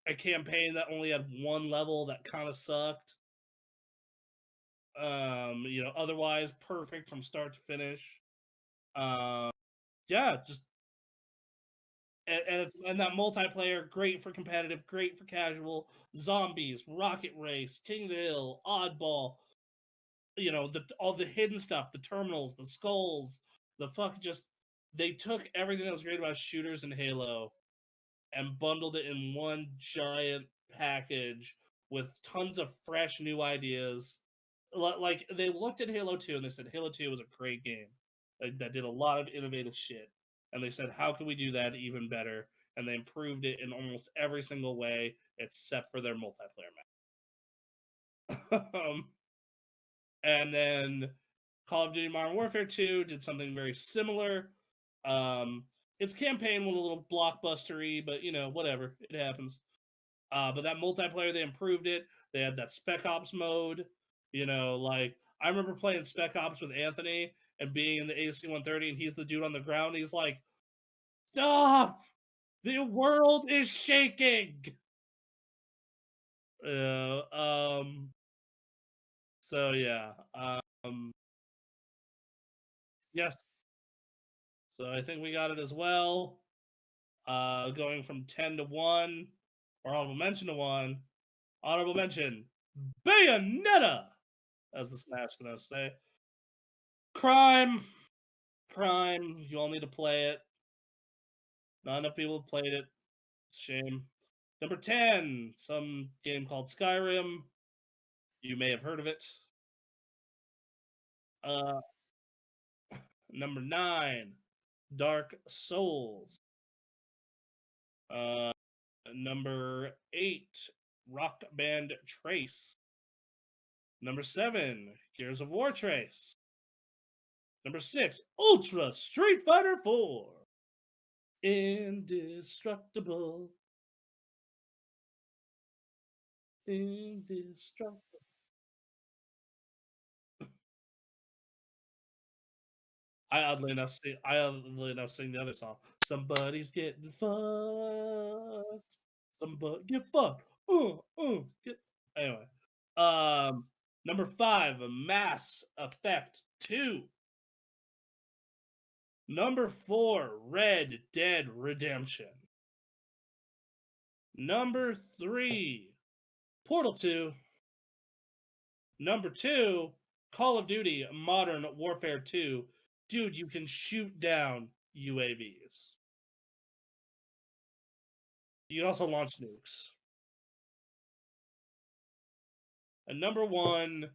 a campaign that only had one level that kind of sucked. Otherwise perfect from start to finish. Um, yeah, just and that multiplayer, great for competitive, great for casual. Zombies, Rocket Race, King of the Hill, Oddball. All the hidden stuff, the terminals, the skulls, the fuck. Just they took everything that was great about shooters and Halo and bundled it in one giant package with tons of fresh new ideas. Like they looked at Halo 2 and they said Halo 2 was a great game that did a lot of innovative shit. And they said, how can we do that even better? And they improved it in almost every single way except for their multiplayer map. And then Call of Duty Modern Warfare 2 did something very similar. Its campaign was a little blockbustery, but whatever, it happens. But that multiplayer, they improved it. They had that Spec Ops mode. Like I remember playing Spec Ops with Anthony and being in the AC-130, and he's the dude on the ground. He's like, "Stop! The world is shaking." So yeah. Yes. So I think we got it as well. Going from 10 to 1, or honorable mention to 1. Honorable mention, Bayonetta, as the Smash gonna say. Crime. You all need to play it. Not enough people have played it. It's a shame. Number 10, some game called Skyrim. You may have heard of it. Number 9, Dark Souls. Number 8, Rock Band Trace. Number 7, Gears of War Trace. Number 6, Ultra Street Fighter 4. Indestructible. Indestructible. I oddly enough sing the other song. Somebody's getting fucked. Somebody get fucked. Get. Anyway, number 5, Mass Effect 2. Number 4, Red Dead Redemption. Number 3, Portal 2. Number 2, Call of Duty Modern Warfare 2. Dude, you can shoot down UAVs. You can also launch nukes. And number 1,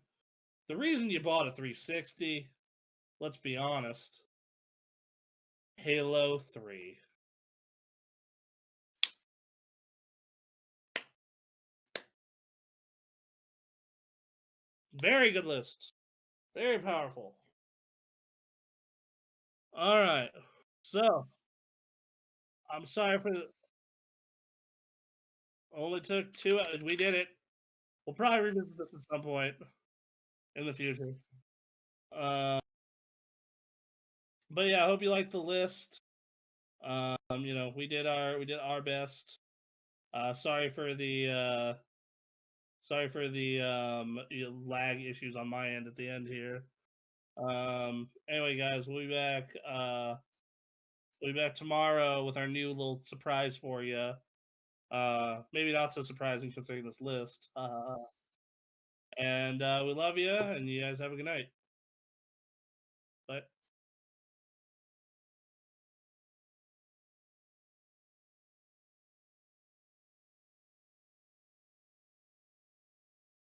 the reason you bought a 360, let's be honest, Halo 3. Very good list. Very powerful. All right. So, I'm sorry for the... Only took 2. We did it. We'll probably revisit this at some point in the future. But yeah, I hope you like the list. We did our best. Sorry for the lag issues on my end at the end here. Anyway, guys, we'll be back. We'll be back tomorrow with our new little surprise for you. Maybe not so surprising considering this list. And we love you, and you guys have a good night.